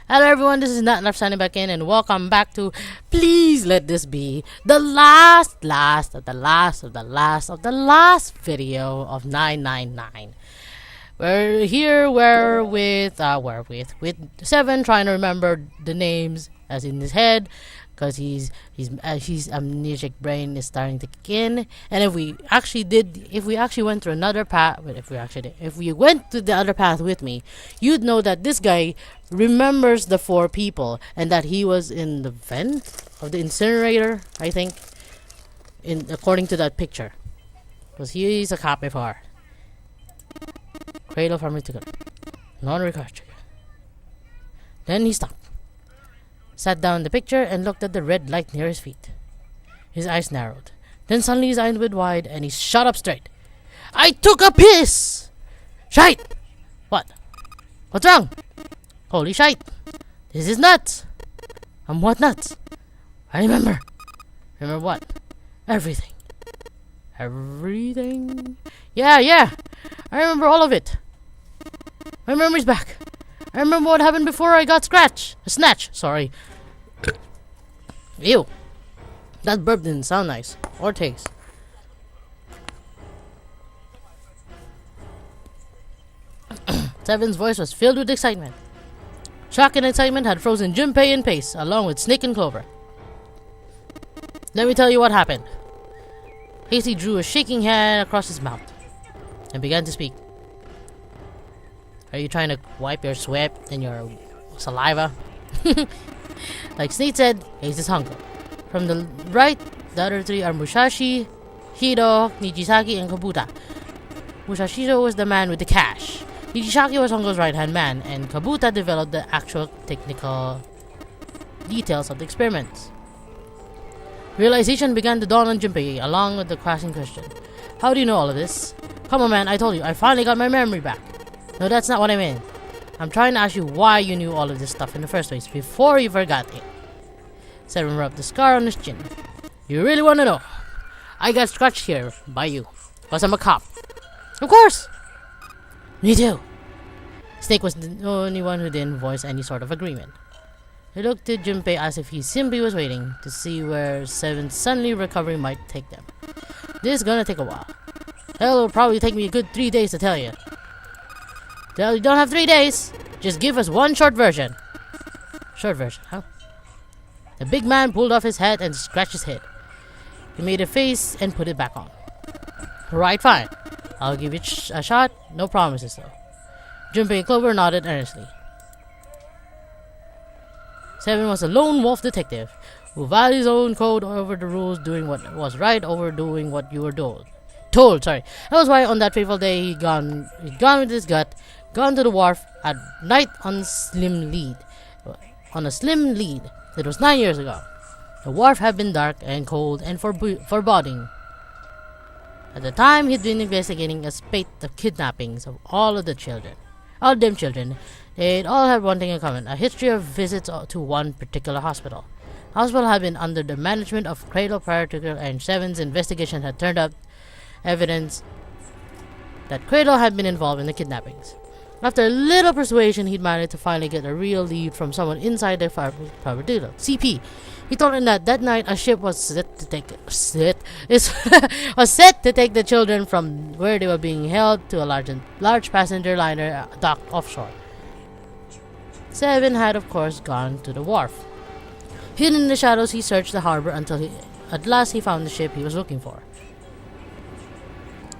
Hello everyone, this is Natnarf signing back in, and welcome back to Please Let This Be the last video of 999. We're here, with Seven trying to remember the names as in his head, because his amnesic brain is starting to kick in. And if we actually went through another path, if we went to the other path with me, you'd know that this guy remembers the 4 people, and that he was in the vent of the incinerator, I think, according to that picture, because he's a cop before. Cradle pharmaceutical, non-rechargeable. Then he stopped, sat down in the picture, and looked at the red light near his feet. His eyes narrowed. Then suddenly his eyes went wide, and he shot up straight. "I took a piss!" "Shite!" "What? What's wrong?" "Holy shite! This is nuts!" What nuts?" "I remember." "Remember what?" "Everything." "Everything?" Yeah. I remember all of it. My memory's back. I remember what happened before I got snatched. Sorry. Ew. That burp didn't sound nice. Or taste. Seven's voice was filled with excitement. Shock and excitement had frozen Junpei in pace, along with Snake and Clover. "Let me tell you what happened." Casey drew a shaking hand across his mouth and began to speak. "Are you trying to wipe your sweat and your saliva?" Like Snake said, Ace is hungry. From the right, the other 3 are Musashi, Hido, Nijisaki, and Kabuta. Musashi was the man with the cash. Nijisaki was Hongo's right-hand man, and Kabuta developed the actual technical details of the experiments. Realization began to dawn on Junpei, along with the crashing question. "How do you know all of this?" "Come on, man, I told you, I finally got my memory back." "No, that's not what I mean. I'm trying to ask you why you knew all of this stuff in the first place, before you forgot it." Seven rubbed the scar on his chin. "You really want to know? I got scratched here by you, because I'm a cop." "Of course." "Me too." Snake was the only one who didn't voice any sort of agreement. He looked at Junpei as if he simply was waiting to see where Seven's suddenly recovery might take them. "This is gonna take a while. Hell, it'll probably take me a good 3 days to tell you." "Well, you don't have 3 days. Just give us one short version." "Short version, huh?" The big man pulled off his hat and scratched his head. He made a face and put it back on. "Right, fine. I'll give it a shot. No promises, though." Junpei and Clover nodded earnestly. Seven was a lone wolf detective who valued his own code over the rules, doing what was right over doing what you were told. That was why on that fateful day he'd gone with his gut, gone to the wharf at night on a slim lead. It was 9 years ago. The wharf had been dark and cold and foreboding. At the time, he'd been investigating a spate of kidnappings of all them children. They'd all had one thing in common: a history of visits to one particular hospital. The hospital had been under the management of Cradle Pharmaceutical, and Seven's investigation had turned up evidence that Cradle had been involved in the kidnappings. After a little persuasion, he'd managed to finally get a real lead from someone inside the pharmaceutical, CP. He told him that night a ship was set to take the children from where they were being held to a large passenger liner docked offshore. Seven had, of course, gone to the wharf. Hidden in the shadows, he searched the harbor until at last he found the ship he was looking for.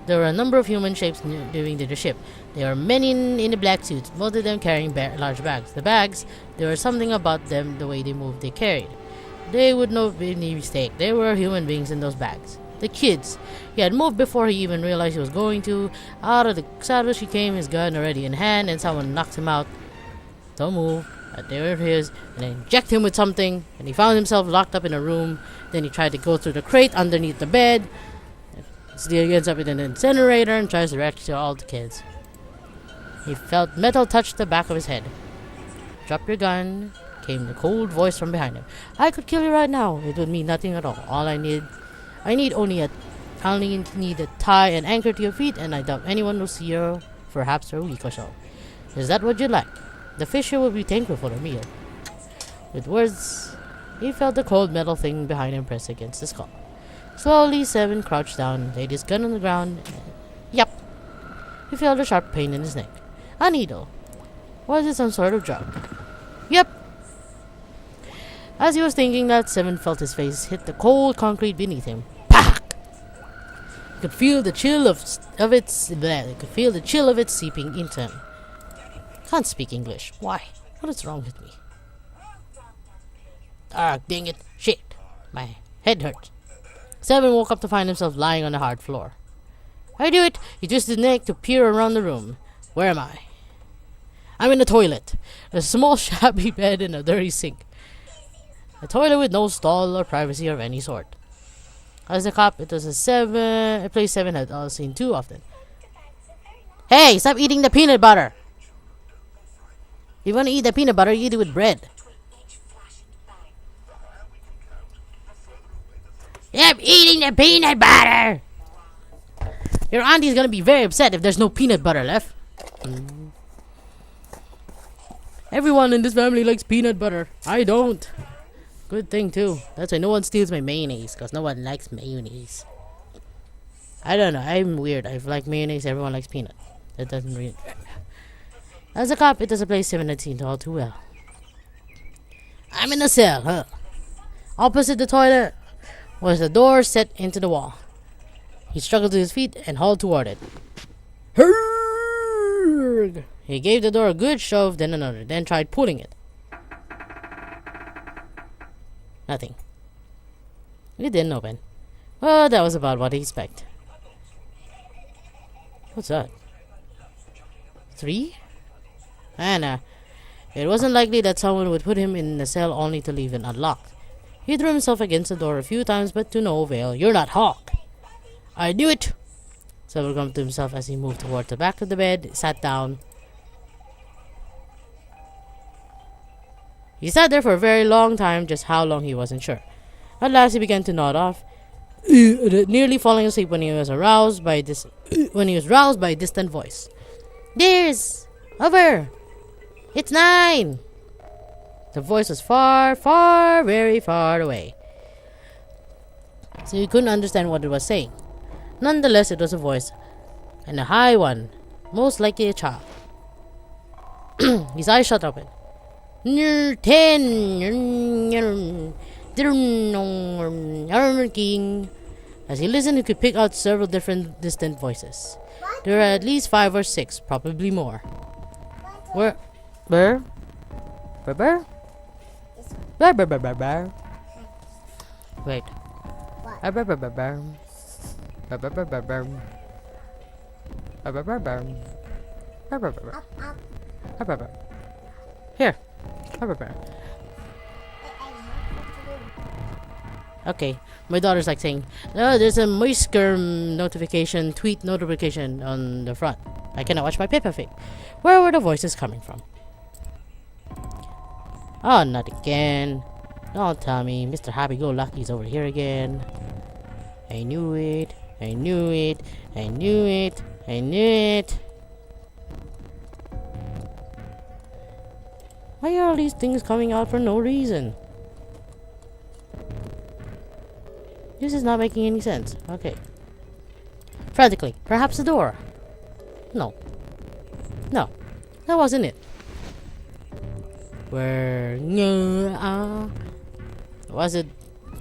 There were a number of human shapes nearing the ship. There were many in the black suits, most of them carrying large bags. The bags, there was something about them, the way they moved, they carried. They would not be any mistake. There were human beings in those bags. The kids. He had moved before he even realized he was going to. Out of the shadows he came, his gun already in hand, and someone knocked him out. "Don't move." They were his, and then inject him with something, and he found himself locked up in a room. Then he tried to go through the crate underneath the bed. Still ends up in an incinerator and tries to rescue all the kids. He felt metal touch the back of his head. "Drop your gun," came the cold voice from behind him. "I could kill you right now. It would mean nothing at all. I need only a tie and anchor to your feet, and I doubt anyone will see you perhaps for a week or so. Is that what you'd like? The fisher will be thankful for the meal." With words, he felt the cold metal thing behind him press against the skull. Slowly, Seven crouched down, laid his gun on the ground. Yup. He felt a sharp pain in his neck. A needle. Was it some sort of drug? Yep. As he was thinking that, Seven felt his face hit the cold concrete beneath him. Pack! He could feel the chill of it seeping into him. Can't speak English. Why? What is wrong with me? Ah, dang it. Shit. My head hurts. Seven woke up to find himself lying on the hard floor. I do it. He twisted his neck to peer around the room. Where am I? I'm in the toilet. A small shabby bed and a dirty sink. A toilet with no stall or privacy of any sort. As a cop, it was a place Seven had all seen too often. Hey, stop eating the peanut butter! If you want to eat the peanut butter, eat it with bread. Stop eating the peanut butter! Your auntie's gonna be very upset if there's no peanut butter left. Everyone in this family likes peanut butter. I don't. Good thing too. That's why no one steals my mayonnaise, because no one likes mayonnaise. I don't know. I'm weird. I like mayonnaise. Everyone likes peanut. That doesn't really... As a cop, it was a place Seven had seen all too well. I'm in a cell, huh? Opposite the toilet was a door set into the wall. He struggled to his feet and hauled toward it. Herg! He gave the door a good shove, then another, then tried pulling it. Nothing. It didn't open. Well, that was about what he expected. What's that? 3? Anna. It wasn't likely that someone would put him in the cell only to leave it unlocked. He threw himself against the door a few times, but to no avail. You're not Hawk. I knew it. Silver groaned to himself as he moved toward the back of the bed, sat down. He sat there for a very long time, just how long he wasn't sure. At last he began to nod off, nearly falling asleep when he was roused by a distant voice. There's over. It's 9. The voice was far, far, very far away, so he couldn't understand what it was saying. Nonetheless, it was a voice, and a high one, most likely a child. His eyes shut open. 10. As he listened, he could pick out several different distant voices. There were at least 5 or 6, probably more. Where? Burr? Burr? Burr? Burr, burr, burr, burr, burr. Wait. Burr, burr, burr, burr, burr. Burr, burr, burr, burr, burr. Burr, burr, burr, burr. Burr, burr, burr, burr. Burr, burr, burr. Here. Burr, burr, burr. Okay, my daughter's like saying, "Oh, there's a Moisker notification, tweet notification on the front. I cannot watch my Peppa Pig." Where were the voices coming from? Oh, not again. Don't tell me Mr. Happy-Go-Lucky's over here again. I knew it. I knew it. I knew it. I knew it. Why are all these things coming out for no reason? This is not making any sense. Okay. Frantically, perhaps the door. No. No. That wasn't it. Where was it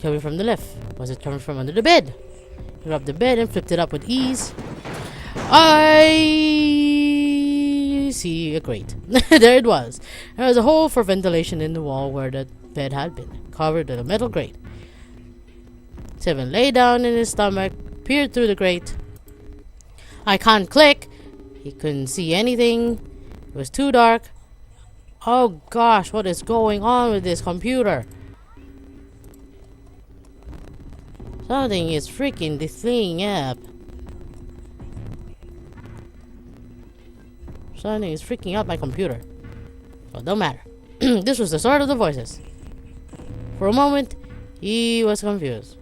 coming from the left? Was it coming from under the bed? He grabbed the bed and flipped it up with ease. I see a grate. There it was. There was a hole for ventilation in the wall where the bed had been, covered with a metal grate. Seven lay down in his stomach, peered through the grate. I can't click. He couldn't see anything. It was too dark. Oh gosh, what is going on with this computer? Something is freaking this thing up. Something is freaking out my computer. Well, don't matter. This was the start of the voices. For a moment, he was confused.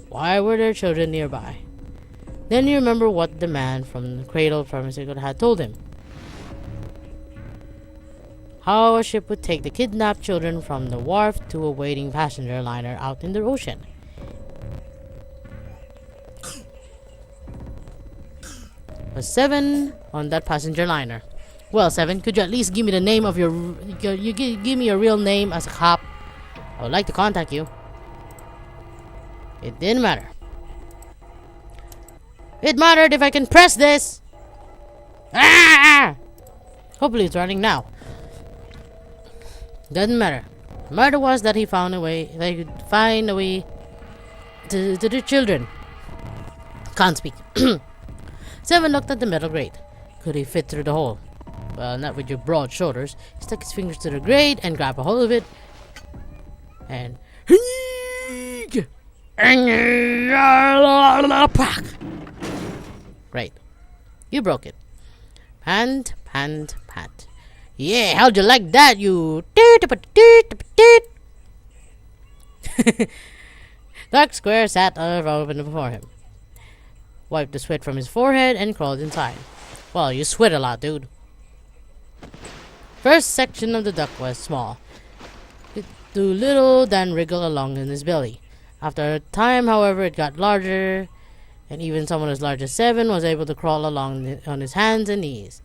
Why were there children nearby? Then he remembered what the man from the Cradle Pharmaceutical had told him. how a ship would take the kidnapped children from the wharf to a waiting passenger liner out in the ocean. Was 7 on that passenger liner. Well, 7, could you at least give me the name of give me your real name as a cop? I would like to contact you. It didn't matter. It mattered if I can press this. Ah! Hopefully it's running now. Doesn't matter. The matter was that he found a way. They could find a way to the children. Can't speak. 7 looked at the metal grate. Could he fit through the hole? Well, not with your broad shoulders. He stuck his fingers to the grate and grabbed a hold of it. And great. You broke it. Pant, pant, pant. Yeah, how'd you like that, you? Dark Square sat open before him, wiped the sweat from his forehead, and crawled inside. Well, you sweat a lot, dude. First section of the duck was small. It do little than wriggle along in his belly. After a time, however, it got larger, and even someone as large as 7 was able to crawl along on his hands and knees.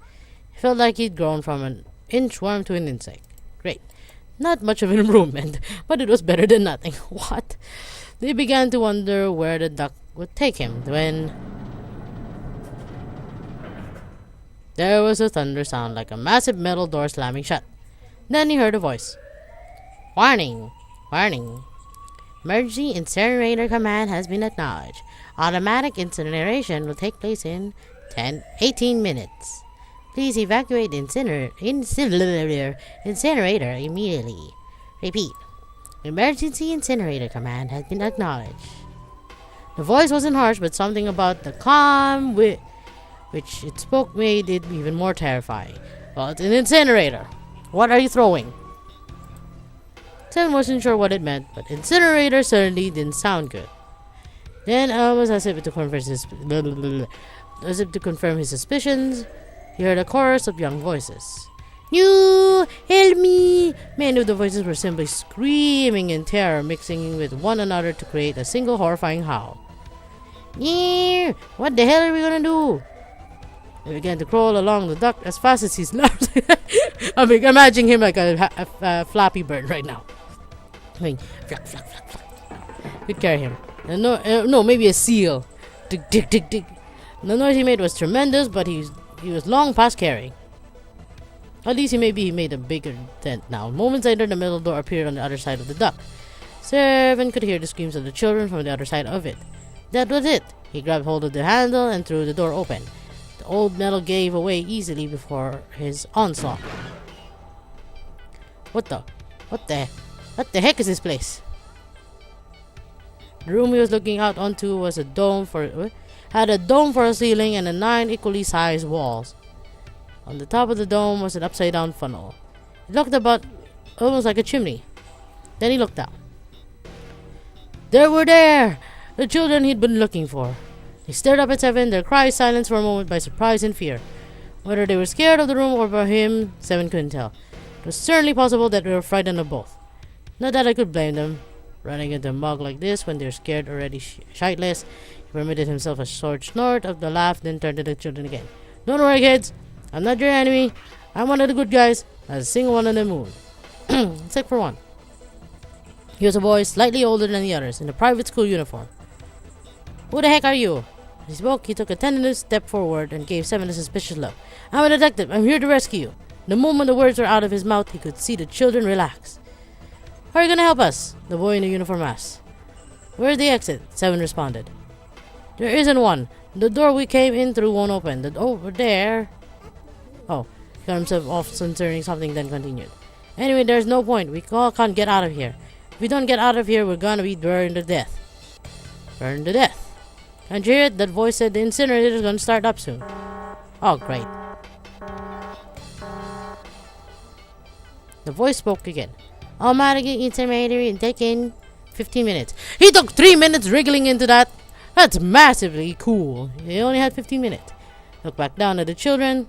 It felt like he'd grown from an inchworm to an insect. Great. Not much of an improvement, but it was better than nothing. What? They began to wonder where the duck would take him when there was a thunder sound like a massive metal door slamming shut. Then he heard a voice. Warning! Warning! Emergency incinerator command has been acknowledged. Automatic incineration will take place in 18 minutes. Please evacuate the incinerator immediately. Repeat. Emergency incinerator command has been acknowledged. The voice wasn't harsh, but something about the calm which it spoke made it even more terrifying. Well, it's an incinerator. What are you throwing? 7 wasn't sure what it meant, but incinerator certainly didn't sound good. Then, almost as if to confirm his suspicions, he heard a chorus of young voices. You! Help me! Many of the voices were simply screaming in terror, mixing with one another to create a single horrifying howl. Yeah! What the hell are we gonna do? He began to crawl along the duct as fast as his legs. I'm imagining him like a Flappy Bird right now. I mean, flap, flap, flap, flap. Could carry him. No, maybe a seal. Dig, dig, dig, dig. The noise he made was tremendous, but he was long past carrying. At least he made a bigger dent now. Moments later, the metal door appeared on the other side of the duct. 7 could hear the screams of the children from the other side of it. That was it. He grabbed hold of the handle and threw the door open. The old metal gave away easily before his onslaught. What the heck is this place? The room he was looking out onto was had a dome for a ceiling and 9 equally sized walls. On the top of the dome was an upside down funnel. It looked about almost like a chimney. Then he looked down. They were there! The children he'd been looking for. They stared up at 7, their cries silenced for a moment by surprise and fear. Whether they were scared of the room or by him, 7 couldn't tell. It was certainly possible that they were frightened of both. Not that I could blame them. Running into a mug like this when they're scared already shitless, he permitted himself a short snort of the laugh, then turned to the children again. Don't worry, kids. I'm not your enemy. I'm one of the good guys. I'll sing one on the moon. Except for one. He was a boy slightly older than the others, in a private school uniform. Who the heck are you? As he spoke, he took a tentative step forward and gave 7 a suspicious look. I'm a detective. I'm here to rescue you. The moment the words were out of his mouth, he could see the children relax. How are you going to help us? The boy in the uniform asked. Where's the exit? 7 responded. There isn't one. The door we came in through won't open. Over there. Oh, he got himself off concerning something, then continued. Anyway, there's no point. We all can't get out of here. If we don't get out of here, we're gonna be burned to death. Burned to death. Can't you hear it? That voice said the incinerator's gonna start up soon. Oh, great. The voice spoke again. Automatic incinerator in taking 15 minutes. He took 3 minutes wriggling into that. That's massively cool. He only had 15 minutes. Looked back down at the children.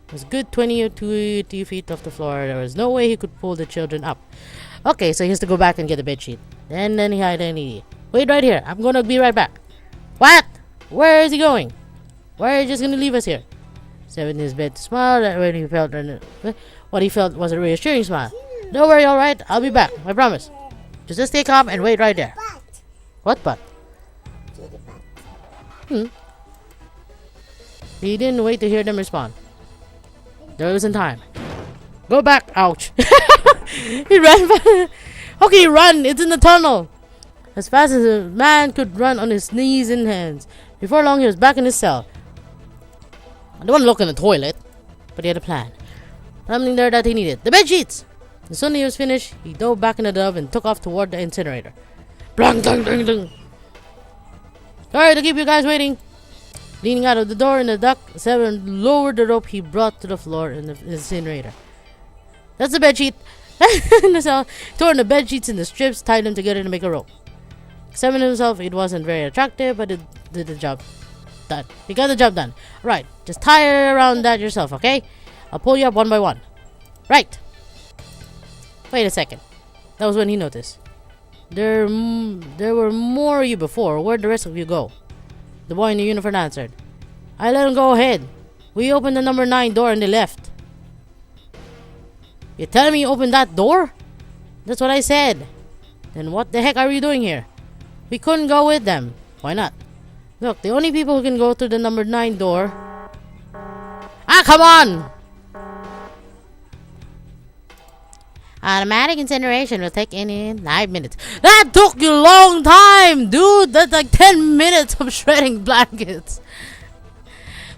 It was a good 20 or 20 feet off the floor. There was no way he could pull the children up. Okay, so he has to go back and get the bed sheet. And then he had an idea. Wait right here. I'm gonna be right back. What? Where is he going? Why are you just gonna leave us here? Seven in his bed smiled when he felt what he felt was a reassuring smile. Don't worry, alright? I'll be back. I promise. Just stay calm and wait right there. What but? He didn't wait to hear them respond. There wasn't time. Go back. Ouch. He ran back. How can he run? It's in the tunnel. As fast as a man could run on his knees and hands. Before long, he was back in his cell. I don't want to look in the toilet, but he had a plan. Something there that he needed. The bed sheets! As soon as he was finished, he dove back in the tub and took off toward the incinerator. Blang, dang, dang, dang. Sorry to keep you guys waiting. Leaning out of the door in the duct, Seven lowered the rope he brought to the floor in the incinerator. That's the bed sheet. In the cell, he tore the bed sheets into strips, tied them together to make a rope. Seven himself, it wasn't very attractive, but it did the job. Done. He got the job done. Right, just tie around that yourself, okay? I'll pull you up one by one. Right. Wait a second. That was when he noticed. There were more of you before. Where'd the rest of you go? The boy in the uniform answered. I let him go ahead. We opened the number 9 door and they left. You telling me you opened that door? That's what I said. Then what the heck are you doing here? We couldn't go with them. Why not? Look, the only people who can go through the number 9 door... Ah, come on! Automatic incineration will take in 9 minutes. That took you a long time, dude! That's like 10 minutes of shredding blankets.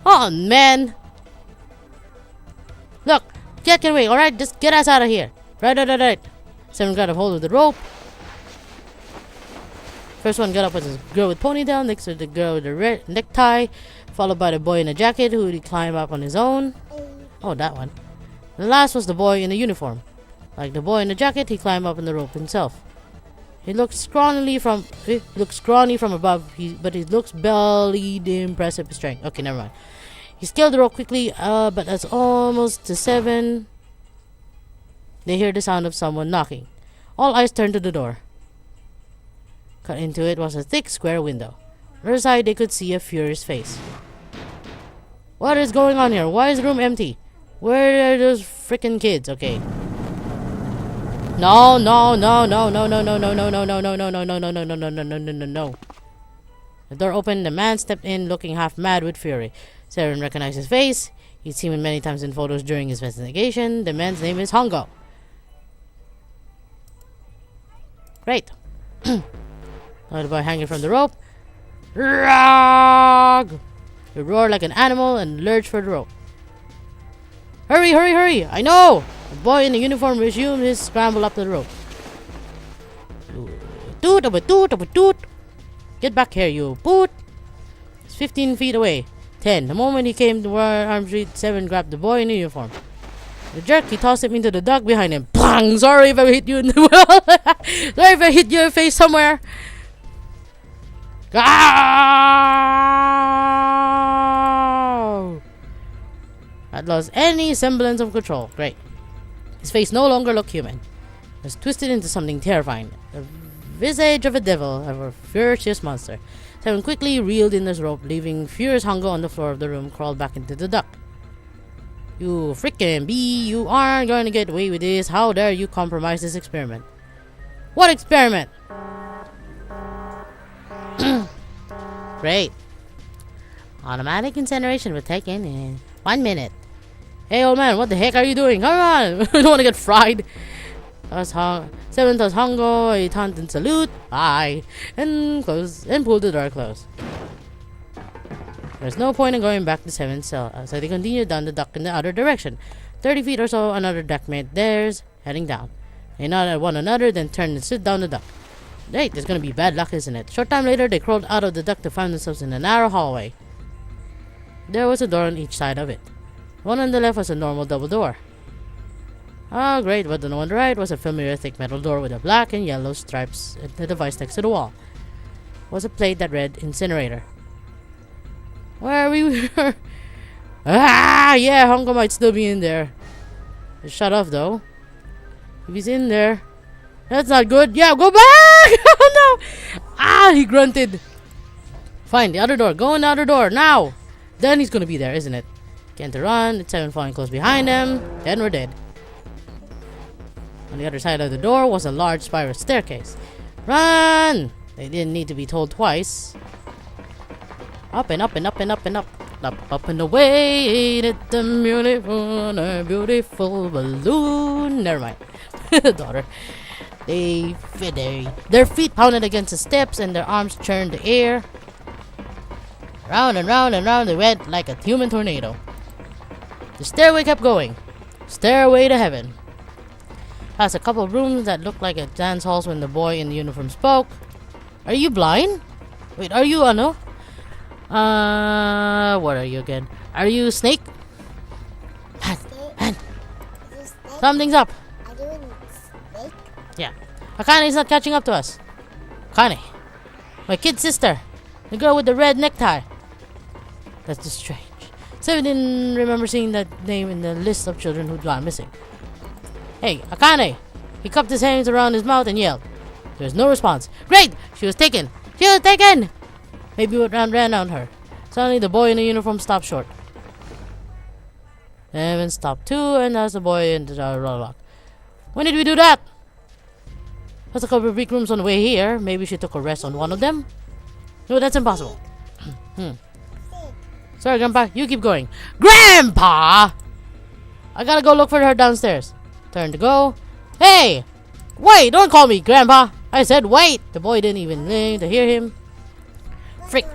Oh, man. Look, Jet can wait, alright? Just get us out of here. Right. Seven got a hold of the rope. First one got up with the girl with ponytail, next to the girl with the red necktie, followed by the boy in a jacket who would climb up on his own. Oh, that one. The last was the boy in the uniform. Like the boy in the jacket, he climbed up on the rope himself. He looked scrawny from above, but he looks belly impressive strength. Okay, never mind. He scaled the rope quickly, but as almost to 7, they hear the sound of someone knocking. All eyes turned to the door. Cut into it was a thick square window. On the other side, they could see a furious face. What is going on here? Why is the room empty? Where are those freaking kids? Okay. No. The door opened. The man stepped in, looking half mad with fury. Saren recognized his face. He'd seen him many times in photos during his investigation. The man's name is Hongo. Great. The boy hanging from the rope. Rog! He roared like an animal and lurched for the rope. Hurry! I know! The boy in the uniform resumed his scramble up the rope. Toot! Get back here, you boot! It's 15 feet away. 10. The moment he came to where arms reached, 7 grabbed the boy in the uniform. The jerk, he tossed him into the duct behind him. Bang! Sorry if I hit you in the Sorry if I hit your face somewhere. Ow! That lost any semblance of control. Great. His face no longer looked human. It was twisted into something terrifying. The visage of a devil, of a ferocious monster. Seven quickly reeled in his rope, leaving furious Hongo on the floor of the room, crawled back into the duct. You frickin' bee, you aren't going to get away with this. How dare you compromise this experiment? What experiment? Great. Automatic incineration will take in 1 minute. Hey, old man, what the heck are you doing? Come on! I don't want to get fried. Seven tossed Hongo a taunting salute. Bye. And pulled the door closed. There's no point in going back to Seven's cell, so they continued down the duct in the other direction. 30 feet or so, another deckmate theirs, heading down. They nodded at one another, then turned and slid down the duct. Hey, there's gonna be bad luck, isn't it? Short time later, they crawled out of the duct to find themselves in a narrow hallway. There was a door on each side of it. One on the left was a normal double door. Oh, great, but the one on the right was a familiar thick metal door with a black and yellow stripes and the device next to the wall. Was a plate that read Incinerator. Where we were Ah, yeah, Hongo might still be in there. Just shut off though. If he's in there, that's not good. Yeah, go back! Oh no! Ah, he grunted. Fine, the other door. Go in the other door now. Then he's gonna be there, isn't it? Can't run. It's 7 falling close behind him. Then we're dead. On the other side of the door was a large spiral staircase. Run! They didn't need to be told twice. Up and up and up and up and up. Up and away to the beautiful balloon. Never mind. Daughter. Their feet pounded against the steps and their arms churned the air. Round and round and round they went like a human tornado. The stairway kept going. Stairway to heaven. Past a couple of rooms that looked like a dance halls when the boy in the uniform spoke. Are you blind? Wait, are you ano? What are you again? Are you a snake? Han. Something's up. Are you a snake? Yeah. Akane's not catching up to us. Akane. My kid sister. The girl with the red necktie. That's just strange. Seven didn't remember seeing that name in the list of children who'd gone missing. Hey, Akane! He cupped his hands around his mouth and yelled. There was no response. Great! She was taken! She was taken! Maybe it ran on her. Suddenly the boy in the uniform stopped short. Evan stopped too, and that's the boy in the rock. When did we do that? There's a couple of big rooms on the way here. Maybe she took a rest on one of them? No, that's impossible. Sorry, Grandpa. You keep going. Grandpa! I gotta go look for her downstairs. Turn to go. Hey! Wait! Don't call me Grandpa! I said wait! The boy didn't even need to hear him. Frick!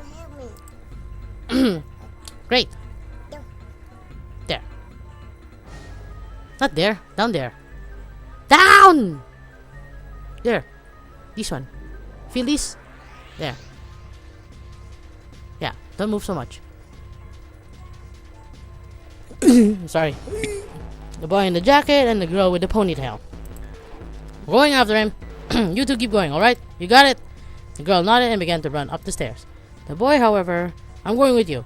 Great. There. Not there. Down there. Down! There. This one. Feel this? There. Yeah. Don't move so much. Sorry. The boy in the jacket and the girl with the ponytail. Going after him. You two keep going, alright? You got it? The girl nodded and began to run up the stairs. The boy, however, I'm going with you.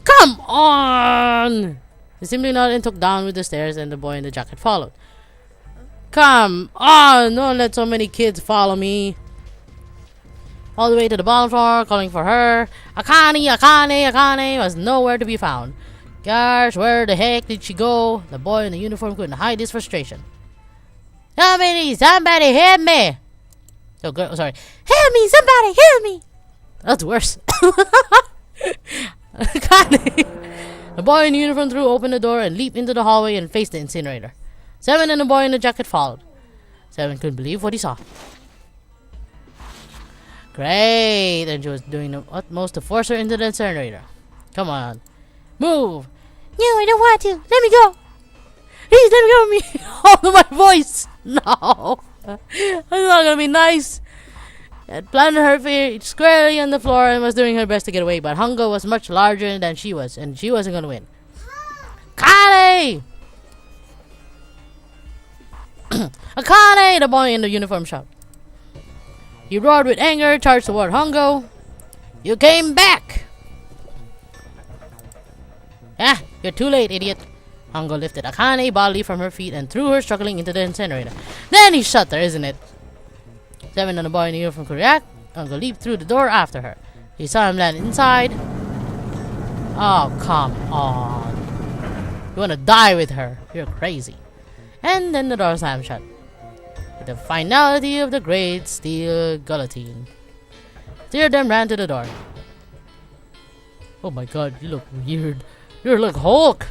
Come on! He simply nodded and took down with the stairs, and the boy in the jacket followed. Come on! Don't let so many kids follow me. All the way to the bottom floor, calling for her. Akane, Akane, Akane was nowhere to be found. Gosh, where the heck did she go? The boy in the uniform couldn't hide his frustration. Somebody help me! Oh, girl, sorry. Help me! Somebody help me! That's worse. The boy in the uniform threw open the door and leaped into the hallway and faced the incinerator. Seven and the boy in the jacket followed. Seven couldn't believe what he saw. Great! And she was doing the utmost to force her into the incinerator. Come on. Move! No, I don't want to. Let me go. Please let me go with me. Oh, my voice. No. That's not gonna be nice. She had planted her feet squarely on the floor and was doing her best to get away, but Hongo was much larger than she was, and she wasn't gonna win. Akane! Akane! The boy in the uniform shouted. He roared with anger, charged toward Hongo. You came back! Ah, you're too late, idiot. Hongo lifted Akane bodily from her feet and threw her struggling into the incinerator. Then he shot her, isn't it? Seven and the boy in the uniform could react. Hongo leaped through the door after her. He saw him land inside. Oh, come on. You wanna die with her? You're crazy. And then the door slammed shut. With the finality of the great steel guillotine. Three of them ran to the door. Oh my god, you look weird. You look Hulk.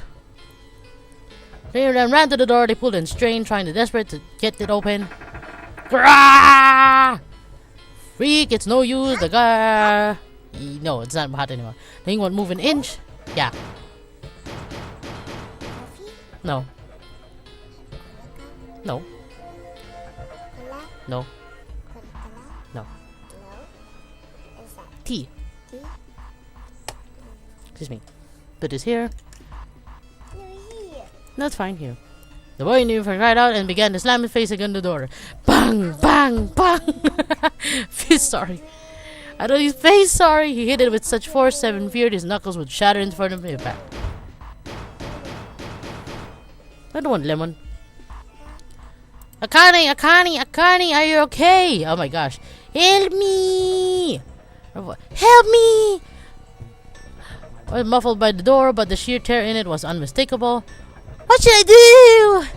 Three of them ran to the door. They pulled and strained, trying to desperate to get it open. Grah! Freak, it's no use. The guy. No, it's not hot anymore. The thing won't move an inch. Yeah. No. No. No. No. Tea. Excuse me. Put this here. That's fine here. The boy in uniform cried out and began to slam his face against the door. Bang! Bang! Bang! He's sorry. I his face sorry. He hit it with such force, Seven feared his knuckles would shatter in front of him impact. I don't want lemon. Akane, are you okay? Oh my gosh. Help me! Help me! I was muffled by the door, but the sheer tear in it was unmistakable. What should I do?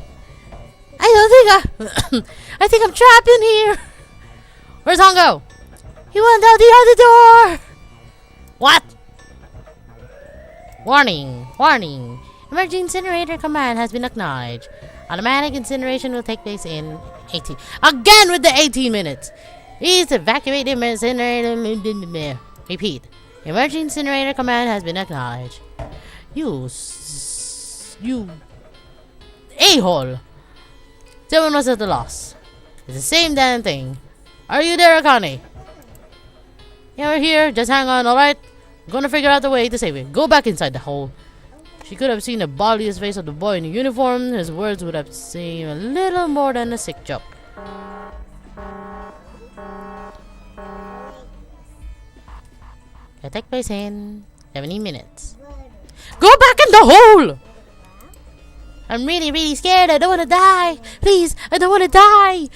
I think I'm trapped in here. Where's Hongo? He went out the other door. What? Warning. Emergency incinerator command has been acknowledged. Automatic incineration will take place in 18. Again with the 18 minutes. Please evacuate the incinerator. Repeat. Emergency incinerator command has been acknowledged. You a-hole. Someone was at a loss. It's the same damn thing. Are you there, Akane? Yeah, we're here. Just hang on, alright? I'm gonna figure out a way to save it. Go back inside the hole. She could have seen the bodiless face of the boy in the uniform. His words would have seemed a little more than a sick joke. It'll take place in 70 minutes. Go back in the hole! I'm really scared. I don't want to die. Please, I don't want to die.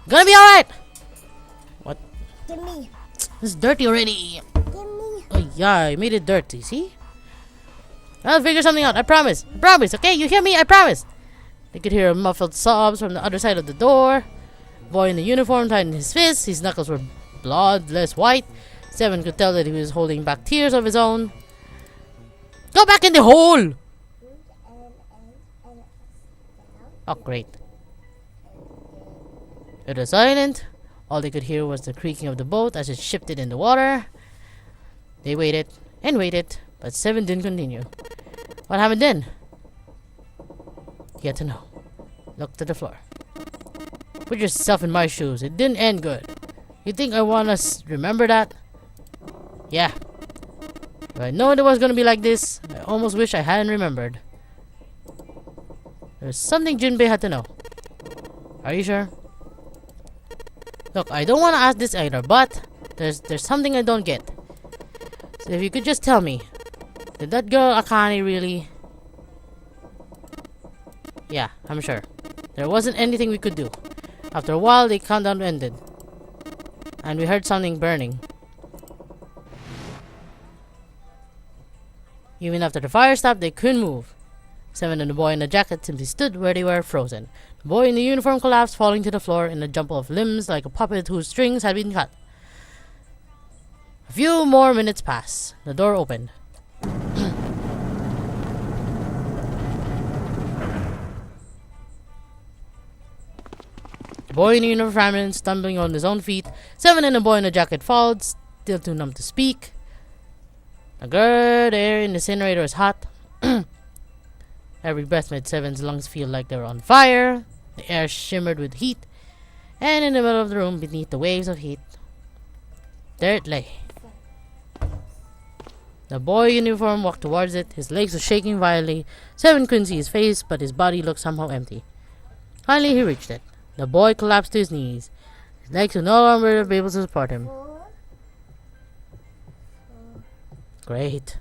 Gonna be alright. What? Give me. It's dirty already. Give me. Oh yeah, I made it dirty, see? I'll figure something out, I promise, okay? You hear me? I promise. They could hear muffled sobs from the other side of the door. Boy in the uniform tightened his fists. His knuckles were bloodless white. Seven could tell that he was holding back tears of his own. Go back in the hole! Oh, great. It was silent. All they could hear was the creaking of the boat as it shifted in the water. They waited and waited, but Seven didn't continue. What happened then? Yet to know. Look to the floor. Put yourself in my shoes. It didn't end good. You think I want to remember that? Yeah. If I known it was going to be like this, I almost wish I hadn't remembered. There's something Junpei had to know. Are you sure? Look, I don't want to ask this either, but there's something I don't get. So if you could just tell me, did that girl Akane really... Yeah, I'm sure. There wasn't anything we could do. After a while, the countdown ended. And we heard something burning. Even after the fire stopped, they couldn't move. Seven and the boy in the jacket simply stood where they were, frozen. The boy in the uniform collapsed, falling to the floor in a jumble of limbs like a puppet whose strings had been cut. A few more minutes passed. The door opened. The boy in the uniform stumbling on his own feet. Seven and the boy in the jacket followed, still too numb to speak. The good air in the incinerator was hot. Every breath made Seven's lungs feel like they were on fire. The air shimmered with heat. And in the middle of the room, beneath the waves of heat, there it lay. The boy in uniform walked towards it. His legs were shaking violently. Seven couldn't see his face, but his body looked somehow empty. Finally, he reached it. The boy collapsed to his knees. His legs were no longer able to support him. Great.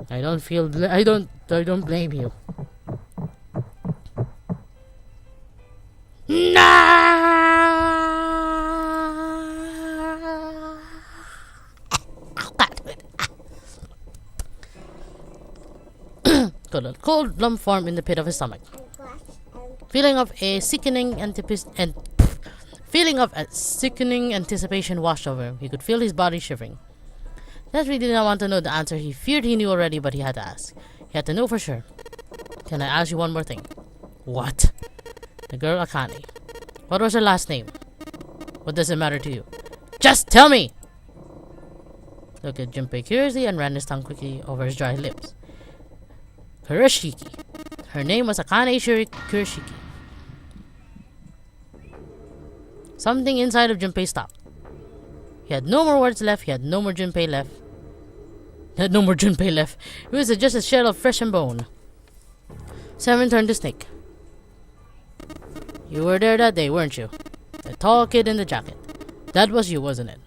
I don't blame you. Got a cold lump formed in the pit of his stomach. Feeling of sickening anticipation washed over him. He could feel his body shivering. Cedric did not want to know the answer. He feared he knew already, but he had to ask. He had to know for sure. Can I ask you one more thing? What? The girl Akane. What was her last name? What does it matter to you? Just tell me! Looked at Junpei curiously and ran his tongue quickly over his dry lips. Kurashiki. Her name was Akane Kurashiki. Something inside of Junpei stopped. He had no more words left. He had no more Junpei left. It was just a shell of flesh and bone. Seven turned to Snake. You were there that day, weren't you? The tall kid in the jacket. That was you, wasn't it?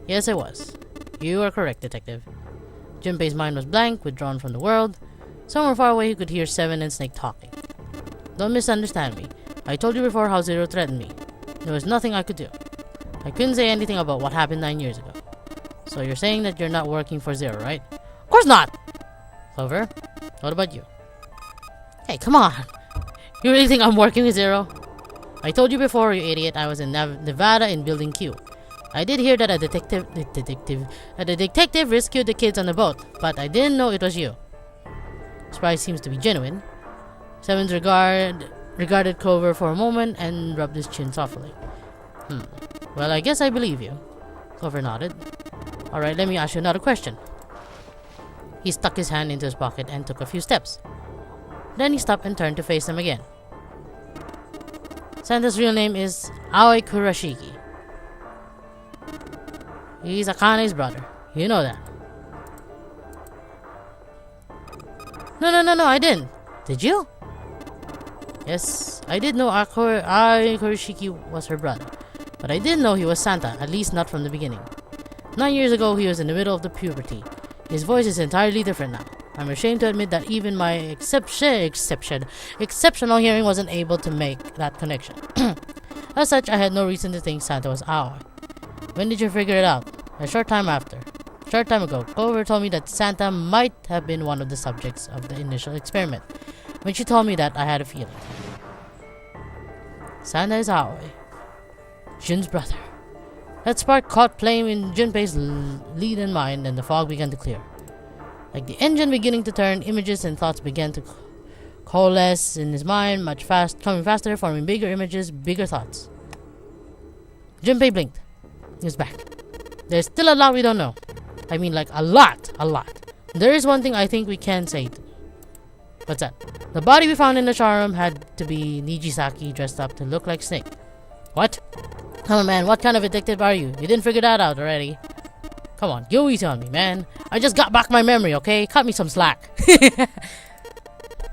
Yes, it was. You are correct, detective. Junpei's mind was blank, withdrawn from the world. Somewhere far away, he could hear Seven and Snake talking. Don't misunderstand me. I told you before how Zero threatened me. There was nothing I could do. I couldn't say anything about what happened 9 years ago. So you're saying that you're not working for Zero, right? Of course not! Clover, what about you? Hey, come on! You really think I'm working with Zero? I told you before, you idiot, I was in Nevada in Building Q. I did hear that a detective rescued the kids on the boat, but I didn't know it was you. Surprise seems to be genuine. Seven's regarded Clover for a moment and rubbed his chin softly. Well, I guess I believe you. Clover nodded. Alright, let me ask you another question. He stuck his hand into his pocket and took a few steps. Then he stopped and turned to face them again. Santa's real name is Aoi Kurashiki. He's Akane's brother. You know that. No, I didn't. Did you? Yes, I did know Aoi Kurashiki was her brother. But I didn't know he was Santa, at least not from the beginning. 9 years ago, he was in the middle of the puberty. His voice is entirely different now. I'm ashamed to admit that even my exceptional hearing wasn't able to make that connection. As such, I had no reason to think Santa was Aoi. When did you figure it out? A short time ago, Clover told me that Santa might have been one of the subjects of the initial experiment. When she told me that, I had a feeling. Santa is Aoi, Jun's brother. That spark caught flame in Junpei's lead and mind, and the fog began to clear. Like the engine beginning to turn, images and thoughts began to coalesce in his mind, coming faster, forming bigger images, bigger thoughts. Junpei blinked. He was back. There's still a lot we don't know. I mean, like a lot. There is one thing I think we can say. What's that? The body we found in the shower room had to be Nijisaki dressed up to look like Snake. What? Come on, man, what kind of a detective are you? You didn't figure that out already. Come on, go easy on me, man. I just got back my memory, okay? Cut me some slack.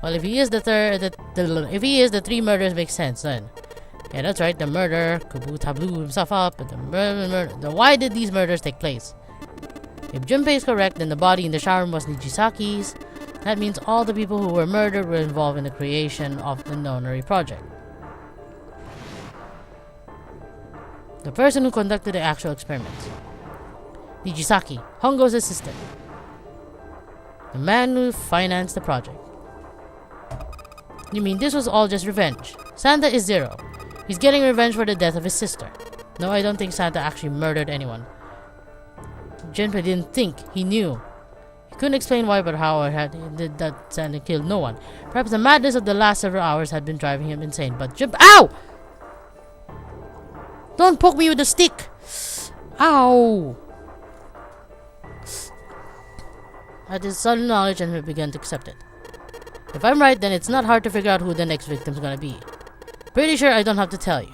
Well, if he is the three murders makes sense then. Yeah, that's right, the murder. Kabuta blew himself up, but the murder. Why did these murders take place? If Junpei is correct, then the body in the shower room was Nijisaki's. That means all the people who were murdered were involved in the creation of the Nonary project. The person who conducted the actual experiments. Nijisaki, Hongo's assistant. The man who financed the project. You mean this was all just revenge? Santa is Zero. He's getting revenge for the death of his sister. No, I don't think Santa actually murdered anyone. Junpei didn't think, he knew. He couldn't explain why but how or did that Santa killed no one. Perhaps the madness of the last several hours had been driving him insane, but Ow! Don't poke me with a stick! Ow! At his sudden knowledge, and he began to accept it. If I'm right, then it's not hard to figure out who the next victim's gonna be. Pretty sure I don't have to tell you.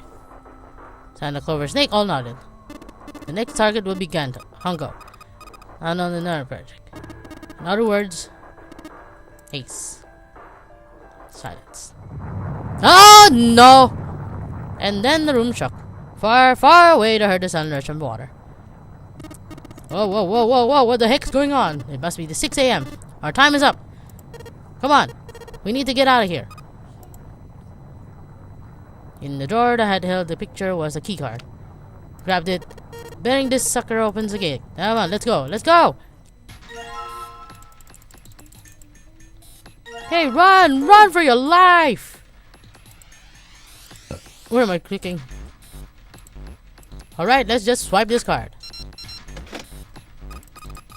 Santa, Clover, Snake all nodded. The next target will be Hongo. And on the Nonary project. In other words, Ace. Silence. Oh no! And then the room shook. Far, far away to heard the sun rush from the water. Whoa, what the heck's going on? It must be the 6 a.m. Our time is up. Come on, we need to get out of here. In the drawer that had held the picture was a keycard. Grabbed it. Betting this sucker opens the gate. Come on, let's go! Hey, run for your life! Where am I clicking? Alright, let's just swipe this card.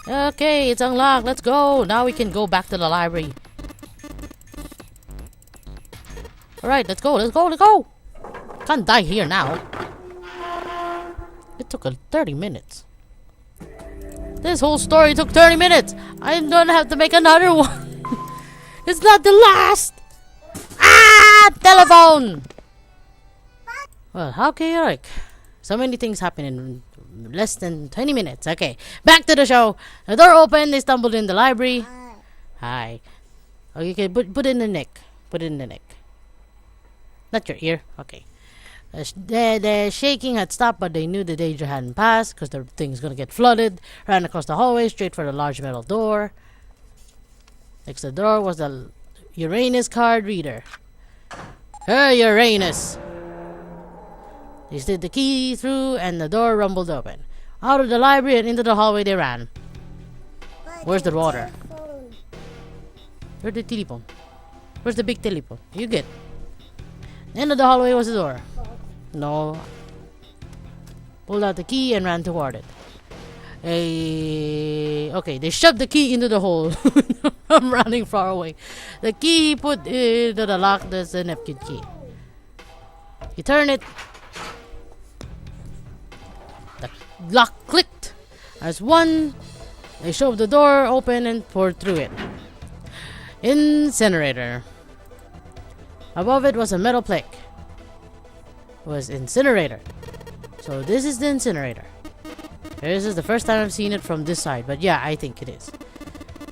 Okay, it's unlocked. Let's go. Now we can go back to the library. Alright, let's go. Can't die here now. It took 30 minutes. This whole story took 30 minutes. I'm gonna have to make another one. It's not the last. Telephone. Well, how chaotic. So many things happen in less than 20 minutes. Okay, back to the show. The door opened. They stumbled in the library. Hi. Okay, put it in the neck. Not your ear. Okay. The shaking had stopped, but they knew the danger hadn't passed because the thing's gonna get flooded. Ran across the hallway, straight for the large metal door. Next to the door was the Uranus card reader. Her Uranus! They slid the key through and the door rumbled open. Out of the library and into the hallway they ran. Where's the water? Where's the telephone? Where's the big telephone? You good? End of the hallway was the door. No. Pulled out the key and ran toward it. Okay, they shoved the key into the hole. I'm running far away. The key he put into the lock, that's the napkin key. You turn it. The lock clicked. As one, they shoved the door open and poured through it. Incinerator. Above it was a metal plaque. It was incinerator. So this is the incinerator. This is the first time I've seen it from this side, but yeah, I think it is.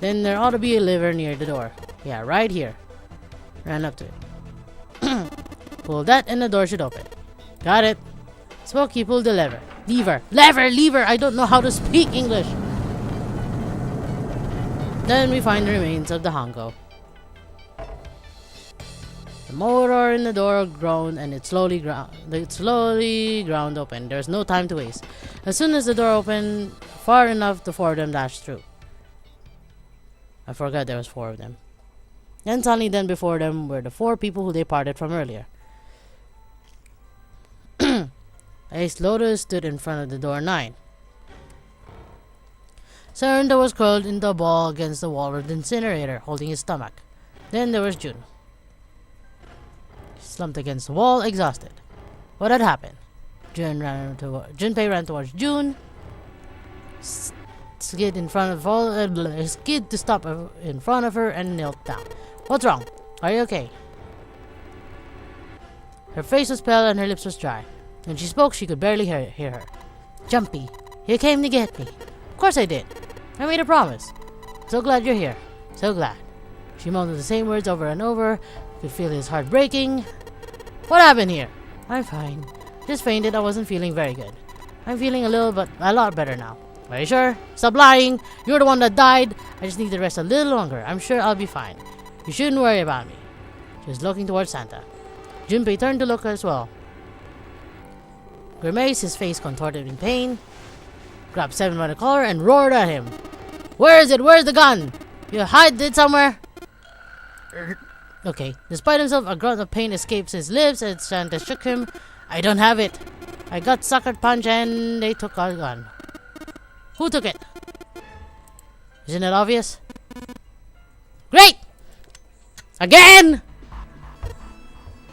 Then there ought to be a lever near the door. Yeah, right here. Ran up to it. Pull that and the door should open. Got it. Smokey pulled the lever. Lever! I don't know how to speak English. Then we find the remains of the Hongo. The motor in the door groaned and it slowly ground open. There's no time to waste. As soon as the door opened far enough, the four of them dashed through. I forgot there was four of them. And suddenly then before them were the four people who they parted from earlier. Ace Lotus stood in front of the door 9. Cern was curled into a ball against the wall of the incinerator, holding his stomach. Then there was June. Slumped against the wall, exhausted. What had happened? Junpei ran towards June. Skid to stop in front of her and knelt down. What's wrong? Are you okay? Her face was pale and her lips was dry. When she spoke, she could barely hear her. Jumpy, you came to get me. Of course I did. I made a promise. So glad you're here. So glad. She moaned the same words over and over. Could feel his heart breaking. What happened here? I'm fine. Just fainted. I wasn't feeling very good. I'm feeling a lot better now. Are you sure? Stop lying. You're the one that died. I just need to rest a little longer. I'm sure I'll be fine. You shouldn't worry about me. She was looking towards Santa. Junpei turned to look as well. Grimace, his face contorted in pain, grabbed Seven by the collar and roared at him. Where is it? Where's the gun? You hide it somewhere? Okay. Despite himself, a grunt of pain escaped his lips as Santa shook him. I don't have it. I got sucker punch and they took our gun. Who took it? Isn't it obvious? Great! Again!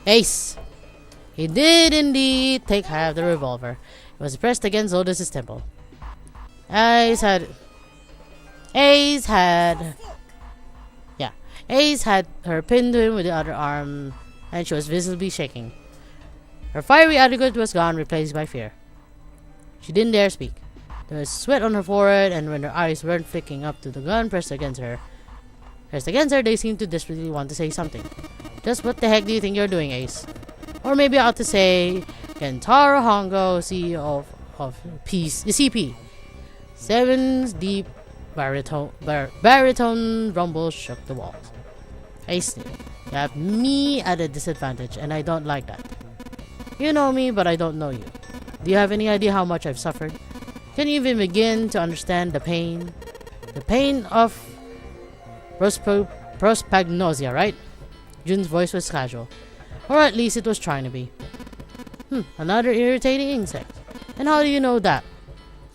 Ace. He did indeed take half the revolver. It was pressed against Lotus's temple. Ace had her pinned to him with the other arm, and she was visibly shaking. Her fiery attitude was gone, replaced by fear. She didn't dare speak. There was sweat on her forehead, and when her eyes weren't flicking up to the gun pressed against her, they seemed to desperately want to say something. Just what the heck do you think you're doing, Ace? Or maybe I ought to say, Kentaro Hongo, CEO of CP. Seven's deep baritone rumble shook the walls. Ace, you have me at a disadvantage, and I don't like that. You know me, but I don't know you. Do you have any idea how much I've suffered? Can you even begin to understand the pain? The pain of prosopagnosia, right? Jun's voice was casual. Or at least it was trying to be. Another irritating insect. And how do you know that?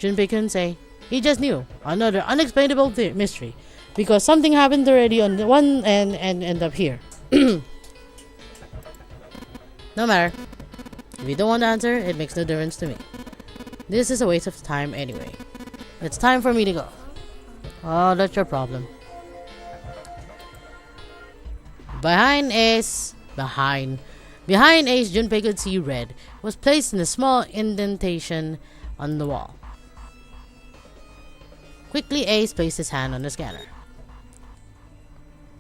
Junpei couldn't say. He just knew. Another unexplainable mystery. Because something happened already on the one end and ended up here. No matter. If you don't want to answer, it makes no difference to me. This is a waste of time anyway. It's time for me to go. Oh, that's your problem. Behind Ace, Junpei could see red. It was placed in a small indentation on the wall. Quickly, Ace placed his hand on the scanner.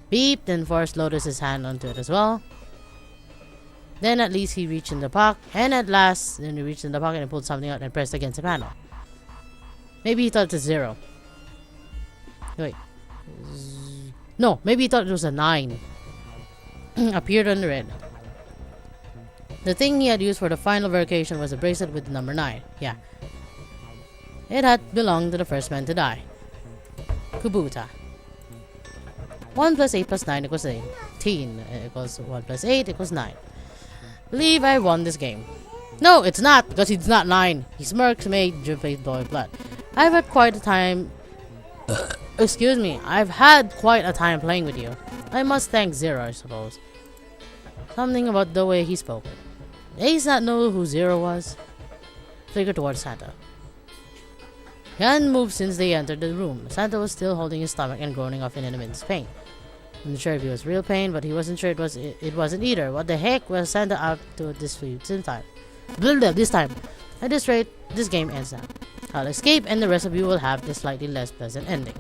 Beep, then forced Lotus's hand onto it as well. Then at least he reached in the pocket, and pulled something out and pressed against the panel. Maybe he thought it's 0. Wait. No, maybe he thought it was a 9. Appeared on the red. The thing he had used for the final verification was a bracelet with the number 9. Yeah. It had belonged to the first man to die. Kubuta. 1 plus 8 plus 9 equals 18. Equals 1 plus 8 equals 9. Believe I won this game. No, it's not, because he's not 9. He smirks, made Junpei's boy blood. I've had quite a time... Excuse me. I've had quite a time playing with you. I must thank Zero, I suppose. Something about the way he spoke. Did Ace not know who Zero was? Flickered towards Santa. He hadn't moved since they entered the room. Santa was still holding his stomach and groaning off in immense pain. I'm not sure if it was real pain, but he wasn't sure it wasn't either. What the heck was Santa up to this time? This time. At this rate, this game ends now. I'll escape and the rest of you will have this slightly less pleasant ending.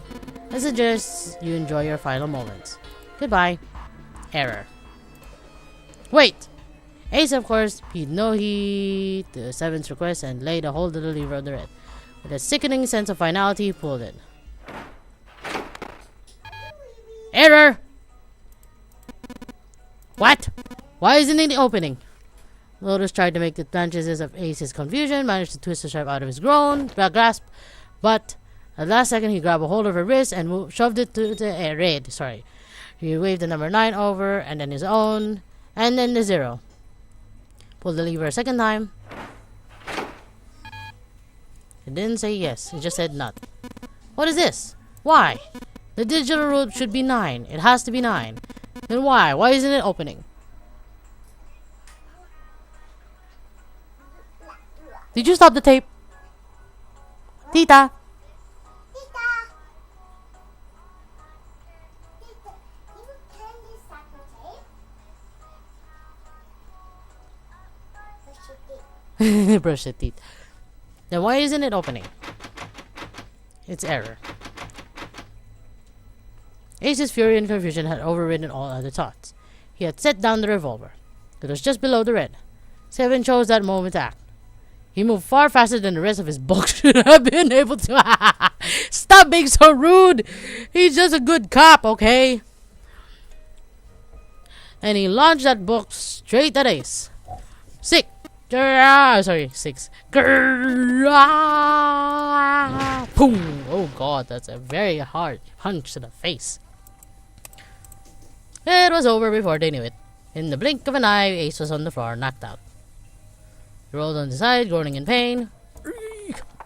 I suggest you enjoy your final moments. Goodbye. Error. Wait! Ace, of course, he'd know he to Seven's request and laid a hold of the lever of the red. With a sickening sense of finality, he pulled it. Error! What? Why isn't it opening? Lotus tried to make the advantages of Ace's confusion, managed to twist the sharp out of his grasp, but at the last second he grabbed a hold of her wrist and shoved it to the red. Sorry. He waved the number 9 over, and then his own, and then the 0. Pulled the lever a second time. It didn't say yes, it just said not. What is this? Why? The digital root should be 9. It has to be 9. Then why? Why isn't it opening? Did you stop the tape? Tita! Brush the teeth. Then why isn't it opening? It's error. Ace's fury and confusion had overridden all other thoughts. He had set down the revolver. It was just below the red. 7 chose that moment to act. He moved far faster than the rest of his bulk should have been able to. Stop being so rude! He's just a good cop, okay? And he launched that book straight at Ace. 6. 6. Boom! Oh god, that's a very hard punch to the face. It was over before they knew it. In the blink of an eye, Ace was on the floor, knocked out. He rolled on the side, groaning in pain.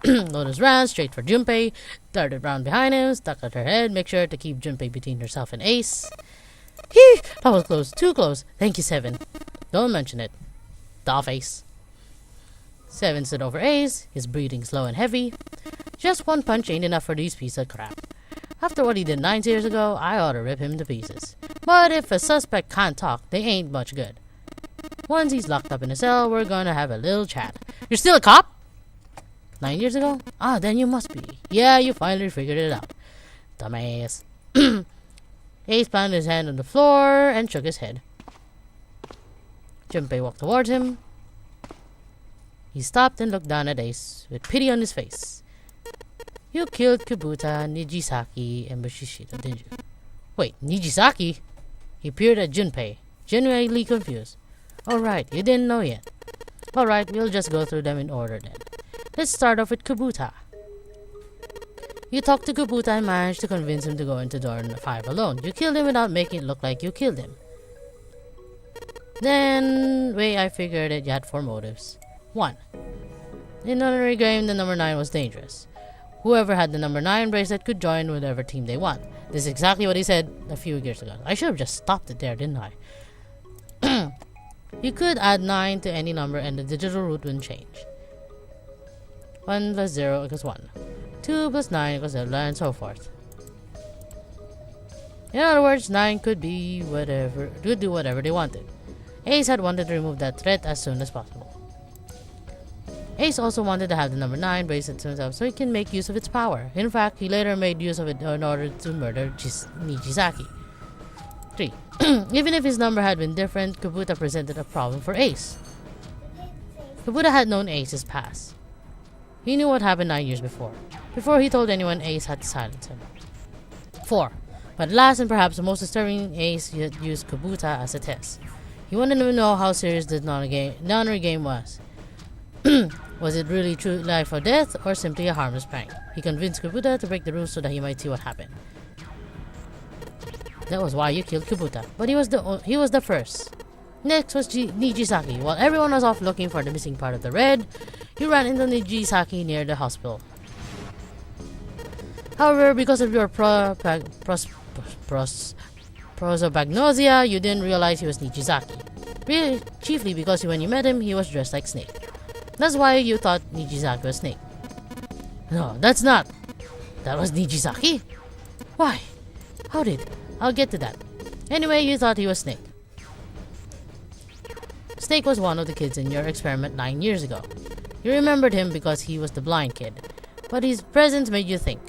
Lotus ran straight for Junpei, darted round behind him, stuck out her head, make sure to keep Junpei between herself and Ace. That was close, too close. Thank you, 7. Don't mention it. Doll face. 7 stood over Ace, his breathing slow and heavy. Just one punch ain't enough for these pieces of crap. After what he did 9 years ago, I ought to rip him to pieces. But if a suspect can't talk, they ain't much good. Once he's locked up in a cell, we're gonna have a little chat. You're still a cop? 9 years ago? Ah, then you must be. Yeah, you finally figured it out. Dumbass. Ace planted his hand on the floor and shook his head. Junpei walked towards him. He stopped and looked down at Ace with pity on his face. You killed Kubuta, Nijisaki, and Bushishita, didn't you? Wait, Nijisaki? He peered at Junpei, genuinely confused. Alright, you didn't know yet. Alright, we'll just go through them in order then. Let's start off with Kubuta. You talked to Kubuta and managed to convince him to go into door 5 alone. You killed him without making it look like you killed him. Then, I figured it, you had 4 motives. 1. In another game, the number 9 was dangerous. Whoever had the number 9 bracelet could join whatever team they want. This is exactly what he said a few years ago. I should have just stopped it there, didn't I? You could add 9 to any number and the digital root wouldn't change. 1 plus 0 equals 1. 2 plus 9 equals 0, and so forth. In other words, 9 could do whatever they wanted. Ace had wanted to remove that threat as soon as possible. Ace also wanted to have the number 9 bracelet to himself so he can make use of its power. In fact, he later made use of it in order to murder Nijisaki. 3. Even if his number had been different, Kubuta presented a problem for Ace. Kubuta had known Ace's past. He knew what happened 9 years before. Before he told anyone, Ace had to silence him. 4. But last and perhaps the most disturbing, Ace used Kabuta as a test. He wanted to know how serious the nonary game was. Was it really true life or death, or simply a harmless prank? He convinced Kabuta to break the rules so that he might see what happened. That was why you killed Kabuta, but he was the first. Next was Nijisaki. While everyone was off looking for the missing part of the red, you ran into Nijisaki near the hospital. However, because of your prosopagnosia, you didn't realize he was Nijisaki. Chiefly because when you met him, he was dressed like Snake. That's why you thought Nijisaki was Snake. No, that's not. That was Nijisaki? Why? How did? I'll get to that. Anyway, you thought he was Snake. Snake was one of the kids in your experiment 9 years ago. You remembered him because he was the blind kid, but his presence made you think.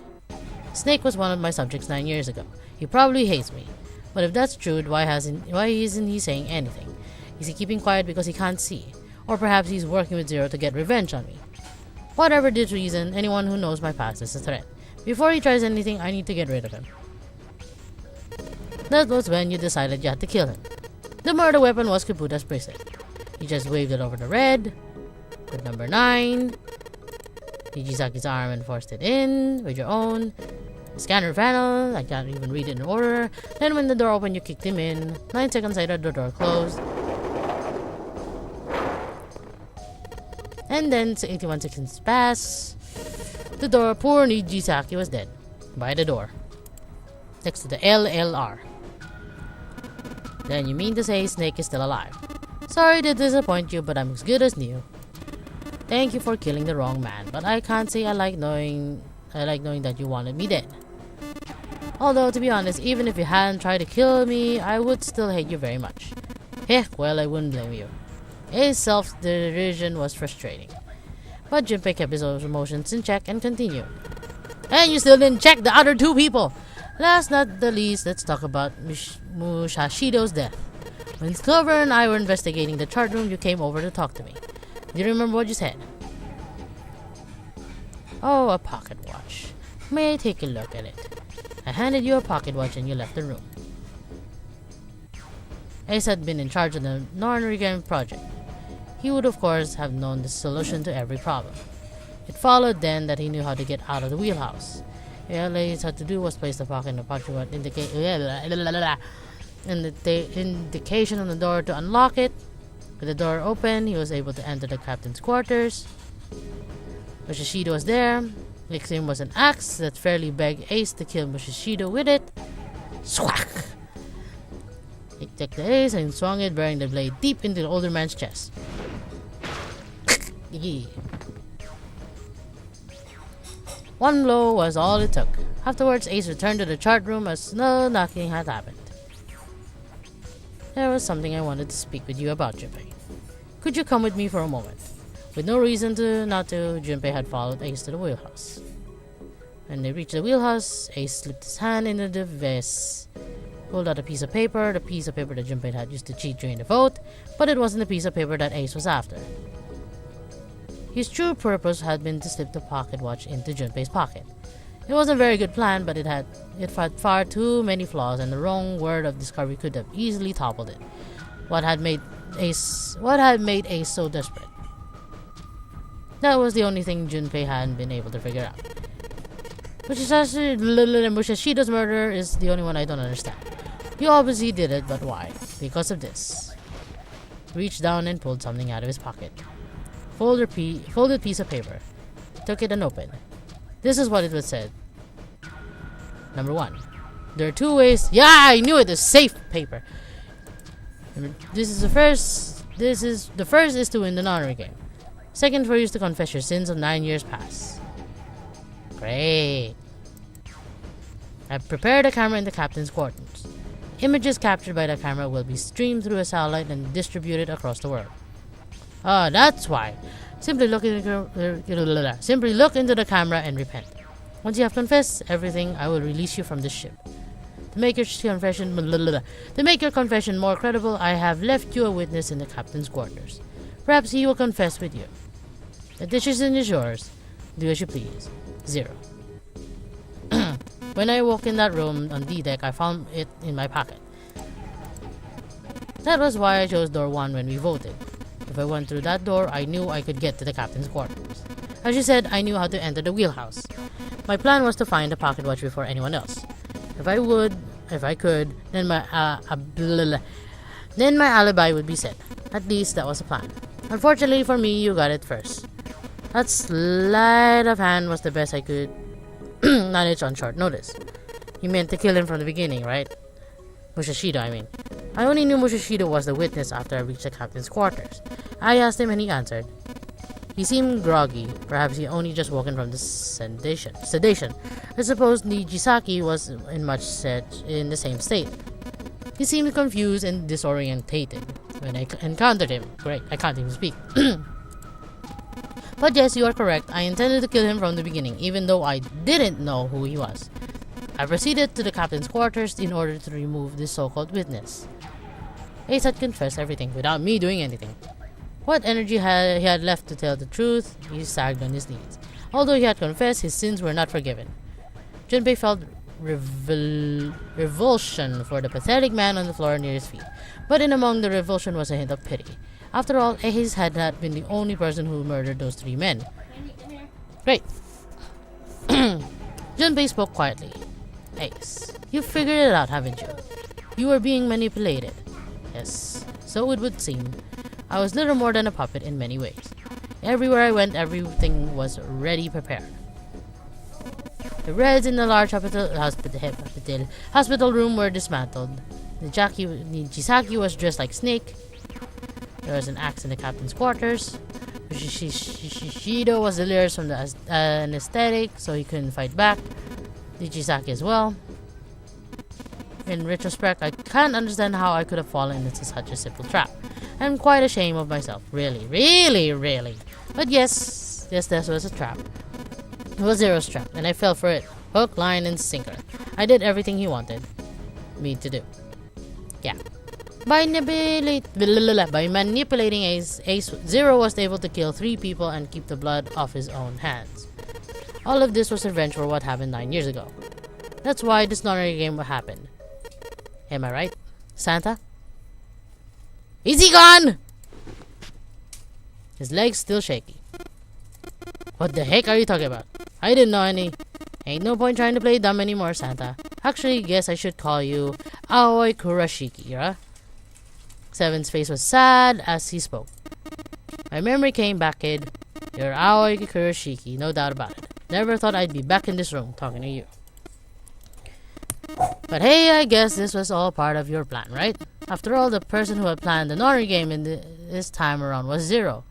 Snake was one of my subjects 9 years ago. He probably hates me. But if that's true, why isn't he saying anything? Is he keeping quiet because he can't see? Or perhaps he's working with Zero to get revenge on me. Whatever the reason, anyone who knows my past is a threat. Before he tries anything, I need to get rid of him. That was when you decided you had to kill him. The murder weapon was Kabuta's bracelet. You just waved it over the red. With number 9. Nijisaki's arm and forced it in with your own. Scanner panel, I can't even read it in order. Then when the door opened, you kicked him in. 9 seconds later, the door closed. And then 81 seconds passed. The door, poor Nijisaki was dead. By the door. Next to the LLR. Then you mean to say Snake is still alive. Sorry to disappoint you, but I'm as good as new. Thank you for killing the wrong man, but I can't say I like knowing that you wanted me dead. Although, to be honest, even if you hadn't tried to kill me, I would still hate you very much. Heck, well, I wouldn't blame you. His self-derision was frustrating. But Junpei kept his emotions in check and continued. And you still didn't check the other 2 people! Last not the least, let's talk about Mushashido's death. When Clover and I were investigating the chart room, you came over to talk to me. Do you remember what you said? Oh, a pocket watch. May I take a look at it? I handed you a pocket watch and you left the room. Ace had been in charge of the non-recurrent project. He would of course have known the solution to every problem. It followed then that he knew how to get out of the wheelhouse. All Ace had to do was place the pocket in the pocket watch and the indication on the door to unlock it. With the door open, he was able to enter the captain's quarters. Mushishido was there. Next to him was an axe that fairly begged Ace to kill Mushishido with it. Swack! He took the ace and swung it, burying the blade deep into the older man's chest. One blow was all it took. Afterwards, Ace returned to the chart room as no nothing had happened. There was something I wanted to speak with you about, Junpei. Could you come with me for a moment? With no reason not to, Junpei had followed Ace to the wheelhouse. When they reached the wheelhouse, Ace slipped his hand into the vest, pulled out a piece of paper, the piece of paper that Junpei had used to cheat during the vote, but it wasn't the piece of paper that Ace was after. His true purpose had been to slip the pocket watch into Junpei's pocket. It wasn't a very good plan, but it had far too many flaws, and the wrong word of discovery could have easily toppled it. What had made Ace so desperate? That was the only thing Junpei hadn't been able to figure out. Mushashido's murder is the only one I don't understand. You obviously did it, but why? Because of this. He reached down and pulled something out of his pocket. Folded piece of paper. Took it and opened. This is what it was said. Number 1. There are 2 ways. Yeah, I knew it. The safe paper. The first is to win the honorary game. Second, for you to confess your sins of 9 years past. Great. I've prepared a camera in the captain's quarters. Images captured by the camera will be streamed through a satellite and distributed across the world. Ah, that's why. Simply look into the camera and repent. Once you have confessed everything, I will release you from this ship. To make your confession more credible, I have left you a witness in the captain's quarters. Perhaps he will confess with you. The decision is yours. Do as you please. 0. When I woke in that room on D deck, I found it in my pocket. That was why I chose door 1 when we voted. If I went through that door, I knew I could get to the captain's quarters. As you said, I knew how to enter the wheelhouse. My plan was to find the pocket watch before anyone else. If I could, then my alibi would be set. At least that was the plan. Unfortunately for me, you got it first. That sleight of hand was the best I could manage on short notice. You meant to kill him from the beginning, right? Mushashido, I mean. I only knew Mushashido was the witness after I reached the captain's quarters. I asked him and he answered. He seemed groggy. Perhaps he only just woken from the sedation. I suppose Nijisaki was in the same state. He seemed confused and disorientated when I encountered him. Great, I can't even speak. But yes, you are correct. I intended to kill him from the beginning, even though I didn't know who he was. I proceeded to the captain's quarters in order to remove this so-called witness. Ace had confessed everything without me doing anything. What energy he had left to tell the truth, he sagged on his knees. Although he had confessed, his sins were not forgiven. Junpei felt revulsion for the pathetic man on the floor near his feet, but in among the revulsion was a hint of pity. After all, Ace had not been the only person who murdered those 3 men. Great. Junpei spoke quietly. Ace, you figured it out, haven't you? You were being manipulated. Yes, so it would seem. I was little more than a puppet in many ways. Everywhere I went, everything was ready prepared. The Reds in the large hospital room were dismantled. Nijisaki was dressed like Snake. There was an axe in the captain's quarters. Shido was delirious from the anesthetic, so he couldn't fight back. Nijisaki as well. In retrospect, I can't understand how I could have fallen into such a simple trap. I'm quite ashamed of myself. Really. But yes, this was a trap. It was Zero's trap, and I fell for it. Hook, line, and sinker. I did everything he wanted me to do. Yeah. By manipulating Ace, Zero was able to kill 3 people and keep the blood off his own hands. All of this was revenge for what happened 9 years ago. That's why this dishonorary game happened. Am I right, Santa? Is he gone? His leg's still shaky. What the heck are you talking about? I didn't know any. Ain't no point trying to play dumb anymore, Santa. Actually, guess I should call you Aoi Kurashiki, right? Seven's face was sad as he spoke. My memory came back, kid. You're Aoi Kurashiki, no doubt about it. Never thought I'd be back in this room talking to you. But hey, I guess this was all part of your plan, right? After all, the person who had planned the Nori game this time around was Zero.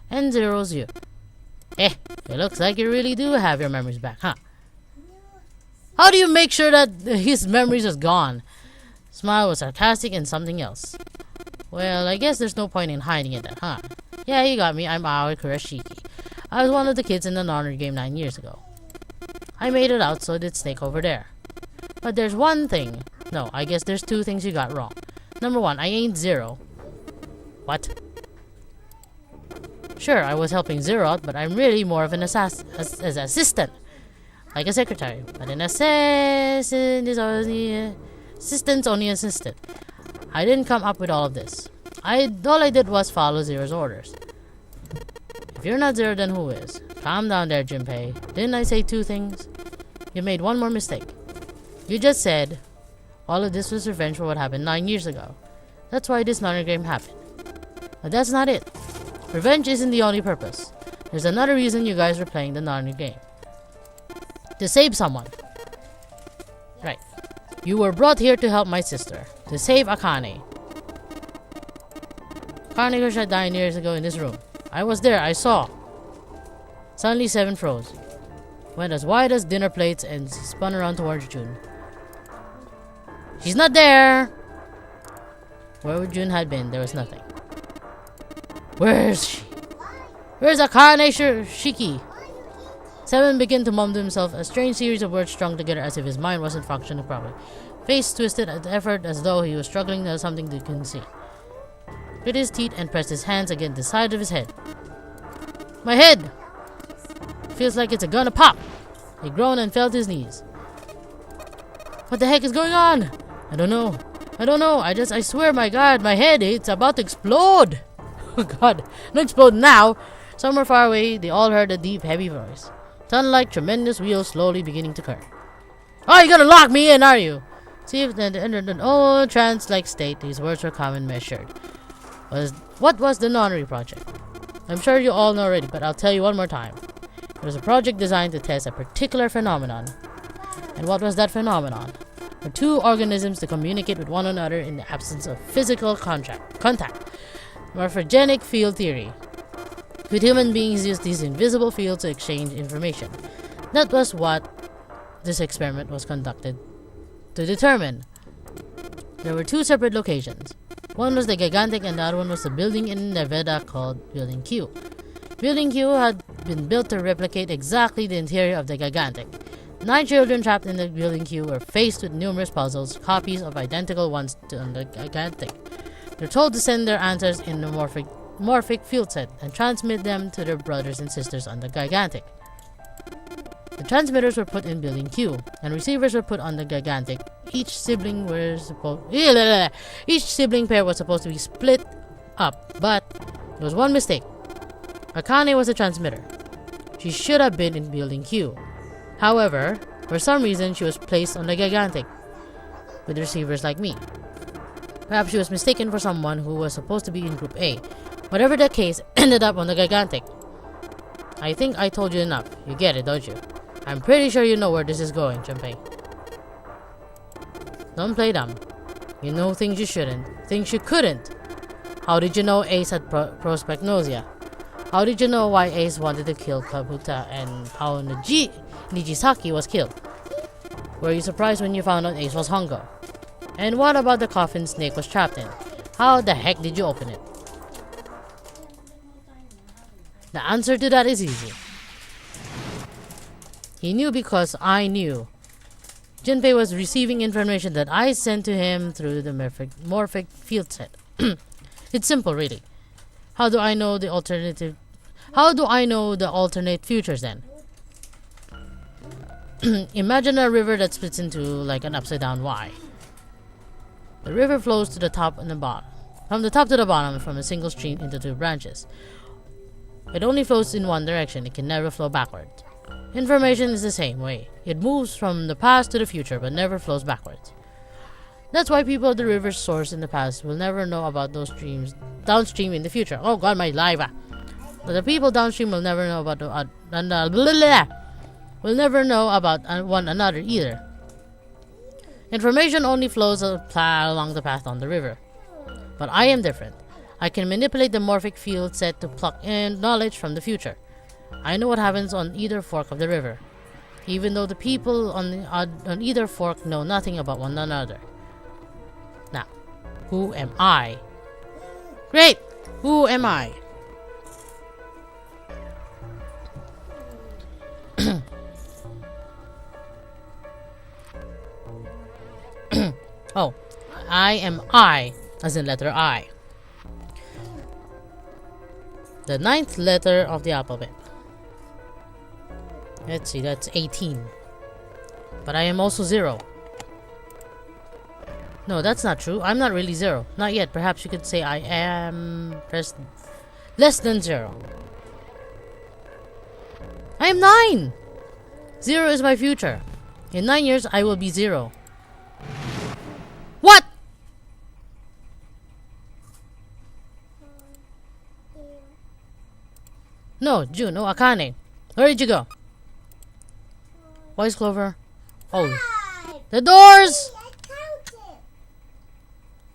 And Zero's you. It looks like you really do have your memories back, huh? How do you make sure that his memories is gone? Smile was sarcastic and something else. Well, I guess there's no point in hiding it then, huh? Yeah, you got me. I'm Aoi Kurashiki. I was one of the kids in the Nori game 9 years ago. I made it out, so did Snake over there. But there's one thing. No, I guess there's 2 things you got wrong. Number 1, I ain't Zero. What? Sure, I was helping Zero out, but I'm really more of an assistant. Like a secretary. But an assistant is only assistant. I didn't come up with all of this. All I did was follow Zero's orders. If you're not Zero, then who is? Calm down there, Junpei. Didn't I say 2 things? You made one more mistake. You just said all of this was revenge for what happened 9 years ago. That's why this Nori game happened. But that's not it. Revenge isn't the only purpose. There's another reason you guys were playing the Nori game. To save someone. Right. You were brought here to help my sister. To save Akane. Akane was shot 9 years ago in this room. I was there, I saw. Suddenly 7 froze. Went as wide as dinner plates and spun around towards Jun. She's not there! Where Jun had been, there was nothing. Where is she? Where's Akane Shiki? 7 began to mum to himself, a strange series of words strung together as if his mind wasn't functioning properly. Face twisted at effort as though he was struggling to something he couldn't see. Grit his teeth and pressed his hands against the side of his head. My head! Feels like it's gonna pop! He groaned and fell to his knees. What the heck is going on? I don't know. I swear, my God, my head, it's about to explode. Oh God, don't explode now. Somewhere far away, they all heard a deep, heavy voice. Sounded tremendous wheels slowly beginning to curve. Oh, you're gonna lock me in, are you? See if the old trance-like state, these words were calm and measured. What was the Nonary project? I'm sure you all know already, but I'll tell you one more time. It was a project designed to test a particular phenomenon. And what was that phenomenon? For two organisms to communicate with one another in the absence of physical contact. Morphogenic field theory. With human beings use these invisible fields to exchange information. That was what this experiment was conducted to determine. There were two separate locations. One was the Gigantic and the other one was a building in Nevada called Building Q. Building Q had been built to replicate exactly the interior of the Gigantic. 9 children trapped in the Building Q were faced with numerous puzzles, copies of identical ones on the Gigantic. They're told to send their answers in a morphic field set and transmit them to their brothers and sisters on the Gigantic. The transmitters were put in Building Q, and receivers were put on the Gigantic. Each sibling pair was supposed to be split up, but there was one mistake. Akane was a transmitter. She should have been in Building Q. However, for some reason, she was placed on the Gigantic with receivers like me. Perhaps she was mistaken for someone who was supposed to be in Group A. Whatever the case, ended up on the Gigantic. I think I told you enough. You get it, don't you? I'm pretty sure you know where this is going, Junpei. Don't play dumb. You know things you shouldn't, things you couldn't. How did you know Ace had prospectnosia? How did you know why Ace wanted to kill Kabuta and how Nijisaki was killed? Were you surprised when you found out Ace was Hongo? And what about the coffin Snake was trapped in? How the heck did you open it? The answer to that is easy. He knew because I knew. Junpei was receiving information that I sent to him through the morphic field set. It's simple, really. How do I know the alternate futures then? Imagine a river that splits into like an upside down Y. The river flows to the top and the bottom. From the top to the bottom from a single stream into two branches. It only flows in one direction, it can never flow backwards. Information is the same way. It moves from the past to the future but never flows backwards. That's why people at the river's source in the past will never know about those streams downstream in the future. Oh God, my lava. But the people downstream will never know about one another either. Information only flows along the path on the river. But I am different. I can manipulate the morphic field set to pluck in knowledge from the future. I know what happens on either fork of the river, even though the people on either fork know nothing about one another. Now, who am I? Great! Who am I? Oh, I am I, as in letter I. The 9th letter of the alphabet. Let's see, that's 18. But I am also 0. No, that's not true. I'm not really 0. Not yet. Perhaps you could say I am less than 0. I am 9! 0 is my future. In 9 years, I will be 0. What? No, June, no, Akane. Where did you go? Voice Clover. Oh. The doors!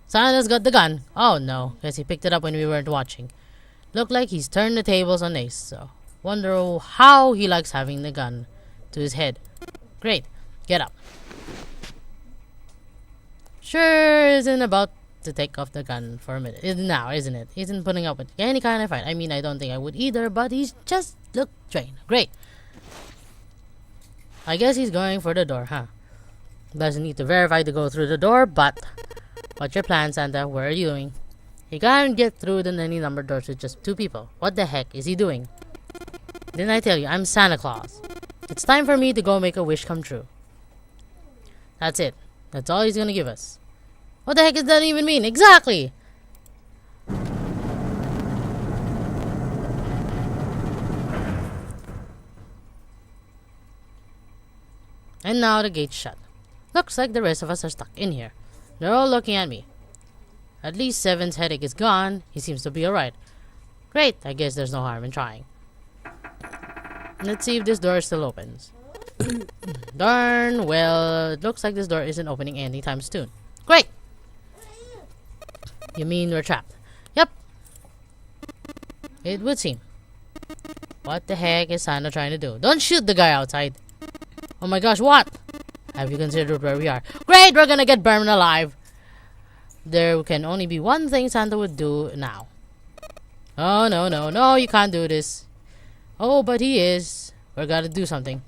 Santa's got the gun. Oh no, guess he picked it up when we weren't watching. Look like he's turned the tables on Ace, so wonder how he likes having the gun to his head. Great, get up. Sure isn't about to take off the gun for a minute. Now, isn't it? Isn't putting up with any kind of fight. I mean, I don't think I would either, but he's just look trained. Great. I guess he's going for the door, huh? Doesn't need to verify to go through the door, but what's your plan, Santa? Where are you doing? He can't get through the many numbered doors with just 2 people. What the heck is he doing? Didn't I tell you, I'm Santa Claus. It's time for me to go make a wish come true. That's it. That's all he's gonna give us. What the heck does that even mean? Exactly! And now the gate's shut. Looks like the rest of us are stuck in here. They're all looking at me. At least Seven's headache is gone. He seems to be alright. Great, I guess there's no harm in trying. Let's see if this door still opens. Darn, well, it looks like this door isn't opening anytime soon. Great! You mean we're trapped? Yep. It would seem. What the heck is Santa trying to do? Don't shoot the guy outside. Oh my gosh, what? Have you considered where we are? Great, we're gonna get burned alive. There can only be one thing Santa would do now. Oh, no, no, no, you can't do this. Oh, but he is. We're gotta do something.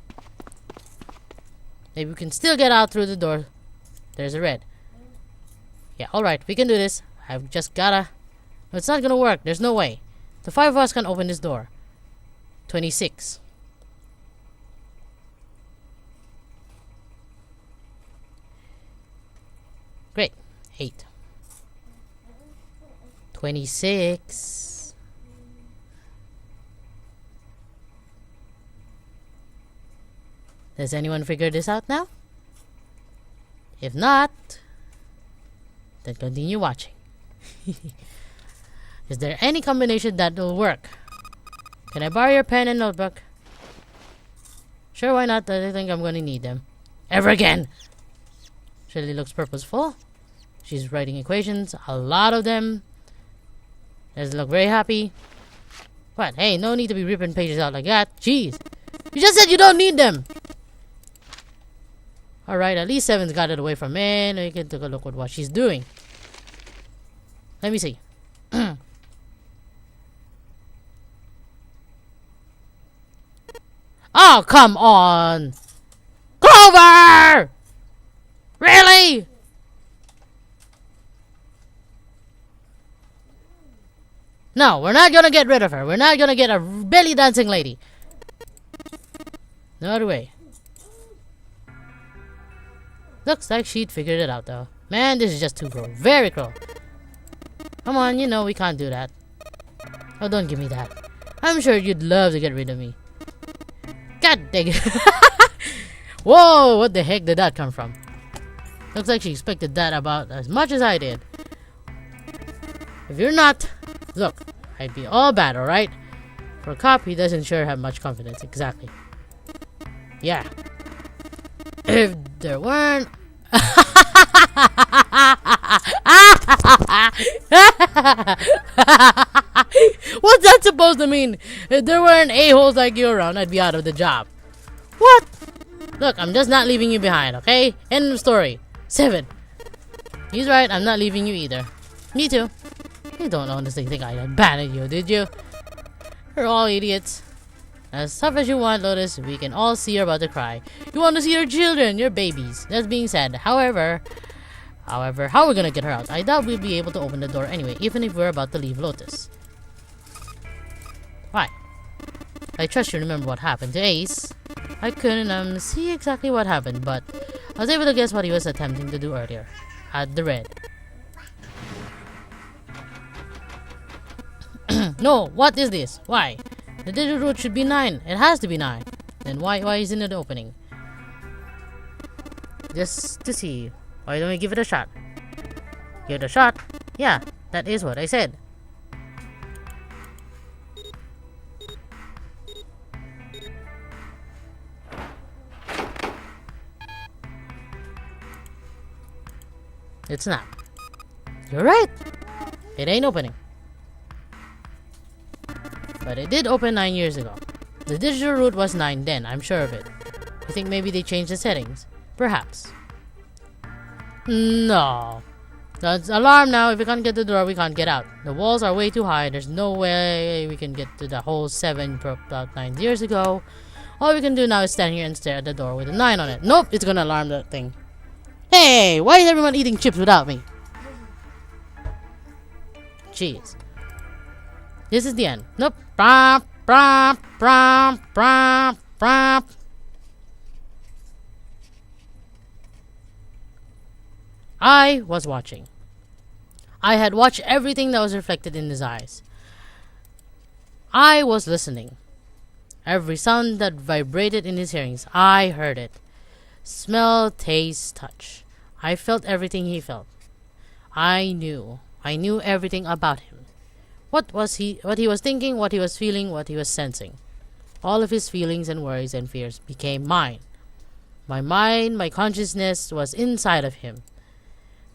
Maybe we can still get out through the door. There's a red. Yeah, alright, we can do this. I've just gotta... No, it's not gonna work. There's no way. The 5 of us can open this door. 26. Great. 8. 26. Does anyone figure this out now? If not, then continue watching. Is there any combination that will work? Can I borrow your pen and notebook? Sure, why not? I think I'm gonna need them. Ever again! Shirley looks purposeful. She's writing equations, a lot of them. Doesn't look very happy. What? Hey, no need to be ripping pages out like that. Jeez. You just said you don't need them! Alright, at least Seven's got it away from me. Now you can take a look at what she's doing. Let me see. Oh, come on! Clover! Really? No, we're not gonna get rid of her. We're not gonna get a belly dancing lady. No other way. Looks like she'd figured it out though. Man, this is just too cruel. Very cruel. Come on, you know we can't do that. Oh, don't give me that. I'm sure you'd love to get rid of me. God dang it. Whoa, what the heck did that come from? Looks like she expected that about as much as I did. If you're not... Look, I'd be all bad, alright? For a cop, he doesn't sure have much confidence. Exactly. Yeah. If there weren't... What's that supposed to mean? If there weren't a-holes like you around, I'd be out of the job. What? Look, I'm just not leaving you behind, okay? End of story. 7. He's right, I'm not leaving you either. Me too. You don't honestly think I abandoned you, did you? You're all idiots. As tough as you want, Lotus, we can all see you're about to cry. You want to see your children, your babies. That being said, however, how are we gonna get her out? I doubt we'll be able to open the door anyway, even if we're about to leave Lotus. Why? I trust you remember what happened to Ace. I couldn't see exactly what happened, but I was able to guess what he was attempting to do earlier. At the red. No, what is this? Why? The digital root should be 9. It has to be 9. Then why isn't it opening? Just to see. Why don't we give it a shot? Give it a shot? Yeah, that is what I said. It's not. You're right. It ain't opening. But it did open 9 years ago. The digital root was 9 then, I'm sure of it. You think maybe they changed the settings? Perhaps. No. That's alarm now. If we can't get to the door, we can't get out. The walls are way too high. There's no way we can get to the whole 7 from about 9 years ago. All we can do now is stand here and stare at the door with a 9 on it. Nope, it's gonna alarm that thing. Hey, why is everyone eating chips without me? Jeez. This is the end. Nope. Bromp, bromp, bromp, bromp, bromp. I was watching. I had watched everything that was reflected in his eyes. I was listening. Every sound that vibrated in his hearings, I heard it. Smell, taste, touch. I felt everything he felt. I knew everything about him. What he was thinking, what he was feeling, what he was sensing. All of his feelings and worries and fears became mine. My mind, my consciousness was inside of him.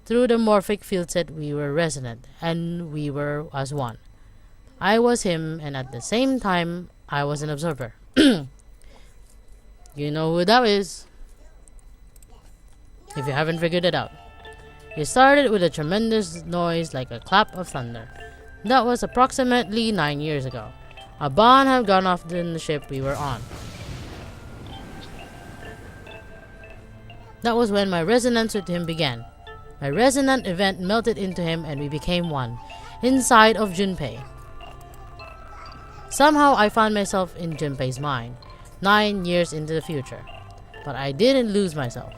Through the morphic field set, we were resonant, and we were as one. I was him, and at the same time, I was an observer. You know who that is, if you haven't figured it out. It started with a tremendous noise like a clap of thunder. That was approximately 9 years ago. A bomb had gone off in the ship we were on. That was when my resonance with him began. My resonant event melted into him and we became one, inside of Junpei. Somehow I found myself in Junpei's mind, 9 years into the future. But I didn't lose myself.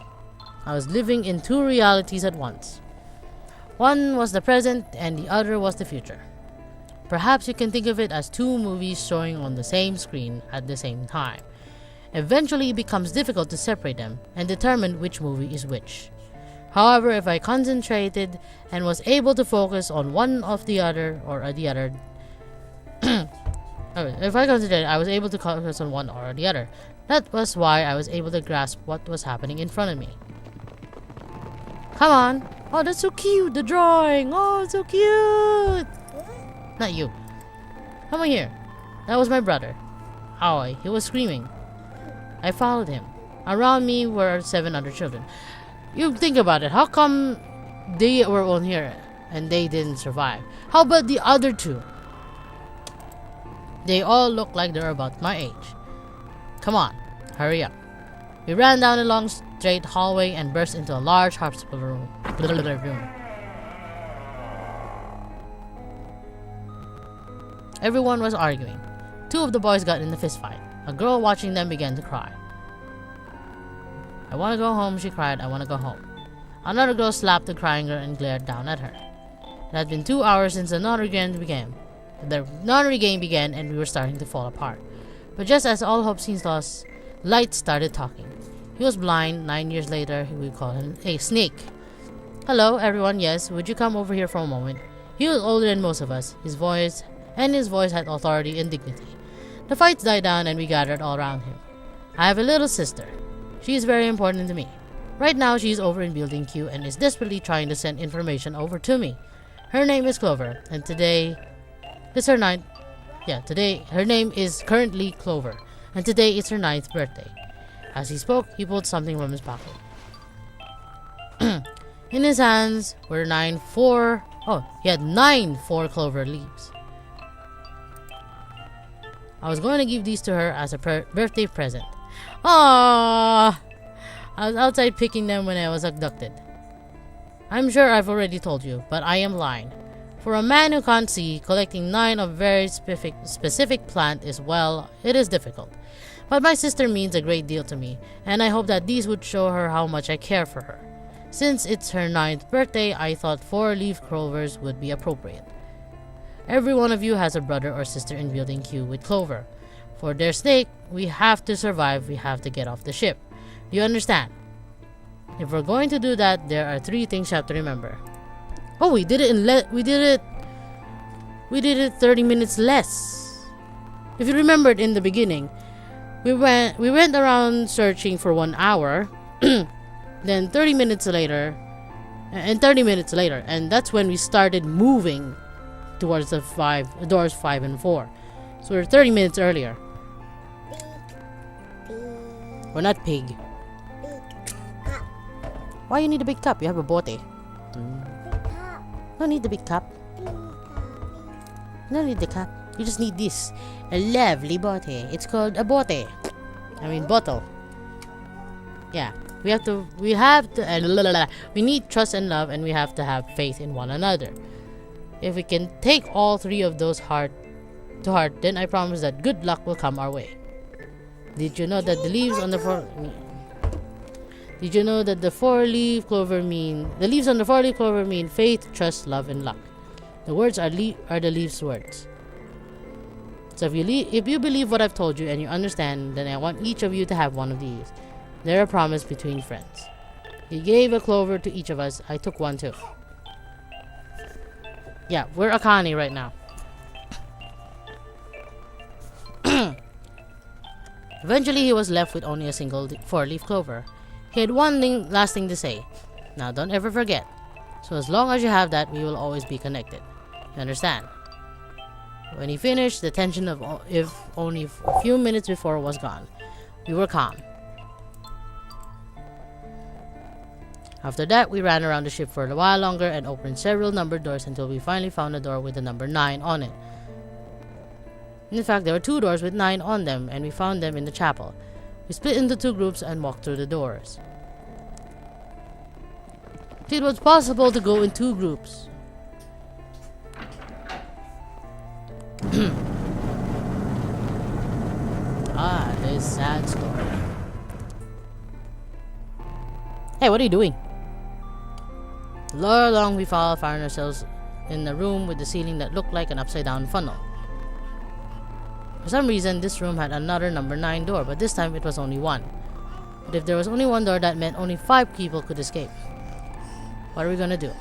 I was living in two realities at once. One was the present and the other was the future. Perhaps you can think of it as two movies showing on the same screen at the same time. Eventually it becomes difficult to separate them and determine which movie is which. However, if I concentrated and was able to focus on one of the other or the other if I concentrated, I was able to focus on one or the other. That was why I was able to grasp what was happening in front of me. Come on. Oh, that's so cute. The drawing. Oh, so cute. Not you. Come on here. That was my brother. Aoi. He was screaming. I followed him. Around me were 7 other children. You think about it. How come they were on here and they didn't survive? How about the other 2? They all look like they're about my age. Come on. Hurry up. We ran down a long straight hallway and burst into a large hospital room. Everyone was arguing. 2 of the boys got in a fist fight. A girl watching them began to cry. I want to go home, she cried. I want to go home. Another girl slapped the crying girl and glared down at her. It had been 2 hours since the notary game began. The notary game began and we were starting to fall apart. But just as all hope seems lost, Light started talking. He was blind. 9 years later, we call him a snake. Hello, everyone. Yes, would you come over here for a moment? He was older than most of us. His voice had authority and dignity. The fights died down and we gathered all around him. I have a little sister. She is very important to me. Right now, she is over in Building Q and is desperately trying to send information over to me. Her name is Clover, and today is her ninth. Her name is currently Clover, and today is her 9th birthday. As he spoke, he pulled something from his pocket. In his hands were 9 4-Clover leaves. I was going to give these to her as a birthday present. Aww! I was outside picking them when I was abducted. I'm sure I've already told you, but I am lying. For a man who can't see, collecting 9 of very specific plant is, well, it is difficult. But my sister means a great deal to me, and I hope that these would show her how much I care for her. Since it's her 9th birthday, I thought 4-leaf clovers would be appropriate. Every one of you has a brother or sister in Building Q with Clover. For their sake, we have to survive, we have to get off the ship. Do you understand? If we're going to do that, there are 3 things you have to remember. Oh, we did it 30 minutes less. If you remembered in the beginning, we went around searching for 1 hour, then 30 minutes later, and that's when we started moving towards the doors 5 and 4. So we're 30 minutes earlier. We're not pig. Why you need a big cup? You have a bote. Don't need the big cup. Don't need the cup. You just need this. A lovely bote. It's called a bote. I mean bottle. Yeah. We need trust and love, and we have to have faith in one another. If we can take all 3 of those to heart, then I promise that good luck will come our way. Did you know that the leaves on the Did you know that the leaves on the four-leaf clover mean faith, trust, love, and luck? The words are the leaves' words. So if you believe what I've told you and you understand, then I want each of you to have one of these. They're a promise between friends. He gave a clover to each of us. I took one too. Yeah, we're Akane right now. Eventually, he was left with only a single four-leaf clover. He had one last thing to say. Now, don't ever forget. So as long as you have that, we will always be connected. You understand? When he finished, the tension of if only a few minutes before was gone. We were calm. After that, we ran around the ship for a while longer and opened several numbered doors until we finally found a door with the number 9 on it. In fact, there were 2 doors with 9 on them, and we found them in the chapel. We split into 2 groups and walked through the doors. It was possible to go in 2 groups. This sad story. Hey, what are you doing? All along we found ourselves in a room with the ceiling that looked like an upside-down funnel. For some reason, this room had another number 9 door, but this time it was only 1. But if there was only 1 door, that meant only 5 people could escape. What are we gonna do?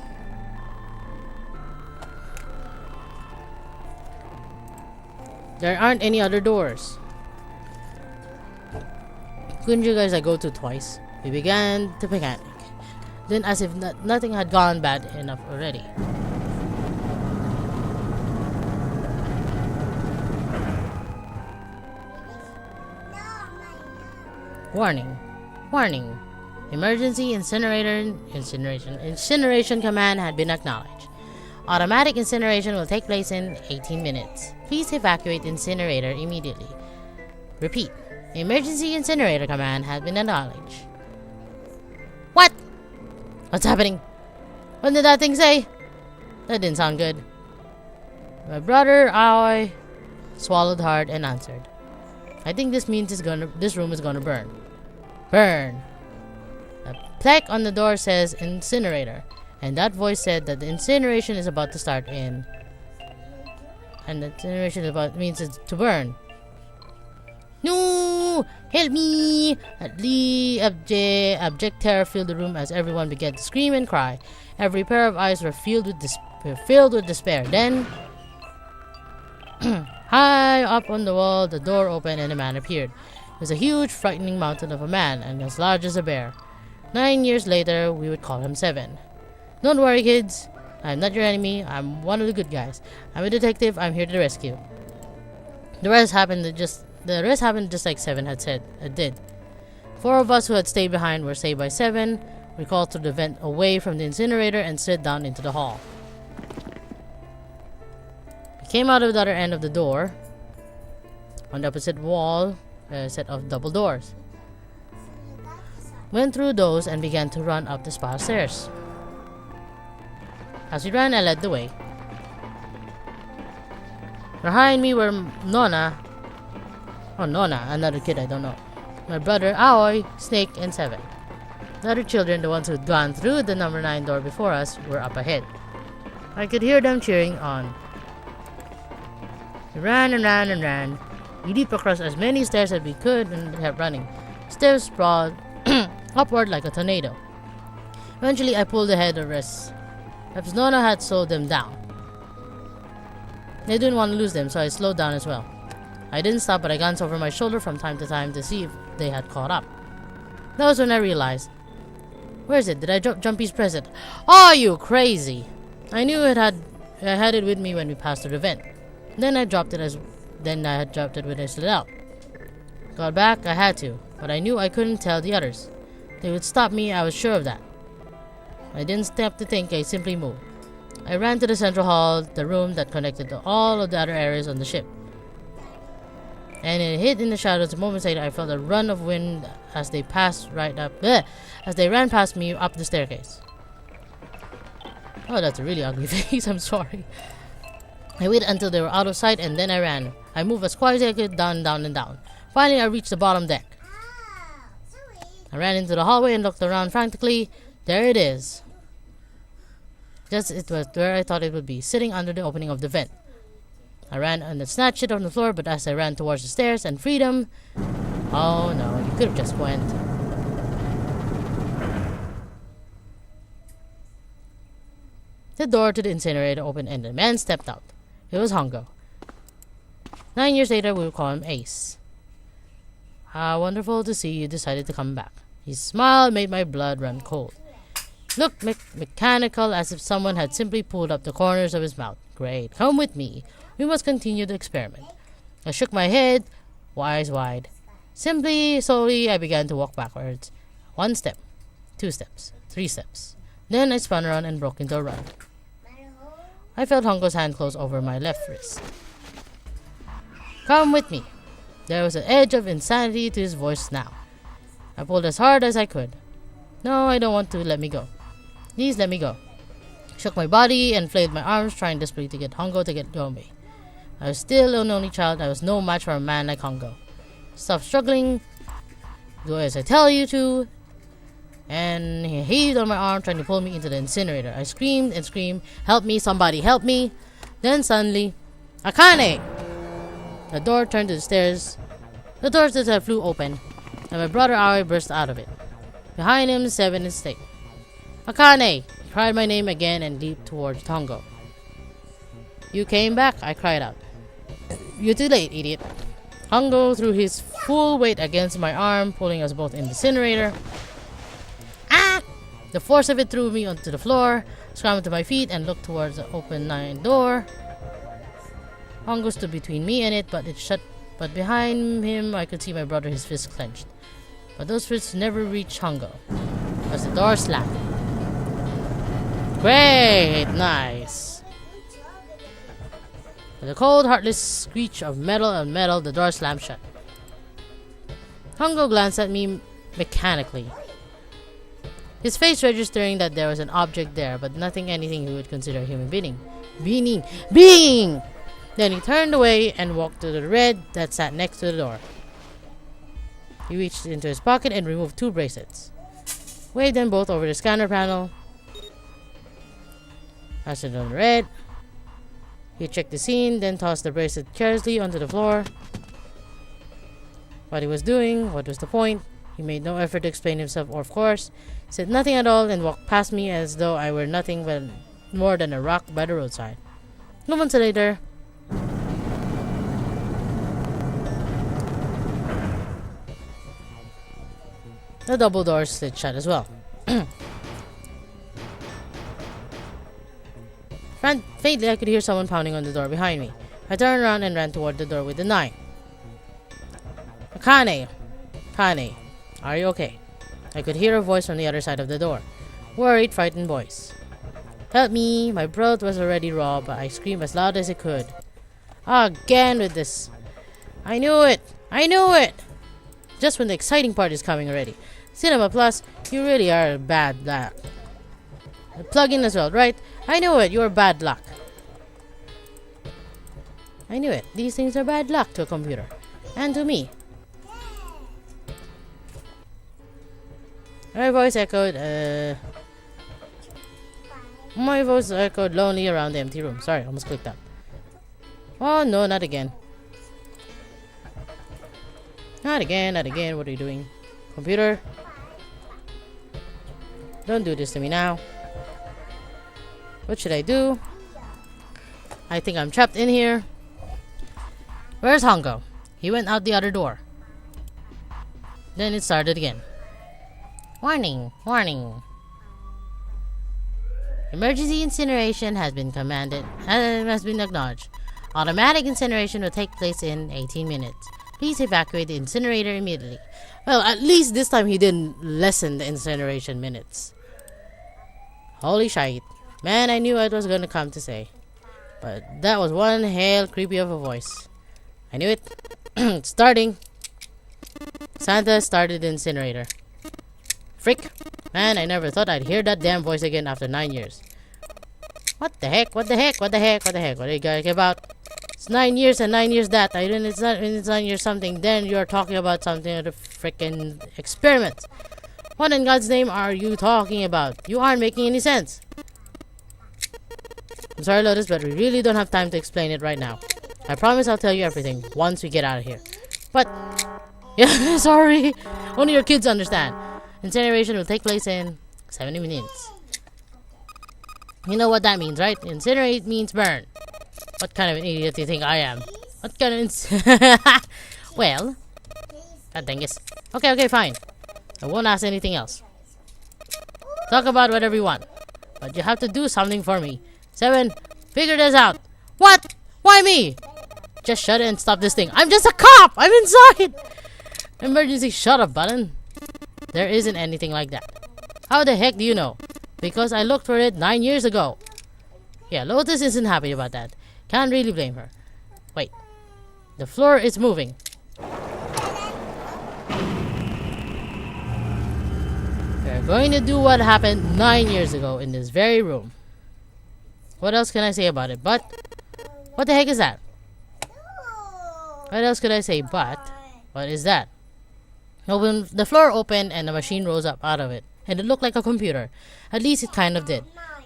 There aren't any other doors. Couldn't you guys go to twice? We began to panic. Then, as if nothing had gone bad enough already. Warning. Warning. Emergency incineration command had been acknowledged. Automatic incineration will take place in 18 minutes. Please evacuate incinerator immediately. Repeat. Emergency incinerator command has been acknowledged. What? What's happening? What did that thing say? That didn't sound good. My brother, I swallowed hard and answered. I think this means this room is gonna burn. Burn. A plaque on the door says incinerator, and that voice said that the incineration is about to start and the incineration means it's to burn. No! Help me! Abject terror filled the room as everyone began to scream and cry. Every pair of eyes were filled with despair. Then, high up on the wall, the door opened and a man appeared. It was a huge, frightening mountain of a man and as large as a bear. 9 years later, we would call him 7. Don't worry, kids. I'm not your enemy. I'm one of the good guys. I'm a detective. I'm here to rescue. The rest happened just like 7 had said it did. 4 of us who had stayed behind were saved by 7. We crawled through the vent away from the incinerator and slid down into the hall. We came out of the other end of the door. On the opposite wall, a set of double doors. Went through those and began to run up the spiral stairs. As we ran, I led the way. Behind me were Nona, another kid I don't know, my brother Aoi, Snake, and 7. The other children, the ones who'd gone through the number 9 door before us, were up ahead. I could hear them cheering on. We ran and ran and ran. We leaped across as many stairs as we could and kept running. Stairs sprawled upward like a tornado. Eventually, I pulled ahead the rest, as Nona had slowed them down. They didn't want to lose them, so I slowed down as well. I didn't stop, but I glanced over my shoulder from time to time to see if they had caught up. That was when I realized. Where is it? Did I drop Jumpy's present? Oh, you crazy! I knew I had it with me when we passed through the vent. Then I dropped it when I slid out. Got back, I had to, but I knew I couldn't tell the others. They would stop me, I was sure of that. I didn't stop to think, I simply moved. I ran to the central hall, the room that connected to all of the other areas on the ship. And it hid in the shadows. A moment later, I felt a run of wind as they ran past me up the staircase. Oh, that's a really ugly face. I'm sorry. I waited until they were out of sight, and then I ran. I moved as quiet as I could, down, down, and down. Finally, I reached the bottom deck. I ran into the hallway and looked around frantically. There it is. Just it was where I thought it would be, sitting under the opening of the vent. I ran and snatched it on the floor, but as I ran towards the stairs and freedom... Oh no, you could have just went. The door to the incinerator opened and a man stepped out. It was Hongo. 9 years later, we will call him Ace. How wonderful to see you decided to come back. His smile made my blood run cold. Looked mechanical, as if someone had simply pulled up the corners of his mouth. Great, come with me. We must continue the experiment. I shook my head, eyes wide. Slowly, I began to walk backwards. 1 step, 2 steps, 3 steps. Then I spun around and broke into a run. I felt Hongo's hand close over my left wrist. Come with me. There was an edge of insanity to his voice now. I pulled as hard as I could. No, I don't want to. Let me go. Please let me go. Shook my body and flailed my arms, trying desperately to get Hongo to go me. I was still an only child. I was no match for a man like Hongo. Stop struggling. Do as I tell you to. And he heaved on my arm, trying to pull me into the incinerator. I screamed and screamed, help me, somebody help me. Then suddenly, Akane! The door turned to the stairs. The door to the flew open, and my brother Aoi burst out of it. Behind him, 7 is state. Akane! He cried my name again and leaped towards Hongo. You came back, I cried out. You're too late, idiot. Hongo threw his full weight against my arm, pulling us both in the incinerator. Ah! The force of it threw me onto the floor, scrambled to my feet, and looked towards the open 9 door. Hongo stood between me and it, but it shut. But behind him, I could see my brother, his fists clenched. But those fists never reached Hongo, as the door slammed. Great! Nice! With a cold, heartless screech of metal on metal, the door slammed shut. Hongo glanced at me mechanically, his face registering that there was an object there, but nothing anything he would consider a human being. Being! Then he turned away and walked to the red that sat next to the door. He reached into his pocket and removed 2 bracelets. Waved them both over the scanner panel. Passed it on the red. He checked the scene, then tossed the bracelet carelessly onto the floor. What he was doing, what was the point? He made no effort to explain himself or of course. He said nothing at all and walked past me as though I were nothing but more than a rock by the roadside. Moments later, the double doors slid shut as well. Faintly, I could hear someone pounding on the door behind me. I turned around and ran toward the door with the 9. Kane, are you okay? I could hear a voice from the other side of the door. Worried, frightened voice. Help me! My throat was already raw, but I screamed as loud as I could. Again with this. I knew it! Just when the exciting part is coming already. Cinema Plus, you really are bad luck. Plug in as well, right? I knew it, you're bad luck. I knew it. These things are bad luck to a computer. And to me. My voice echoed lonely around the empty room. Sorry, almost clicked that. Oh no, not again. Not again. What are you doing? Computer? Don't do this to me now. What should I do? I think I'm trapped in here. Where's Hongo? He went out the other door. Then it started again. Warning. Emergency incineration has been acknowledged. Automatic incineration will take place in 18 minutes. Please evacuate the incinerator immediately. Well, at least this time he didn't lessen the incineration minutes. Holy shite. Man, I knew what was gonna come to say. But that was one hell creepy of a voice. I knew it. Starting. Santa started the incinerator. Frick. Man, I never thought I'd hear that damn voice again after 9 years. What the heck? What are you guys about? It's 9 years and 9 years that. It's 9 years something. Then you're talking about something of the freaking experiment. What in God's name are you talking about? You aren't making any sense. I'm sorry, Lotus, but we really don't have time to explain it right now. I promise I'll tell you everything once we get out of here. But, yeah, sorry. Only your kids understand. Incineration will take place in 70 minutes. You know what that means, right? Incinerate means burn. What kind of an idiot do you think I am? What kind of well, God dang it. Okay, fine. I won't ask anything else. Talk about whatever you want. But you have to do something for me. 7, figure this out. What? Why me? Just shut it and stop this thing. I'm just a cop! I'm inside! Emergency shut up button. There isn't anything like that. How the heck do you know? Because I looked for it 9 years ago. Yeah, Lotus isn't happy about that. Can't really blame her. Wait. The floor is moving. We're going to do what happened 9 years ago in this very room. What else can I say about it? But what the heck is that? What else could I say but what is that? Open the floor opened and a machine rose up out of it. And it looked like a computer. At least it kind of did.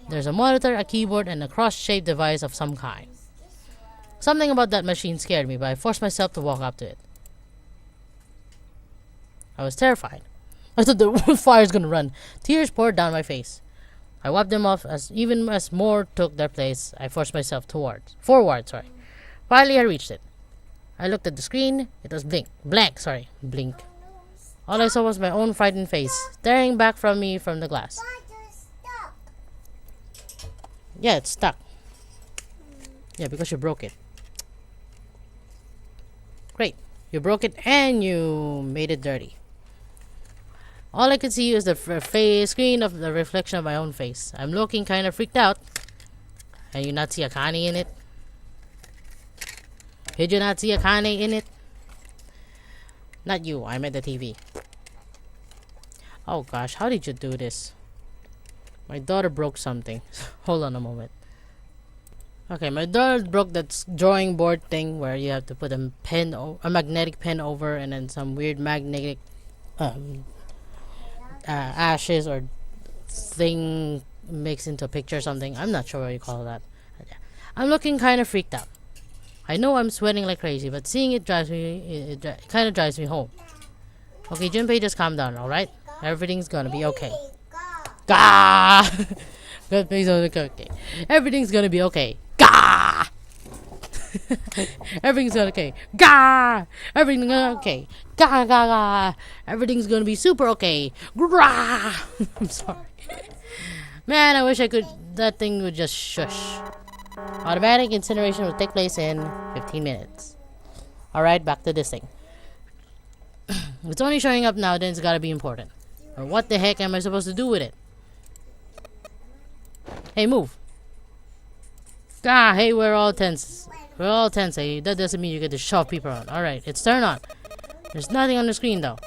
There's a monitor, a keyboard, and a cross-shaped device of some kind. Something about that machine scared me, but I forced myself to walk up to it. I was terrified. I thought the fire's gonna run. Tears poured down my face. I wiped them off even as more took their place. I forced myself forward. Finally, I reached it. I looked at the screen. It was blank. All I saw was my own frightened face, staring back from me from the glass. Yeah, it's stuck. Yeah, because you broke it. Great. You broke it and you made it dirty. All I could see was the screen of the reflection of my own face. I'm looking kind of freaked out. Can you not see a Kani in it? Did you not see a Kani in it? Not you, I'm at the TV. Oh gosh, how did you do this? My daughter broke something. Hold on a moment. Okay, my daughter broke that drawing board thing where you have to put a magnetic pen over and then some weird magnetic ashes or thing mixed into a picture or something. I'm not sure what you call that. I'm looking kind of freaked out. I know I'm sweating like crazy, but seeing it kind of drives me home. Okay, Junpei, just calm down, alright? Everything's gonna be okay. Gah! Junpei's okay. Everything's gonna be okay. Gah! Everything's gonna be okay. Gah! Everything's gonna be okay. Gah, gah, gah! Everything's gonna be super okay. Grah! I'm sorry. Man, I wish that thing would just shush. Automatic incineration will take place in 15 minutes. Alright, back to this thing. If it's only showing up now, then it's gotta be important. Or what the heck am I supposed to do with it? Hey, move. Ah, hey, we're all tense. We're all tense, hey. That doesn't mean you get to shove people around. Alright, it's turned on. There's nothing on the screen, though.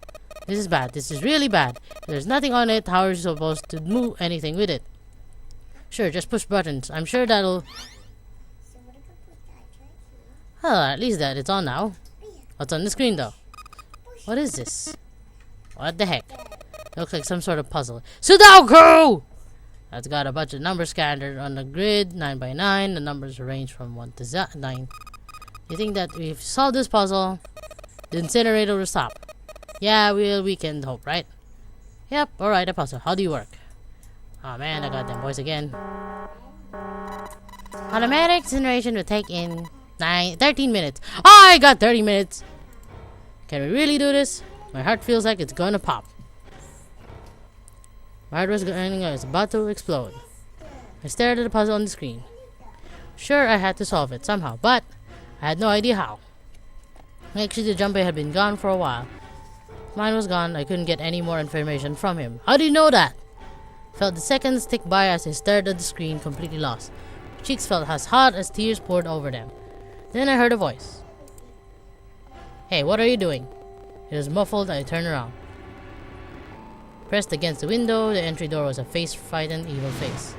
This is bad. This is really bad. If there's nothing on it, how are you supposed to move anything with it? Sure, just push buttons. I'm sure that'll... Oh, at least that it's on now. What's on the screen though? What is this? What the heck? Looks like some sort of puzzle. Sudoku! That's got a bunch of numbers scattered on the grid, 9 by 9. The numbers range from 1 to 9. You think that if we solve this puzzle, the incinerator will stop? Yeah, we can hope, right? Yep, alright, a puzzle. How do you work? Oh man, I got them boys again. Automatic incineration will take in 13 minutes. Oh, I got 30 minutes. Can we really do this? My heart feels like it's gonna pop. My heart was about to explode. I stared at the puzzle on the screen. Sure, I had to solve it somehow, but I had no idea how. Actually, the Junpei had been gone for a while. Mine was gone. I couldn't get any more information from him. How do you know that? Felt the seconds tick by as I stared at the screen, completely lost. My cheeks felt as hot as tears poured over them. Then I heard a voice. Hey, what are you doing? It was muffled. I turned around. Pressed against the window, the entry door was a frightened, evil face.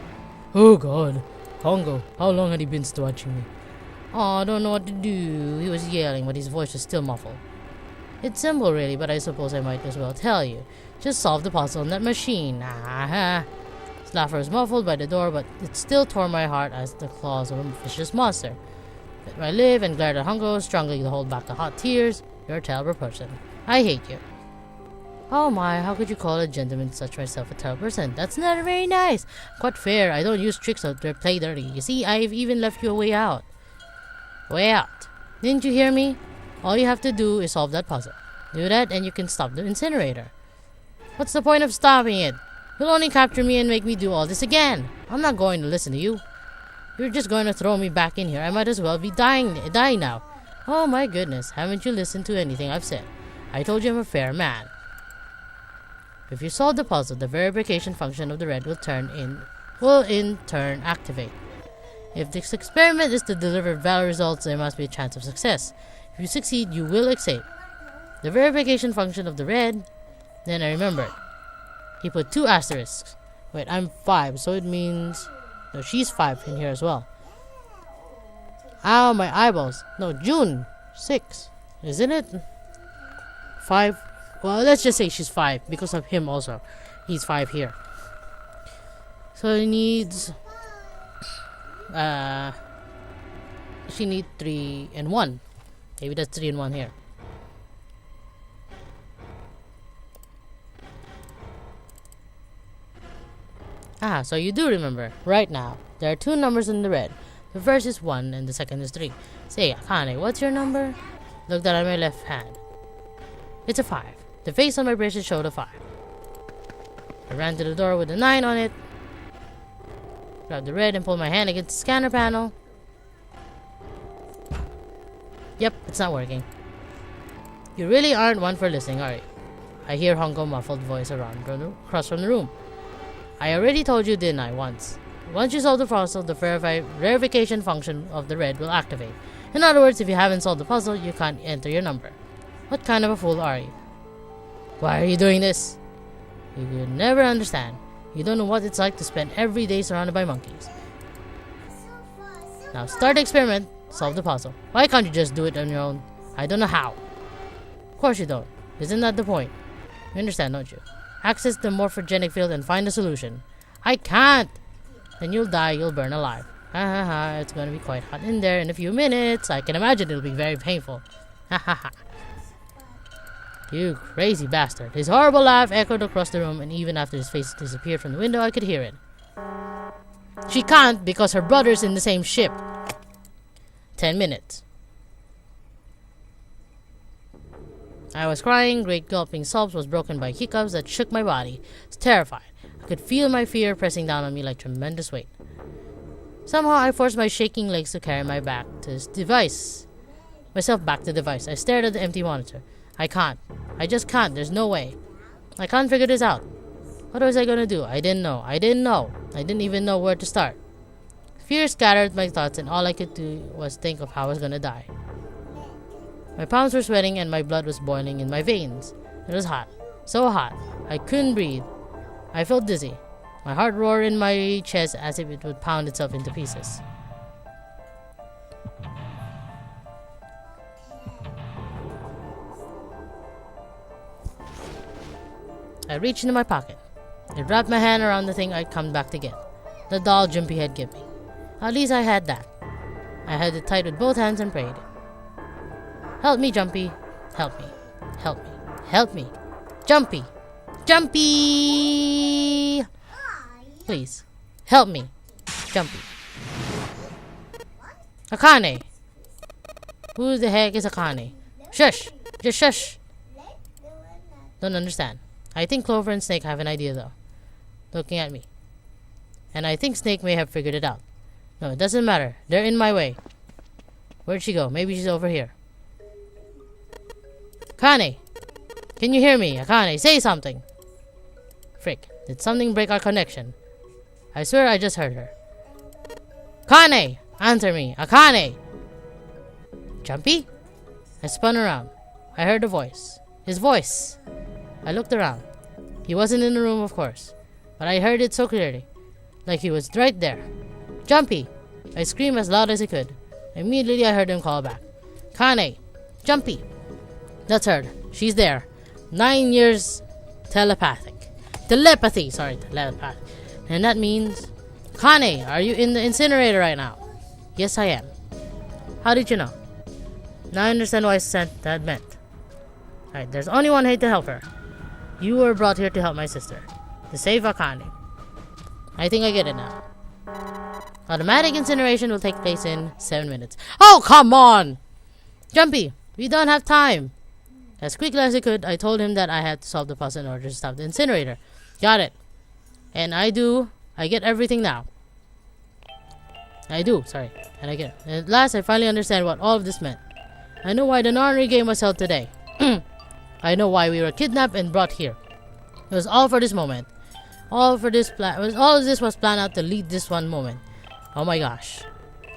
Oh god. Kongo, how long had he been watching me? Oh, I don't know what to do. He was yelling, but his voice was still muffled. It's simple really, but I suppose I might as well tell you. Just solve the puzzle in that machine. Ah. His laughter was muffled by the door, but it still tore my heart as the claws of a vicious monster. Bit my lip and glared at Hongo, struggling to hold back the hot tears. You're a terrible person. I hate you. Oh my, how could you call a gentleman such myself a terrible person? That's not very nice. Quite fair, I don't use tricks to play dirty. You see, I've even left you a way out. Way out. Didn't you hear me? All you have to do is solve that puzzle. Do that and you can stop the incinerator. What's the point of stopping it? You'll only capture me and make me do all this again. I'm not going to listen to you. You're just going to throw me back in here. I might as well be dying now. Oh my goodness, haven't you listened to anything I've said? I told you I'm a fair man. If you solve the puzzle, the verification function of the red will in turn activate. If this experiment is to deliver valid results, there must be a chance of success. If you succeed, you will escape. The verification function of the red. Then I remembered. He put 2 asterisks. Wait, I'm 5, so it means... No, she's 5 in here as well. Ow, my eyeballs. No, June 6. Isn't it? 5. Well, let's just say she's 5 because of him also. He's 5 here. So he needs... she needs 3 and 1. Maybe that's 3 and 1 here. Ah, so you do remember. Right now, there are 2 numbers in the red. The first is 1 and the second is 3. Say, Akane, what's your number? Look down at my left hand. It's a 5. The face on my bracelet showed a 5. I ran to the door with a 9 on it. Grabbed the red and pulled my hand against the scanner panel. Yep, it's not working. You really aren't one for listening, are you? I hear Hongo's muffled voice across from the room. I already told you, didn't I, once? Once you solve the puzzle, the verification function of the red will activate. In other words, if you haven't solved the puzzle, you can't enter your number. What kind of a fool are you? Why are you doing this? You will never understand. You don't know what it's like to spend every day surrounded by monkeys. Now start the experiment, solve the puzzle. Why can't you just do it on your own? I don't know how. Of course you don't. Isn't that the point? You understand, don't you? Access the morphogenic field and find the solution. I can't! Then you'll die, you'll burn alive. Ha ha ha, it's gonna be quite hot in there in a few minutes. I can imagine it'll be very painful. Ha ha ha. You crazy bastard. His horrible laugh echoed across the room, and even after his face disappeared from the window, I could hear it. She can't because her brother's in the same ship. 10 minutes. I was crying, great gulping sobs was broken by hiccups that shook my body. I was terrified. I could feel my fear pressing down on me like tremendous weight. Somehow I forced my shaking legs to carry myself back to the device. I stared at the empty monitor. I can't. I just can't. There's no way. I can't figure this out. What was I gonna do? I didn't know. I didn't even know where to start. Fear scattered my thoughts, and all I could do was think of how I was gonna die. My palms were sweating and my blood was boiling in my veins. It was hot. So hot. I couldn't breathe. I felt dizzy. My heart roared in my chest as if it would pound itself into pieces. I reached into my pocket. I wrapped my hand around the thing I'd come back to get. The doll Jumpy had given me. At least I had that. I held it tight with both hands and prayed. Help me, Jumpy. Help me. Help me. Help me. Jumpy. Jumpy! Please. Help me. Jumpy. Akane! Who the heck is Akane? Shush! Just shush! Don't understand. I think Clover and Snake have an idea though. Looking at me. And I think Snake may have figured it out. No, it doesn't matter. They're in my way. Where'd she go? Maybe she's over here. Akane! Can you hear me? Akane, say something! Frick, did something break our connection? I swear I just heard her. Akane! Answer me! Akane! Jumpy? I spun around. I heard a voice. His voice! I looked around. He wasn't in the room, of course. But I heard it so clearly. Like he was right there. Jumpy! I screamed as loud as I could. Immediately I heard him call back. Kane! Jumpy! That's heard. She's there. 9 years telepathy, sorry, telepathy. And that means, Kane, are you in the incinerator right now? Yes, I am. How did you know? Now I understand why I sent that meant. Alright, there's only one way to help her. You were brought here to help my sister. To save Akane. I think I get it now. Automatic incineration will take place in 7 minutes. Oh, come on! Jumpy, we don't have time. As quickly as I could, I told him that I had to solve the puzzle in order to stop the incinerator. Got it. And I get everything now. And I get it. And at last, I finally understand what all of this meant. I know why the Narni game was held today. I know why we were kidnapped and brought here. It was all for this moment. All of this was planned out to lead this one moment. Oh my gosh.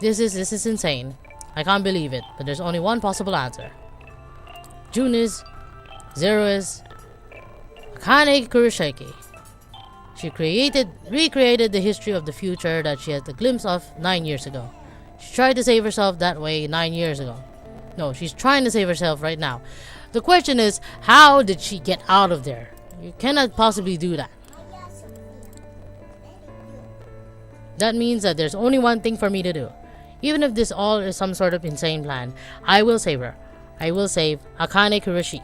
This is insane. I can't believe it, but there's only one possible answer. June is, Zero is, Akane Kurosaki. She recreated the history of the future that she had a glimpse of 9 years ago. She tried to save herself that way 9 years ago. No, she's trying to save herself right now. The question is, how did she get out of there? You cannot possibly do that. That means that there's only one thing for me to do. Even if this all is some sort of insane plan, I will save her. I will save Akane Kuroshi.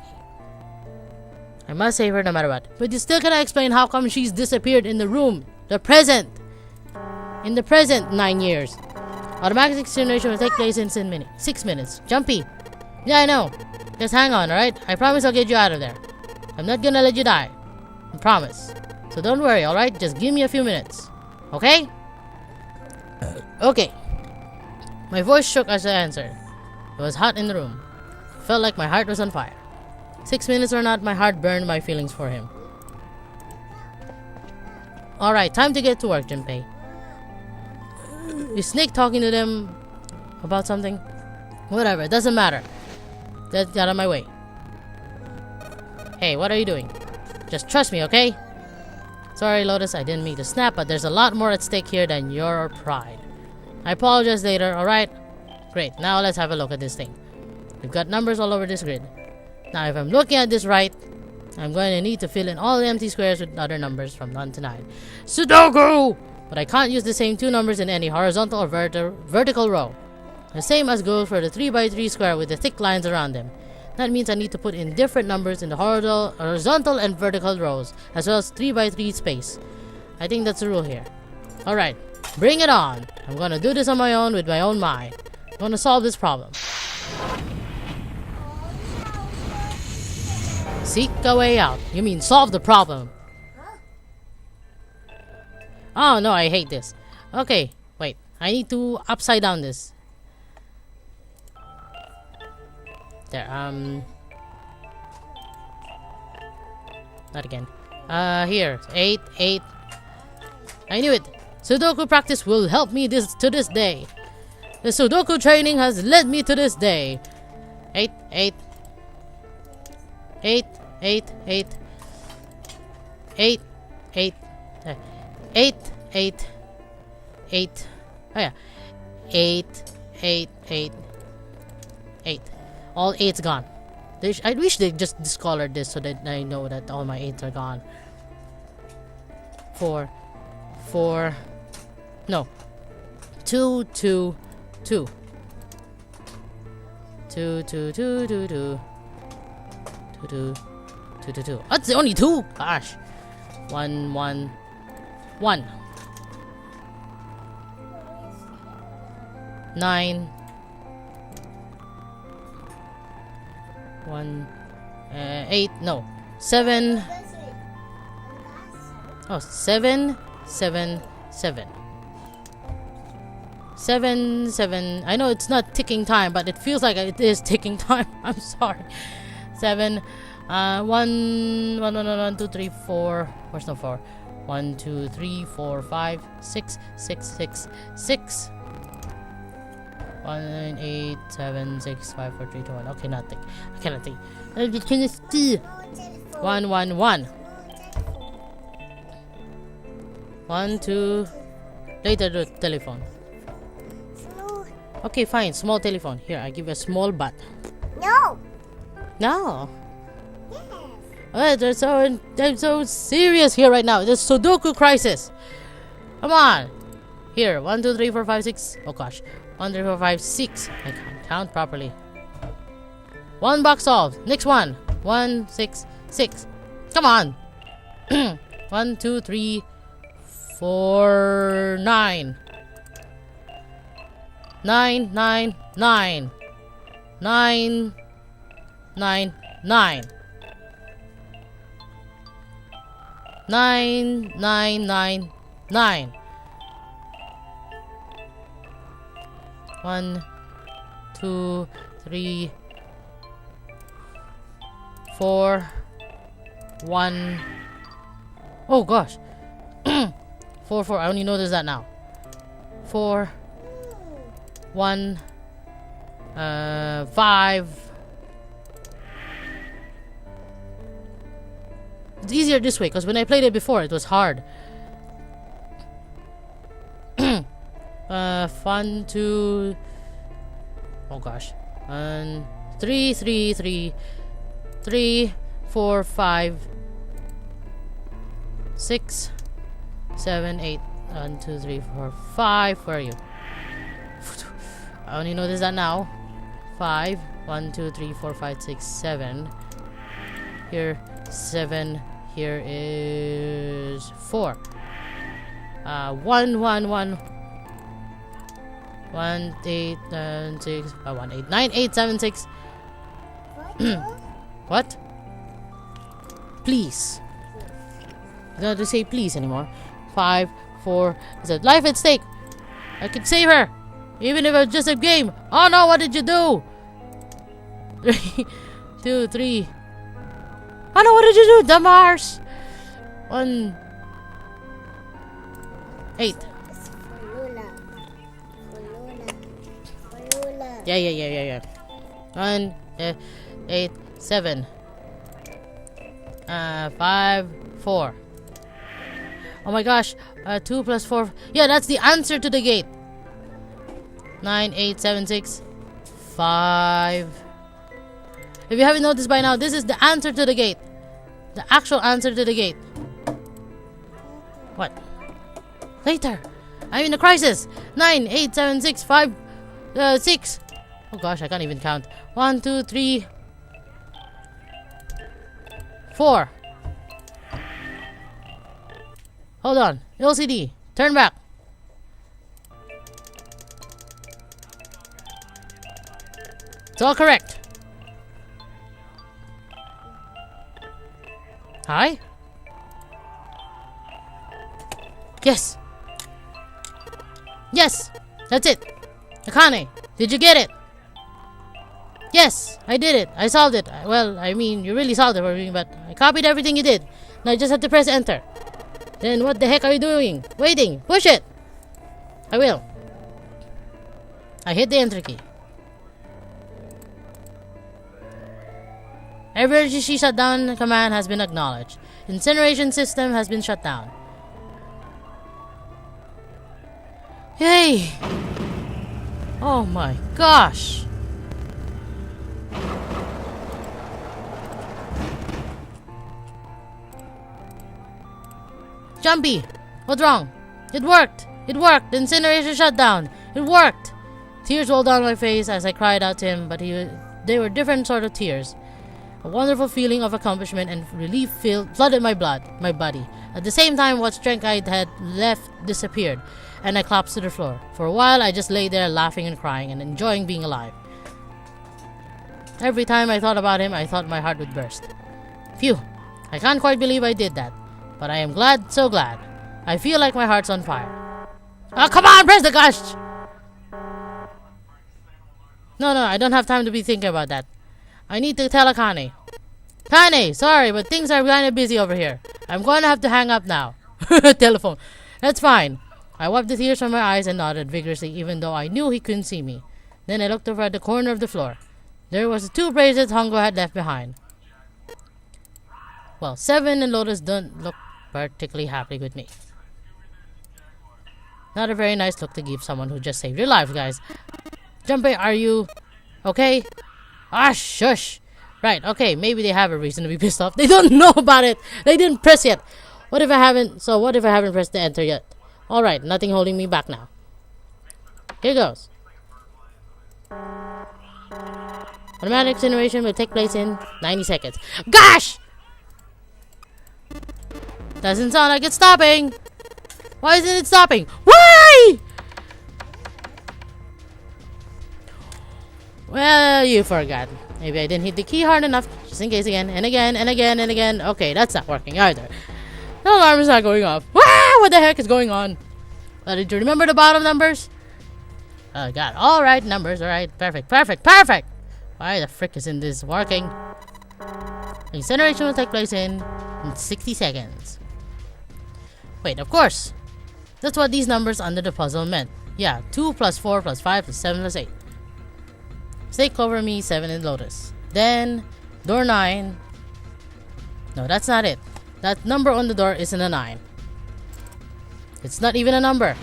I must save her no matter what. But you still cannot explain how come she's disappeared in the room. The present. In the present 9 years. Automatic incineration will take place in 6 minutes. Jumpy. Yeah, I know. Just hang on, alright? I promise I'll get you out of there. I'm not gonna let you die. I promise. So don't worry, alright? Just give me a few minutes. Okay? Okay. My voice shook as I answered. It was hot in the room. It felt like my heart was on fire. 6 minutes or not, my heart burned my feelings for him. Alright, time to get to work, Junpei. Is Snake talking to them about something? Whatever, it doesn't matter. Get out of my way. Hey, what are you doing? Just trust me, okay? Sorry, Lotus, I didn't mean to snap, but there's a lot more at stake here than your pride. I apologize later, alright? Great, now let's have a look at this thing. We've got numbers all over this grid. Now, if I'm looking at this right, I'm going to need to fill in all the empty squares with other numbers from 1 to 9. Sudoku! But I can't use the same 2 numbers in any horizontal or vertical row. The same as goes for the 3x3 square with the thick lines around them. That means I need to put in different numbers in the horizontal and vertical rows, as well as 3x3 space. I think that's the rule here. Alright, bring it on! I'm gonna do this on my own with my own mind. I'm gonna solve this problem. Seek a way out. You mean solve the problem. Oh no, I hate this. Okay, wait. I need to upside down this. There, not again. Here. 8, 8. I knew it. Sudoku practice will help me to this day. The Sudoku training has led me to this day. 8, 8. 8, 8, 8. 8, 8. 8, 8. 8. Oh yeah. 8, 8, 8. 8. All 8's gone. I wish they just discolored this so that I know that all my 8's are gone. 4. 4. No. 2, 2, 2. 2, 2, 2, 2, 2. 2, 2, 2, 2, 2. That's the only 2! Gosh. 1, 1, 1. 9. 1, 8, no, 7. Oh, 7, 7, 7. 7, 7. I know it's not ticking time, but it feels like it is ticking time. I'm sorry. 7, 1, 1, 1, 1, 2, 3, 4. Where's no 4? 1, 2, 3, 4, 5, 6, 6, 6, 6. 1, 9, 8, 7, 6, 5, 4, 3, 2, 1. Okay, nothing. I cannot think. 1, 1, 1. 1, 2. Later, the telephone. Okay, fine. Small telephone. Here, I give you a small bat. No. No. I'm so serious here right now. It's Sudoku crisis. Come on. Here, 1, 2, 3, 4, 5, 6. Oh gosh. 1, 2, 3, 4, 5, 6. I can't count properly. One box solved. Next one. 1, 6, 6. Come on. 1, 2, 3, 4, 9. 9, 9, 9. 9, 9, 9. 9, 9, 9, 9. 1, 2, 3, 4, 1. Oh gosh. 4, 4. I only noticed that now. 4, 1, 5. It's easier this way because when I played it before, it was hard. 1, 2. Oh gosh. 3, 3, 3, 3, 4, 5, 6, 7, 8. 1, 2, 3, 4, 5. Where are you? I only noticed that now. 5. 1, 2, 3, 4, 5, 6, 7. Here, 7. Here is 4. 1, 1, 1. 1, 8, 6. 1, 8, 9, 8, 7, 6. What? Please. You don't have to say please anymore. 5, 4. Is it life at stake? I could save her. Even if it was just a game. Oh no, what did you do? 3, 2, 3. Oh no, what did you do? The Mars. 1, 8. Yeah. 1, 8, 7. 5, 4. Oh my gosh. 2 plus 4. Yeah, that's the answer to the gate. 9, 8, 7, 6, 5. If you haven't noticed by now, this is the answer to the gate. The actual answer to the gate. What? Later. I'm in a crisis. 9, 8, 7, 6, 5, 6. Oh gosh, I can't even count. 1, 2, 3, 4. Hold on. LCD. Turn back. It's all correct. Hi? Yes. Yes. That's it. Akane, did you get it? Yes, I did it. I solved it. Well, I mean, you really solved it for me, but I copied everything you did. Now I just have to press enter. Then what the heck are you doing? Waiting. Push it. I will. I hit the enter key. Emergency shutdown command has been acknowledged. Incineration system has been shut down. Yay! Oh my gosh! Jumpy! What's wrong? It worked! It worked! The incineration shut down! It worked! Tears rolled down my face as I cried out to him, but they were different sort of tears. A wonderful feeling of accomplishment and relief flooded my body. At the same time, what strength I had left disappeared, and I collapsed to the floor. For a while, I just lay there laughing and crying and enjoying being alive. Every time I thought about him, I thought my heart would burst. Phew, I can't quite believe I did that, but I am glad, so glad. I feel like my heart's on fire. Oh, come on, press the gosh! No, I don't have time to be thinking about that. I need to tell Akane. Kane, sorry, but things are kind of busy over here. I'm going to have to hang up now. Telephone. That's fine. I wiped the tears from my eyes and nodded vigorously, even though I knew he couldn't see me. Then I looked over at the corner of the floor. There was the 2 bracelets Hongo had left behind. Well, 7 and Lotus don't look particularly happy with me. Not a very nice look to give someone who just saved your life, guys. Junpei, are you okay? Ah, shush. Right, okay, maybe they have a reason to be pissed off. They don't know about it. They didn't press yet. What if I haven't pressed the enter yet? Alright, nothing holding me back now. Here goes. Automatic incineration will take place in 90 seconds. Gosh! Doesn't sound like it's stopping. Why isn't it stopping? Why? Well, you forgot. Maybe I didn't hit the key hard enough. Just in case again, and again, and again, and again. Okay, that's not working either. The alarm is not going off. Ah, what the heck is going on? Did you remember the bottom numbers? Oh, God. Alright, numbers. Alright, perfect, perfect, perfect. Why the frick isn't this working? Incineration will take place in 60 seconds. Wait, of course. That's what these numbers under the puzzle meant. Yeah, 2 plus 4 plus 5 plus 7 plus 8. Snake, Clover, Me, 7, and Lotus. Then, door 9. No, that's not it. That number on the door isn't a 9. It's not even a number.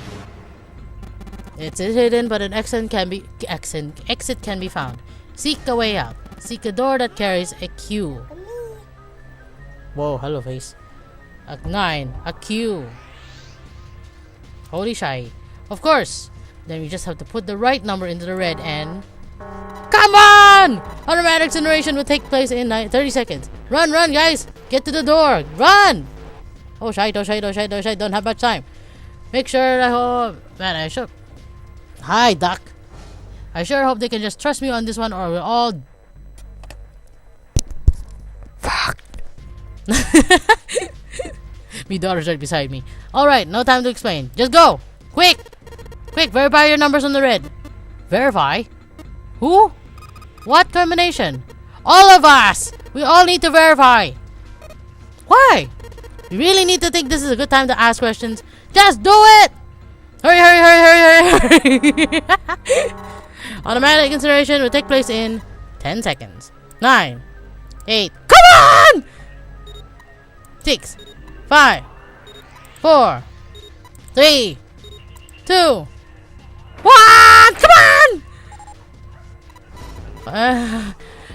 It's hidden, but an exit can be found. Seek a way out. Seek a door that carries a Q. Whoa, hello face. A 9, a Q. Holy shy. Of course. Then we just have to put the right number into the red and... Come on! Automatic incineration will take place in 30 seconds. Run, run, guys! Get to the door! Run! Oh, shite, oh, shite, oh, shite, oh, shite. Don't have much time. Make sure I hope... Man, I should... Hi, Doc. I sure hope they can just trust me on this one or we'll all... Fuck! My daughter's right beside me. Alright, no time to explain. Just go! Quick! Quick, verify your numbers on the red. Verify? Who? What combination? All of us! We all need to verify. Why? You really need to think this is a good time to ask questions? Just do it! Hurry, hurry, hurry, hurry, hurry! Automatic incineration will take place in 10 seconds. 9, 8, come on! 6, 5, 4, 3, 2, 1, come on!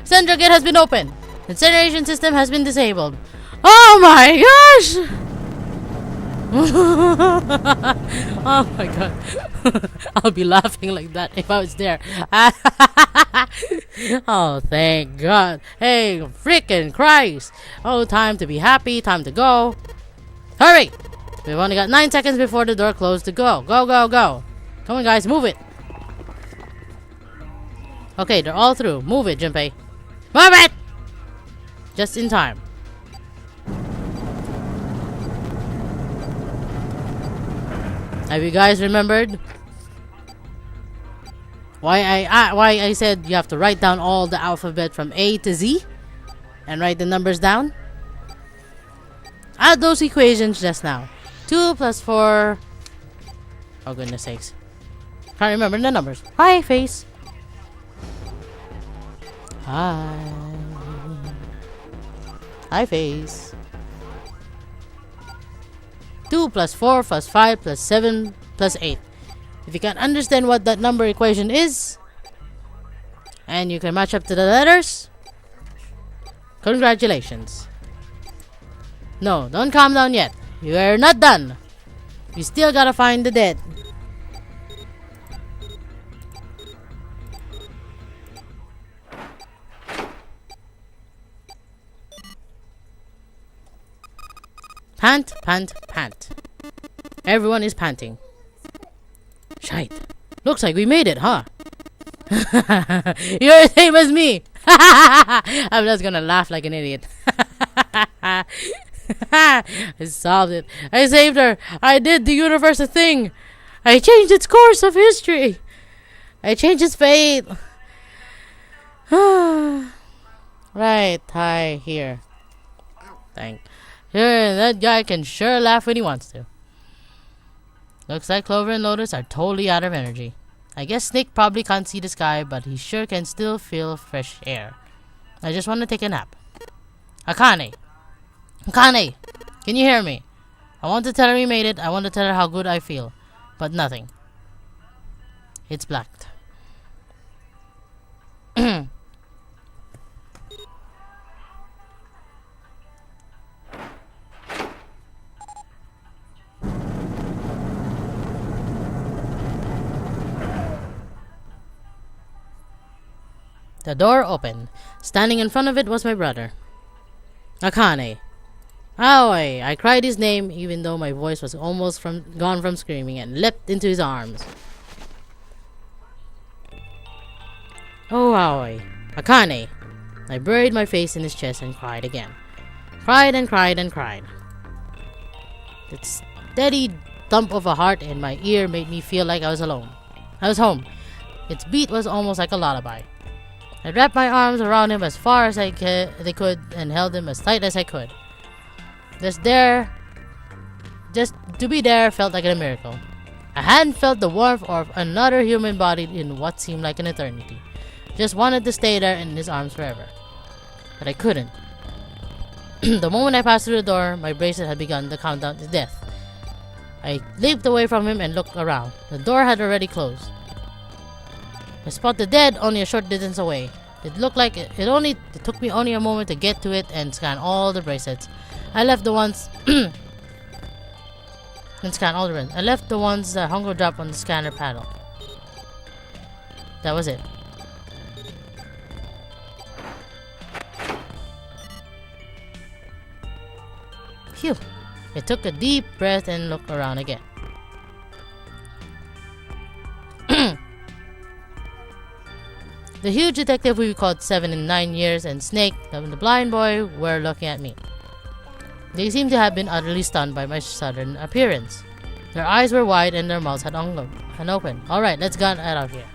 Central gate has been opened. The incineration system has been disabled. Oh my gosh! Oh my god. I'll be laughing like that if I was there. Oh, thank God. Hey, freaking Christ. Oh, time to be happy. Time to go. Hurry! We've only got 9 seconds before the door closed to go. Go, go, go. Come on, guys. Move it. Okay, they're all through. Move it, Junpei. Move it! Just in time. Have you guys remembered why I said you have to write down all the alphabet from A to Z and write the numbers down? Add those equations just now. 2 plus 4. Oh goodness sakes. Can't remember the numbers. Hi, face. Hi. Hi, face. 2 plus 4 plus 5 plus 7 plus 8. If you can understand what that number equation is, and you can match up to the letters, congratulations. No, don't calm down yet. You are not done. You still gotta find the dead. Pant, pant, pant. Everyone is panting. Shite. Looks like we made it, huh? You're the same as me. I'm just gonna laugh like an idiot. I solved it. I saved her. I did the universe a thing. I changed its course of history. I changed its fate. Right, hi, here. Thank. Here, that guy can sure laugh when he wants to. Looks like Clover and Lotus are totally out of energy. I guess Snake probably can't see the sky, but he sure can still feel fresh air. I just want to take a nap. Akane! Akane! Can you hear me? I want to tell her we made it. I want to tell her how good I feel. But nothing. It's blacked. The door opened. Standing in front of it was my brother, Akane. Aoi! I cried his name even though my voice was almost gone from screaming and leapt into his arms. Oh, Aoi. Akane! I buried my face in his chest and cried again. Cried and cried and cried. The steady thump of a heart in my ear made me feel like I was alone. I was home. Its beat was almost like a lullaby. I wrapped my arms around him as far as they could and held him as tight as I could. Just to be there felt like a miracle. I hadn't felt the warmth of another human body in what seemed like an eternity. Just wanted to stay there in his arms forever. But I couldn't. The moment I passed through the door, my bracelet had begun the countdown to death. I leaped away from him and looked around. The door had already closed. I spotted the dead only a short distance away. It looked like it took me only a moment to get to it and scan all the bracelets. I left the ones and scan all the rest. I left the ones that Hongo dropped on the scanner panel. That was it. Phew. I took a deep breath and looked around again. The huge detective who we called 7 and 9 years and Snake, the blind boy, were looking at me. They seemed to have been utterly stunned by my sudden appearance. Their eyes were wide and their mouths had open. Alright, let's get out of here.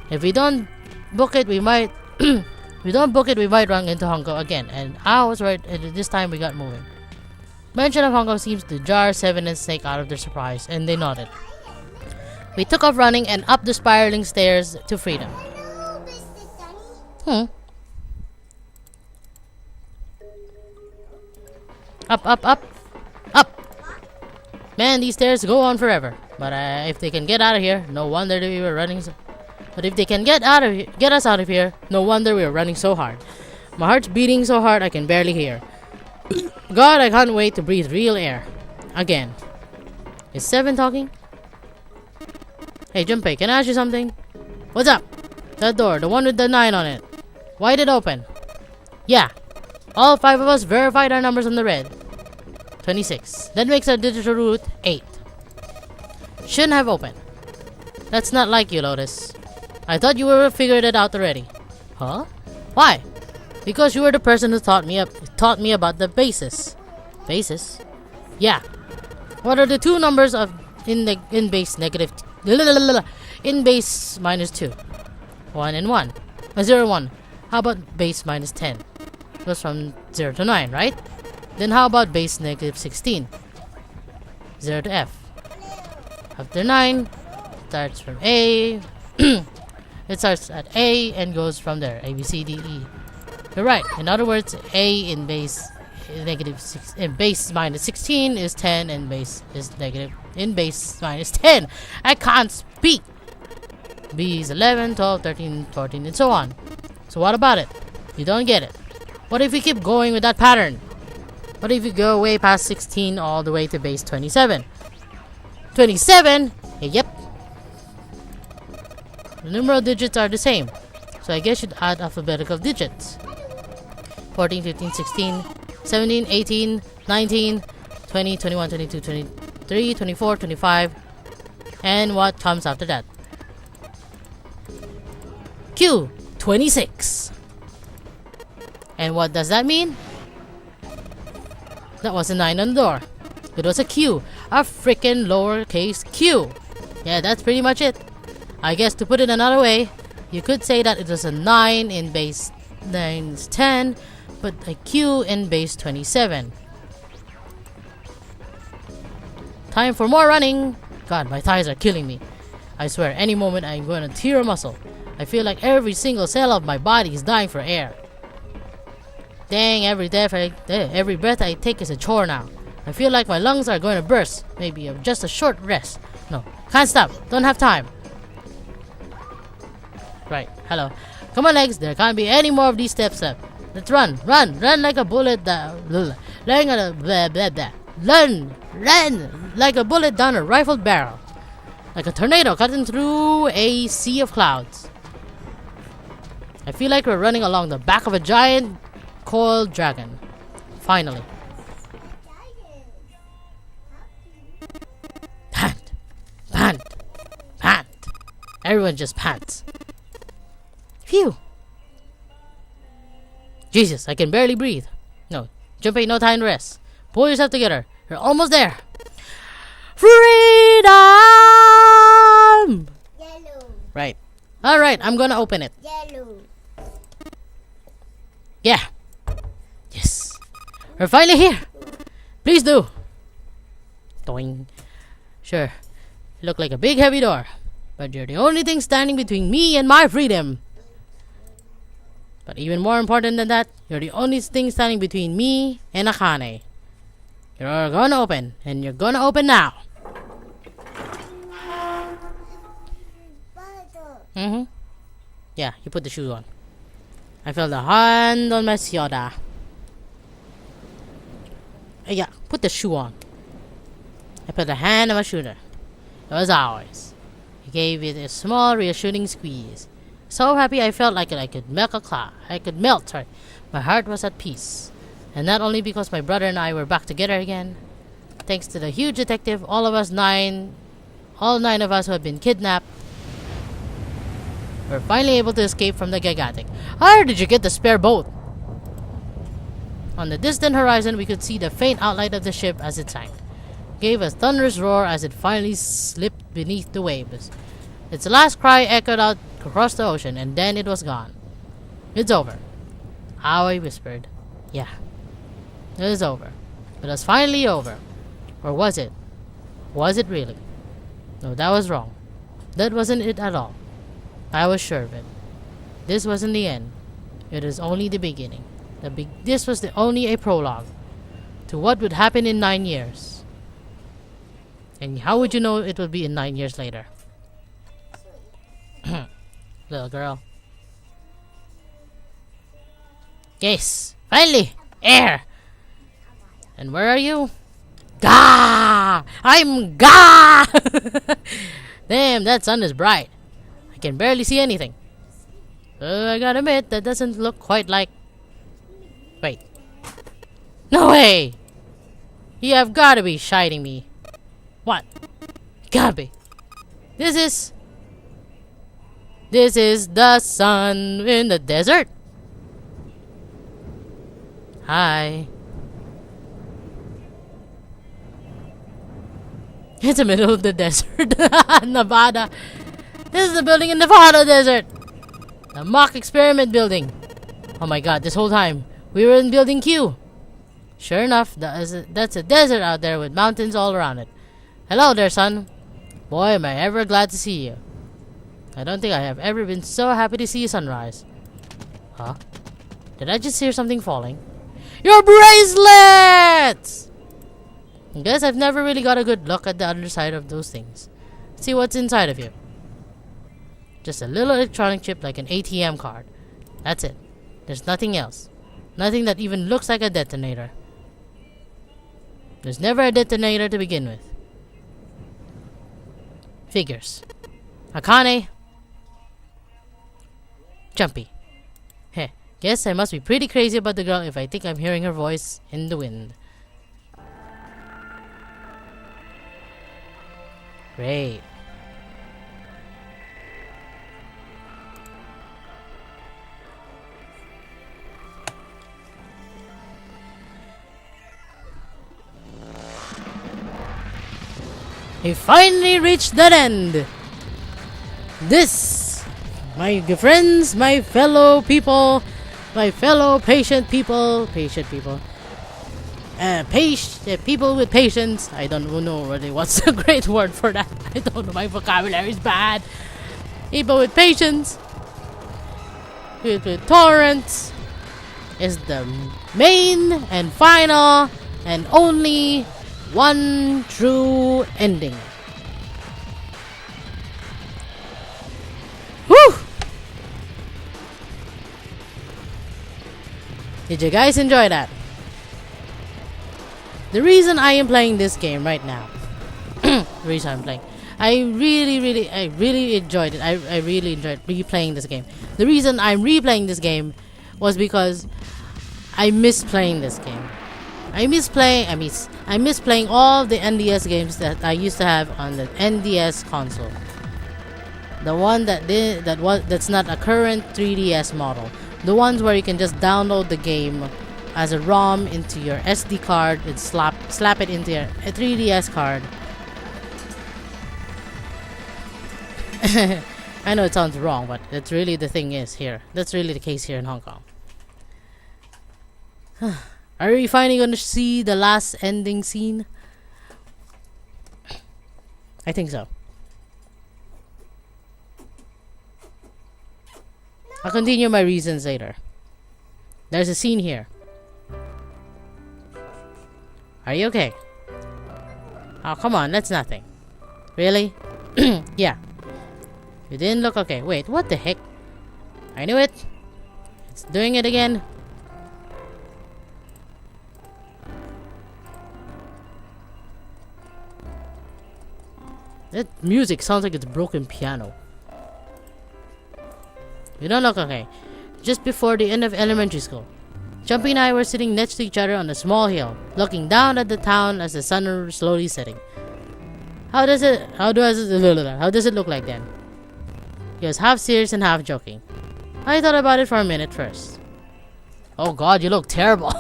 If we don't book it, we might run into Hongo again, and I was right. This time we got moving. Mention of Hongo seems to jar 7 and Snake out of their surprise, and they nodded. We took off running and up the spiraling stairs to freedom. Up. Man, these stairs go on forever. But if they can get out of here, no wonder that we were running. But if they can get us out of here, no wonder we were running so hard. My heart's beating so hard I can barely hear. God, I can't wait to breathe real air. Again. Is 7 talking? Hey, Junpei, can I ask you something? What's up? That door, the one with the 9 on it. Why did it open? Yeah. All 5 of us verified our numbers on the red. 26. That makes our digital route 8. Shouldn't have opened. That's not like you, Lotus. I thought you would have figured it out already. Huh? Why? Because you were the person who taught me about the basis. Basis? Yeah. What are the 2 numbers of in base negative in base minus 2? 1 and 1. 0 1. How about base minus 10? Goes from 0 to 9, right? Then how about base negative 16? 0 to F. After 9, starts from A. It starts at A and goes from there. A, B, C, D, E. You're right. In other words, A in base base minus 16 is 10 and base is negative in base minus 10. I can't speak. B is 11, 12, 13, 14, and so on. So what about it? You don't get it. What if we keep going with that pattern? What if we go way past 16 all the way to base 27? 27? Yep. The numeral digits are the same. So I guess you'd add alphabetical digits. 14, 15, 16, 17, 18, 19, 20, 21, 22, 23, 24, 25. And what comes after that? Q. 26. And what does that mean? That was a 9 on the door. It was a Q. A freaking lowercase q. Yeah, that's pretty much it. I guess to put it another way, you could say that it was a 9 in base 9 is 10, but a Q in base 27. Time for more running. God, my thighs are killing me. I swear, any moment I'm going to tear a muscle. I feel like every single cell of my body is dying for air. Dang, every breath I take is a chore now. I feel like my lungs are going to burst. Maybe just a short rest. No, can't stop. Don't have time. Right, hello. Come on, legs. There can't be any more of these steps left. Let's run like a bullet. Run like a bullet down a rifled barrel. Like a tornado cutting through a sea of clouds. I feel like we're running along the back of a giant coiled dragon. Finally. Pant, pant, pant. Everyone just pants. Phew. Jesus, I can barely breathe. No, jump ain't no time to rest. Pull yourself together. You're almost there. Freedom! Yellow. Right. Alright, I'm gonna open it. Yellow. Yeah. Yes. We're finally here. Please do. Doing. Sure. You look like a big heavy door. But you're the only thing standing between me and my freedom. But even more important than that, you're the only thing standing between me and Akane. You're gonna open. And you're gonna open now. Mm-hmm. Yeah, you put the shoes on. I felt a hand on my shoulder. Yeah, put the shoe on. I put a hand on my shoulder. It was ours. He gave it a small, reassuring squeeze. So happy I felt like I could melt a cloud. Sorry. My heart was at peace. And not only because my brother and I were back together again. Thanks to the huge detective, all nine of us who had been kidnapped, were finally able to escape from the gigantic. How did you get the spare boat? On the distant horizon, we could see the faint outline of the ship as it sank. Gave a thunderous roar as it finally slipped beneath the waves. Its last cry echoed out across the ocean, and then it was gone. It's over. I whispered. Yeah. It is over. It was finally over. Or was it? Was it really? No, that was wrong. That wasn't it at all. I was sure of it. This wasn't the end. It is only the beginning. This was only a prologue to what would happen in 9 years. And how would you know it would be in 9 years later? Little girl. Yes, finally, air. And where are you? Gah! I'm Gah! Damn, that sun is bright. I can barely see anything. I gotta admit, that doesn't look quite like... Wait. No way! You have gotta be shining me. What? Gotta be. This is the sun in the desert. Hi. It's the middle of the desert. Nevada. This is the building in Nevada desert. The mock experiment building. Oh my god, this whole time we were in building Q. Sure enough, that's a desert out there with mountains all around it. Hello there, son. Boy, am I ever glad to see you. I don't think I have ever been so happy to see a sunrise. Huh? Did I just hear something falling? Your bracelets! I guess I've never really got a good look at the other side of those things. See what's inside of you. Just a little electronic chip like an ATM card. That's it. There's nothing else. Nothing that even looks like a detonator. There's never a detonator to begin with. Figures. Akane. Jumpy. Heh. Guess I must be pretty crazy about the girl if I think I'm hearing her voice in the wind. Great. He finally reached that end. This, my friends, my fellow people, my fellow patient people, people with patience. I don't know really what's a great word for that. I don't know, my vocabulary is bad. People with patience, with tolerance, is the main and final and only one true ending. Whew! Did you guys enjoy that? The reason I am playing this game right now The reason I'm playing. I really enjoyed it. I really enjoyed replaying this game. The reason I'm replaying this game was because I miss playing this game. I miss playing all the NDS games that I used to have on the NDS console. The one that's not a current 3DS model. The ones where you can just download the game as a ROM into your SD card and slap it into your 3DS card. I know it sounds wrong, but that's really the thing is here. That's really the case here in Hong Kong. Are we finally going to see the last ending scene? I think so. I'll continue my reasons later. There's a scene here. Are you okay? Oh, come on, that's nothing. Really? Yeah. You didn't look okay. Wait, what the heck? I knew it. It's doing it again. That music sounds like it's broken piano. You don't look okay. Just before the end of elementary school, Jumpy and I were sitting next to each other on a small hill, looking down at the town as the sun was slowly setting. How does it look like then? He was half serious and half joking. I thought about it for a minute first. Oh god, you look terrible.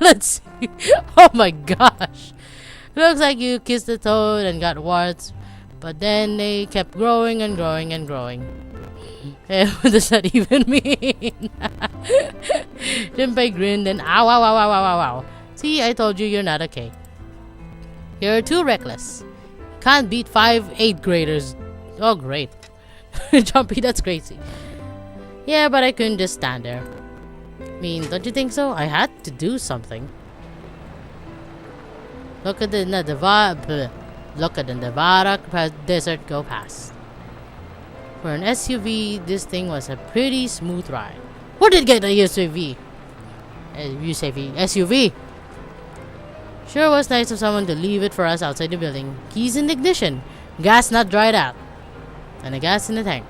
Let's see. Oh my gosh. Looks like you kissed a toad and got warts, but then they kept growing and growing and growing. What does that even mean? Junpei grinned and ow, ow, ow, ow, ow, ow, ow. See, I told you you're not okay. You're too reckless. Can't beat 5 8th graders. Oh, great. Jumpy, that's crazy. Yeah, but I couldn't just stand there. I mean, don't you think so? I had to do something. Look at the Nevada desert go past. For an SUV, this thing was a pretty smooth ride. Who did get a SUV? SUV. Sure was nice of someone to leave it for us outside the building. Keys in the ignition. Gas not dried out. And the gas in the tank.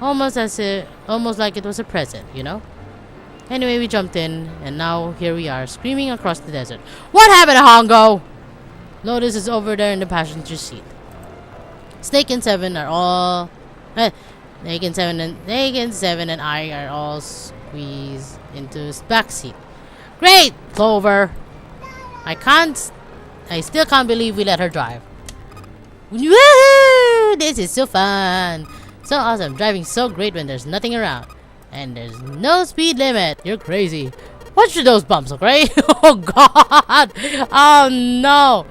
Almost like it was a present, you know? Anyway, we jumped in, and now here we are, screaming across the desert. What happened to Hongo? Lotus is over there in the passenger seat. Snake and Seven and I are all squeezed into his back seat. Great, Clover. I still can't believe we let her drive. Woohoo! This is so fun. So awesome, driving so great when there's nothing around. And there's no speed limit. You're crazy. What should those bumps look, right? Oh god. Oh no.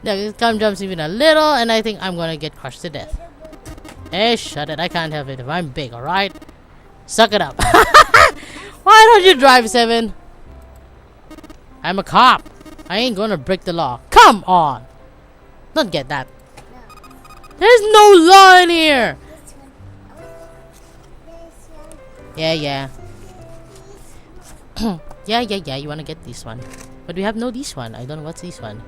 The gun jumps even a little, and I think I'm gonna get crushed to death. Hey, shut it. I can't help it if I'm big, alright? Suck it up. Why don't you drive, Seven? I'm a cop. I ain't gonna break the law. Come on. Don't get that. There's no law in here. Yeah. yeah, you wanna get this one. But we have no this one. I don't know what's this one.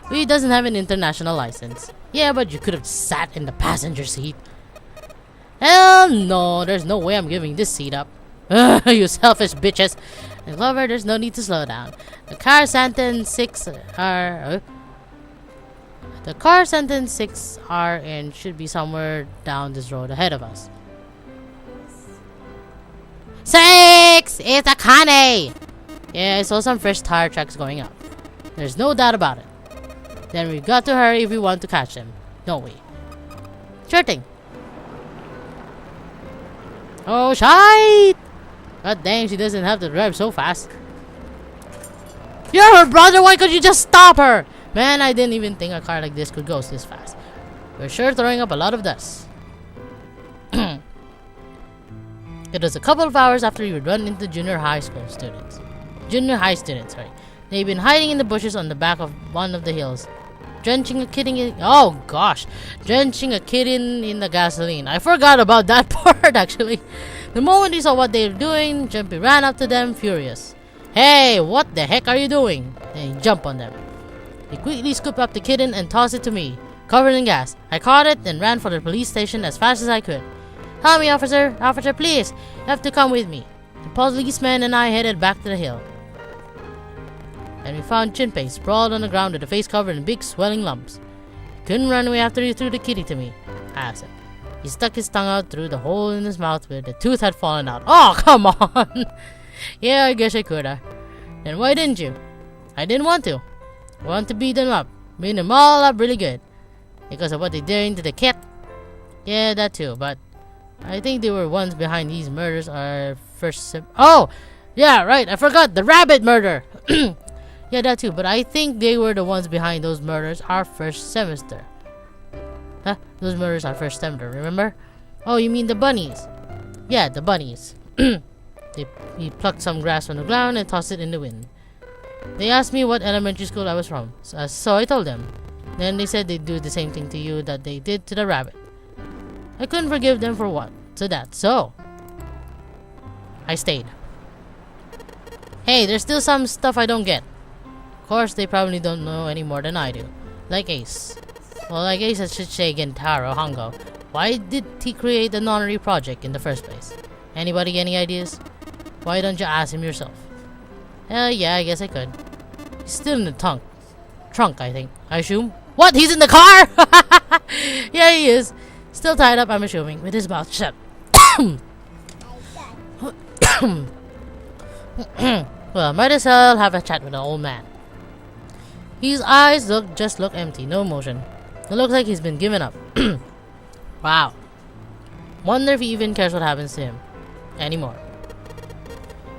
We doesn't have an international license. Yeah, but you could have sat in the passenger seat. Hell no, there's no way I'm giving this seat up. You selfish bitches. And Clover, there's no need to slow down. The car sentence 6 are and should be somewhere down this road ahead of us. 6! It's a Kane! Yeah, I saw some fresh tire tracks going up. There's no doubt about it. Then we've got to hurry if we want to catch them, don't we? Sure thing. Oh, shite! God dang, she doesn't have to drive so fast. You're her brother, why could you just stop her? Man, I didn't even think a car like this could go this fast. We're sure throwing up a lot of dust. It was a couple of hours after we run into junior high students, sorry. They've been hiding in the bushes on the back of one of the hills. Drenching a kid in the gasoline. I forgot about that part, actually. The moment he saw what they were doing, Jumpy ran up to them, furious. Hey, what the heck are you doing? And he jumped on them. He quickly scooped up the kitten and tossed it to me, covered in gas. I caught it and ran for the police station as fast as I could. Help me, officer! Officer, please! You have to come with me. The policeman and I headed back to the hill. And we found Junpei sprawled on the ground with a face covered in big swelling lumps. He couldn't run away after he threw the kitty to me, I asked him. He stuck his tongue out through the hole in his mouth where the tooth had fallen out. Oh, come on! Yeah, I guess I coulda. Then why didn't you? I didn't want to. I want to beat them up. Beat them all up really good. Because of what they did to the cat. Yeah, that too, but I think they were ones behind these murders our first Oh! Yeah, right, I forgot! The rabbit murder! Yeah, that too, but I think they were the ones behind those murders our first semester. Huh? Those murders our first semester, remember? Oh, you mean the bunnies? Yeah, the bunnies. He plucked some grass from the ground and tossed it in the wind. They asked me what elementary school I was from, so I told them. Then they said they'd do the same thing to you that they did to the rabbit. I couldn't forgive them for what? So I stayed. Hey, there's still some stuff I don't get. Of course, they probably don't know any more than I do. Like Ace. Well, like Ace should say Gentaro Hongo. Why did he create the nonary project in the first place? Anybody any ideas? Why don't you ask him yourself? Yeah, I guess I could. He's still in the trunk, I think. I assume. What? He's in the car? Yeah, he is. Still tied up, I'm assuming, with his mouth shut. Well, might as well have a chat with the old man. His eyes just look empty, no emotion. It looks like he's been given up. Wow. Wonder if he even cares what happens to him anymore.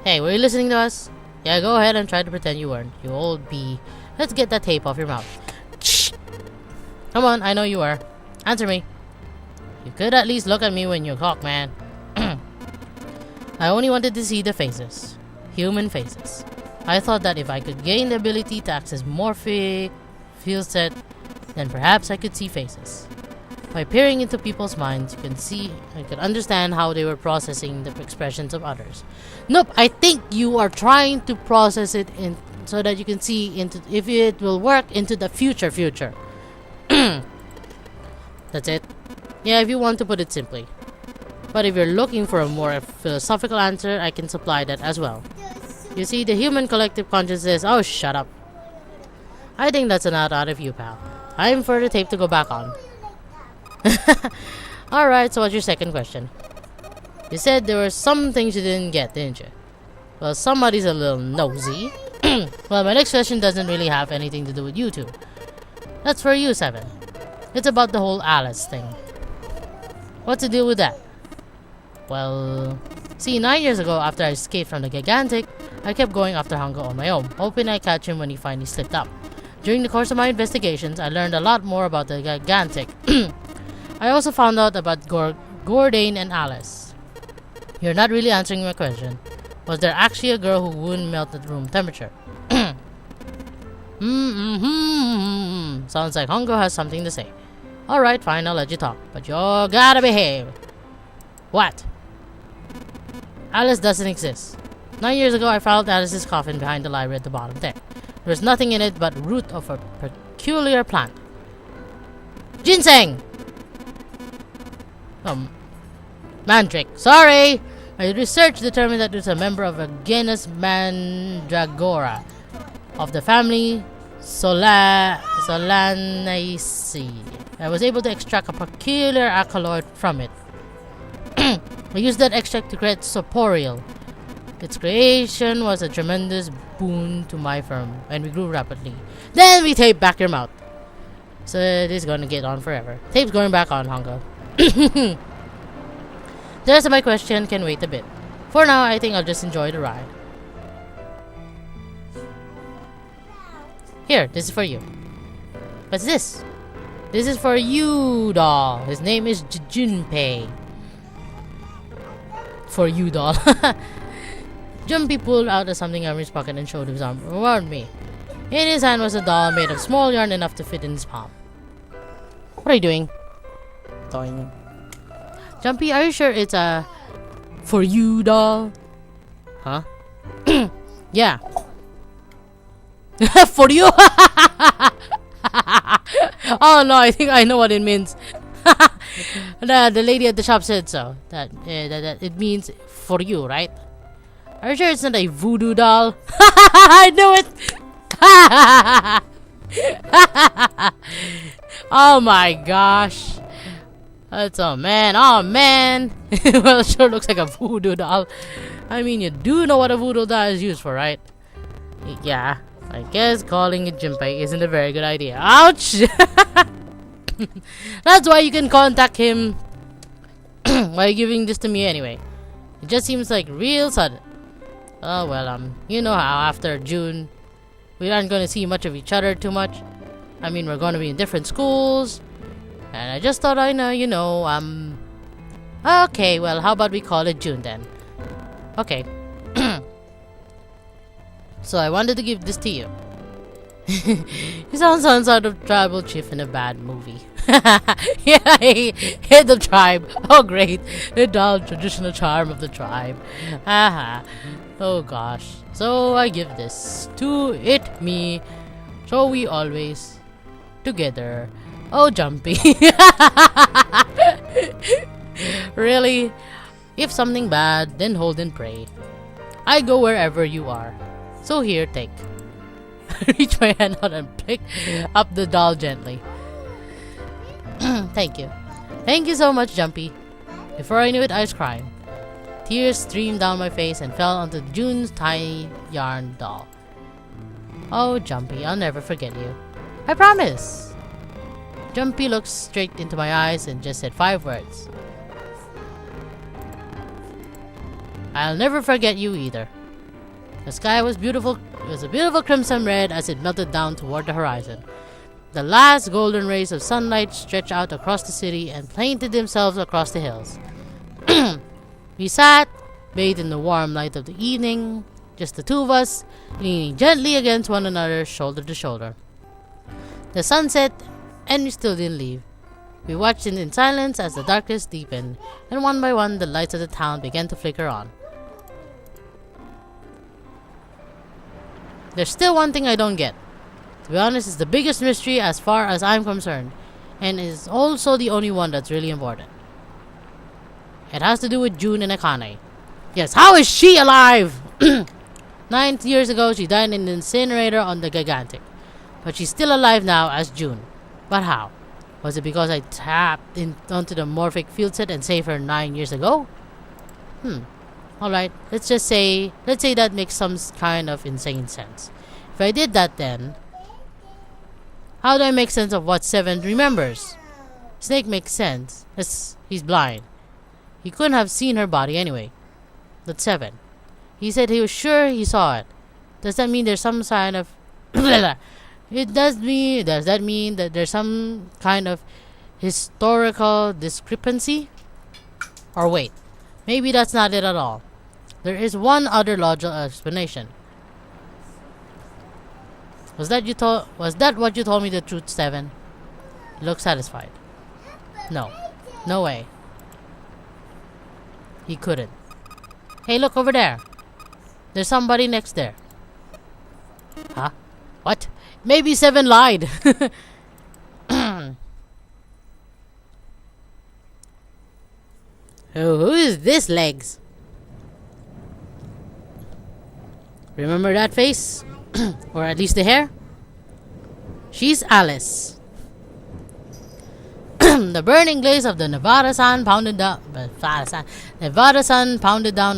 Hey, were you listening to us? Yeah, go ahead and try to pretend you weren't, you old bee. Let's get that tape off your mouth. Shh. Come on, I know you are. Answer me. You could at least look at me when you talk, man. I only wanted to see the faces. Human faces. I thought that if I could gain the ability to access morphic field set, then perhaps I could see faces. By peering into people's minds, I could understand how they were processing the expressions of others. Nope, I think you are trying to process it in so that you can see into if it will work into the future. That's it. Yeah, if you want to put it simply. But if you're looking for a more philosophical answer, I can supply that as well. You see, the human collective consciousness... Oh, shut up. I think that's a nod out of you, pal. I'm for the tape to go back on. Alright, so what's your second question? You said there were some things you didn't get, didn't you? Well, somebody's a little nosy. Well, my next question doesn't really have anything to do with you two. That's for you, Seven. It's about the whole Alice thing. What's the deal with that? Well, see, 9 years ago, after I escaped from the Gigantic, I kept going after Hongo on my own, hoping I'd catch him when he finally slipped up. During the course of my investigations, I learned a lot more about the Gigantic. I also found out about Gordane and Alice. You're not really answering my question. Was there actually a girl who wouldn't melt at room temperature? Sounds like Hongo has something to say. Alright, fine, I'll let you talk. But you gotta behave. What? Alice doesn't exist. 9 years ago, I found Alice's coffin behind the library at the bottom deck. There was nothing in it but root of a peculiar plant. Ginseng! Mandrake. Sorry! My research determined that it was a member of a genus Mandragora of the family Solanaceae. I was able to extract a peculiar alkaloid from it. I used that extract to create Soporeal. Its creation was a tremendous boon to my firm, and we grew rapidly. Then we taped back your mouth. So it is gonna get on forever. Tape's going back on, Hongo. The rest of my question can wait a bit. For now, I think I'll just enjoy the ride. Here, this is for you. What's this? This is for you, doll. His name is Junpei. For you, doll. Junpei pulled out something out of his pocket and showed his arm. Reward me. In his hand was a doll made of small yarn enough to fit in his palm. What are you doing? Toying. Junpei, are you sure it's a for you doll? Huh? Yeah. For you? Oh no, I think I know what it means. The lady at the shop said so. That it means for you, right? Are you sure it's not a voodoo doll? I knew it! Oh my gosh. That's oh man. Well, it sure looks like a voodoo doll. I mean, you do know what a voodoo doll is used for, right? Yeah, I guess calling it Junpei isn't a very good idea. Ouch! That's why you can contact him by giving this to me anyway. It just seems like real sudden. Oh well, you know how after June we aren't gonna see much of each other too much. I mean, we're gonna be in different schools, and I just thought okay, well, how about we call it June then? Okay. So I wanted to give this to you. He sounds some sort of tribal chief in a bad movie. Yeah, head of tribe. Oh great, the dull traditional charm of the tribe. Haha. Oh gosh. So I give this to it me. So we always together. Oh Jumpy. Really? If something bad, then hold and pray. I go wherever you are. So here, take. Reach my hand out and pick up the doll gently. Thank you. Thank you so much, Jumpy. Before I knew it, I was crying. Tears streamed down my face and fell onto June's tiny yarn doll. Oh, Jumpy, I'll never forget you. I promise. Jumpy looked straight into my eyes and just said 5 words. I'll never forget you either. The sky was beautiful. It was a beautiful crimson red as it melted down toward the horizon. The last golden rays of sunlight stretched out across the city and painted themselves across the hills. We sat, bathed in the warm light of the evening, just the two of us, leaning gently against one another, shoulder to shoulder. The sun set, and we still didn't leave. We watched in silence as the darkness deepened, and one by one the lights of the town began to flicker on. There's still one thing I don't get. To be honest, it's the biggest mystery as far as I'm concerned, and is also the only one that's really important. It has to do with June and Akane. Yes, how is she alive? 9 years ago, she died in the incinerator on the Gigantic. But she's still alive now as June. But how? Was it because I tapped onto the morphic field set and saved her 9 years ago? Alright, let's say that makes some kind of insane sense. If I did that then, how do I make sense of what 7 remembers? Snake makes sense. He's blind. He couldn't have seen her body anyway. That's 7. He said he was sure he saw it. Does that mean there's some sign of... Does that mean that there's some kind of historical discrepancy? Or wait, maybe that's not it at all. There is one other logical explanation. Was that what you told me the truth, 7? You look satisfied. No. No way. He couldn't. Hey, look over there. There's somebody next there. Huh? What? Maybe 7 lied. Who is this, Legs? Remember that face? Or at least the hair? She's Alice. The burning glaze of the Nevada sun pounded down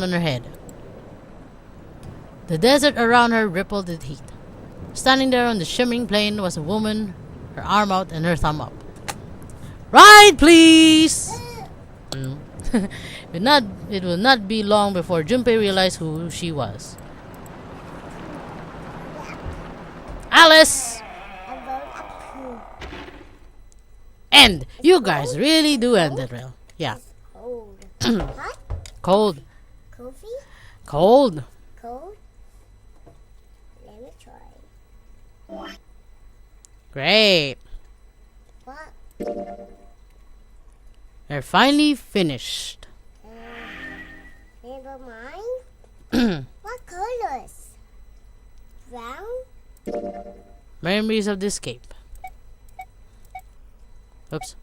on her head. The desert around her rippled with heat. Standing there on the shimmering plain was a woman, her arm out and her thumb up. Ride, please! It will not be long before Junpei realized who she was. Alice! End! You guys really do end it real. Yeah. Cold. Hot? Cold. Coffee? Cold. Cold? Let me try. Great. What? They're finally finished. Never mind. What colors? Brown? Memories of the escape. Oops.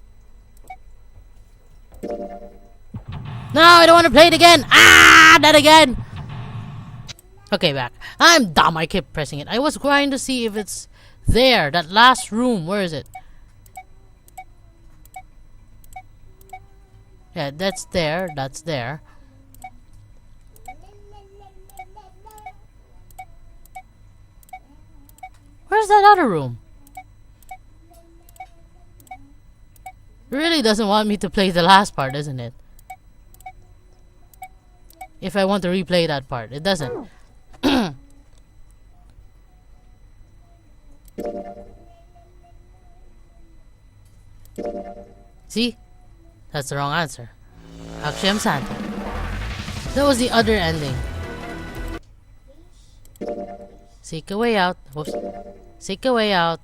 No, I don't want to play it again. Ah, not again. Okay, back. I'm dumb. I kept pressing it. I was trying to see if it's there. That last room. Where is it? Yeah, that's there. That's there. Where's that other room? It really doesn't want me to play the last part, doesn't it? If I want to replay that part, it doesn't. See? That's the wrong answer. Actually, I'm Santa. That was the other ending. Seek a way out. Whoops. Seek a way out.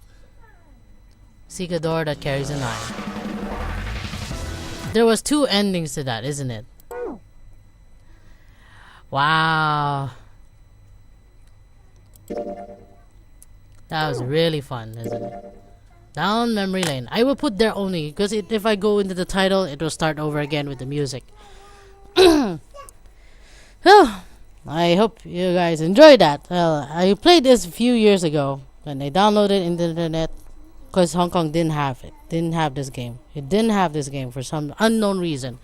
Seek a door that carries a 9. There was 2 endings to that, isn't it? Wow. That was really fun, isn't it? Down memory lane. I will put there only because if I go into the title, it will start over again with the music. Oh, I hope you guys enjoyed that. Well, I played this a few years ago when I downloaded it in the internet because Hong Kong didn't have it. Didn't have this game. It didn't have this game for some unknown reason.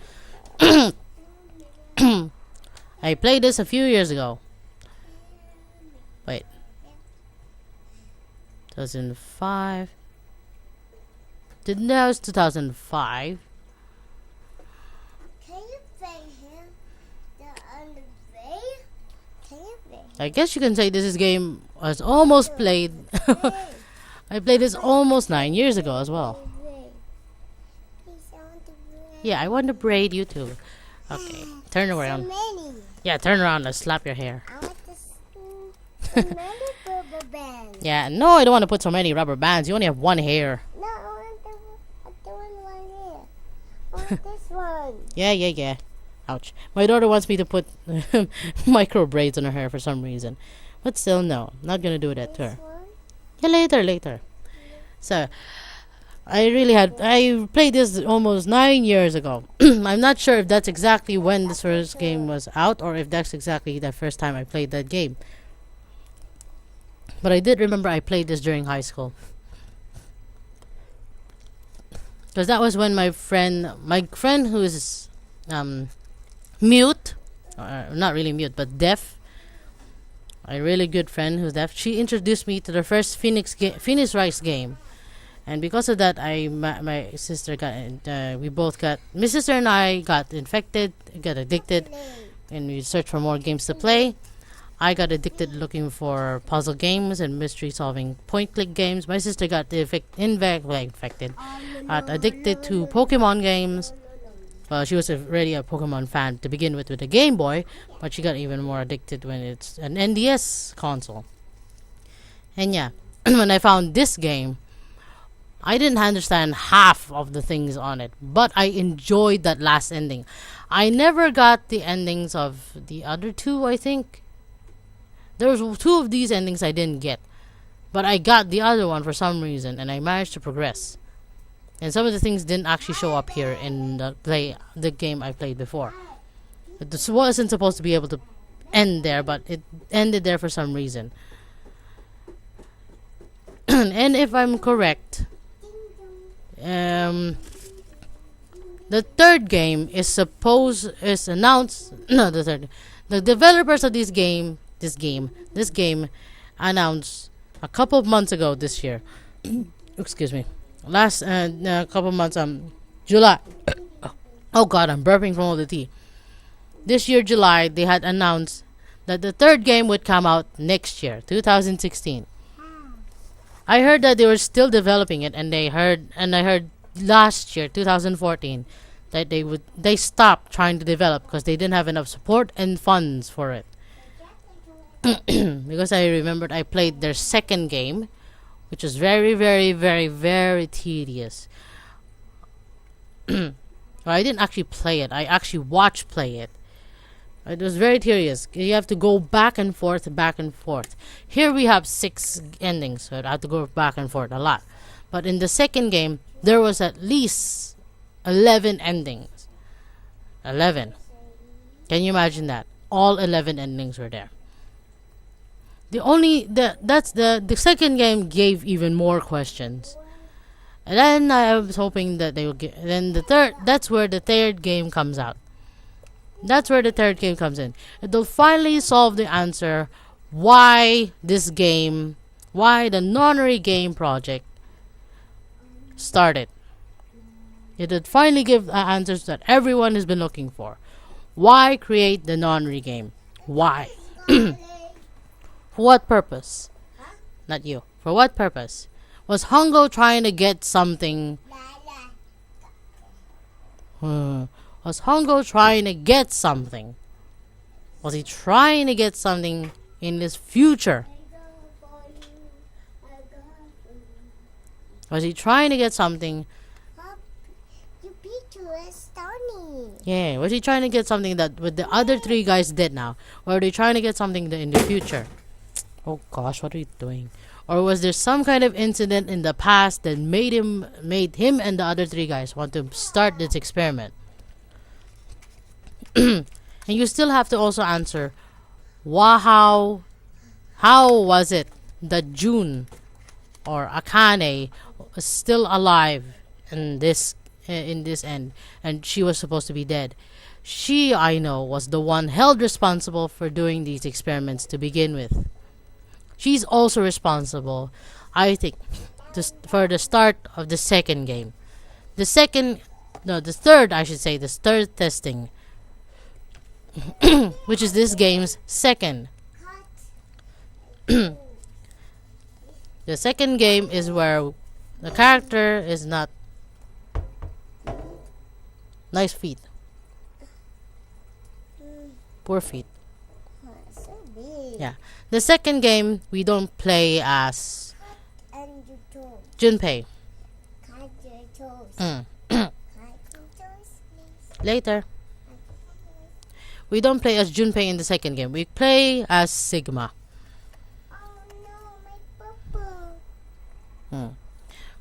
I played this a few years ago. Wait. 2005. That was 2005. Can you play him? The other way? Can you play him? I guess you can say this game was almost played. I played this almost 9 years ago as well. Yeah, I want to braid you too. Okay, turn around. Yeah, turn around and slap your hair. I want so many rubber bands. Yeah, no, I don't want to put so many rubber bands. You only have one hair. No, I don't want one here. I want this one. Yeah. Ouch. My daughter wants me to put micro braids on her hair for some reason. But still, no. Not gonna do that to her. Yeah, later. So, I played this almost 9 years ago. I'm not sure if that's exactly when this first game was out or if that's exactly the first time I played that game. But I did remember I played this during high school. Because that was when my friend who is mute, not really mute, but deaf, a really good friend who's deaf, she introduced me to the first Phoenix Rice game. And because of that, my sister my sister and I got infected, got addicted, and we searched for more games to play. I got addicted looking for puzzle games and mystery solving point click games. My sister got infected, got addicted to Pokemon games. Well, she was already a Pokemon fan to begin with the Game Boy, but she got even more addicted when it's an NDS console. And yeah, when I found this game, I didn't understand half of the things on it, but I enjoyed that last ending. I never got the endings of the other 2, I think. There was 2 of these endings I didn't get, but I got the other one for some reason, and I managed to progress. And some of the things didn't actually show up here in the game I played before. It wasn't supposed to be able to end there, but it ended there for some reason. And if I'm correct, the third game is announced. No, the developers of this game announced a couple of months ago this year. Excuse me. Last couple of months, July. Oh God, I'm burping from all the tea. This year, July, they had announced that the third game would come out next year, 2016. I heard that they were still developing it, and I heard last year, 2014, that they stopped trying to develop because they didn't have enough support and funds for it. Because I remembered I played their second game, which was very, very, very, very tedious. Well, I didn't actually play it. I actually watched play it. It was very tedious. You have to go back and forth, back and forth. Here we have 6 endings, so I have to go back and forth a lot. But in the second game, there was at least 11 endings. 11. Can you imagine that? All 11 endings were there. The second game gave even more questions. And then I was hoping that they would get. Then that's where the third game comes out. That's where the third game comes in. It'll finally solve the answer why this game, why the Nonary game project started. It would finally give answers that everyone has been looking for. Why create the Nonary game? Why? For what purpose? Not you. For what purpose? Was Hongo trying to get something? Was Hongo trying to get something? Was he trying to get something in his future? Was he trying to get something? Yeah, was he trying to get something that what the other three guys did now? Or are they trying to get something in the future? Oh gosh, what are you doing? Or was there some kind of incident in the past that made him and the other three guys want to start this experiment? And you still have to also answer, how was it that June or Akane was still alive in this end, and she was supposed to be dead? She, I know, was the one held responsible for doing these experiments to begin with. She's also responsible, I think, for the start of the second game. The third testing. Which is this game's second. The second game is where the character is not... Nice feet. Poor feet. Yeah. The second game, we don't play as Junpei. Later. We don't play as Junpei in the second game. We play as Sigma.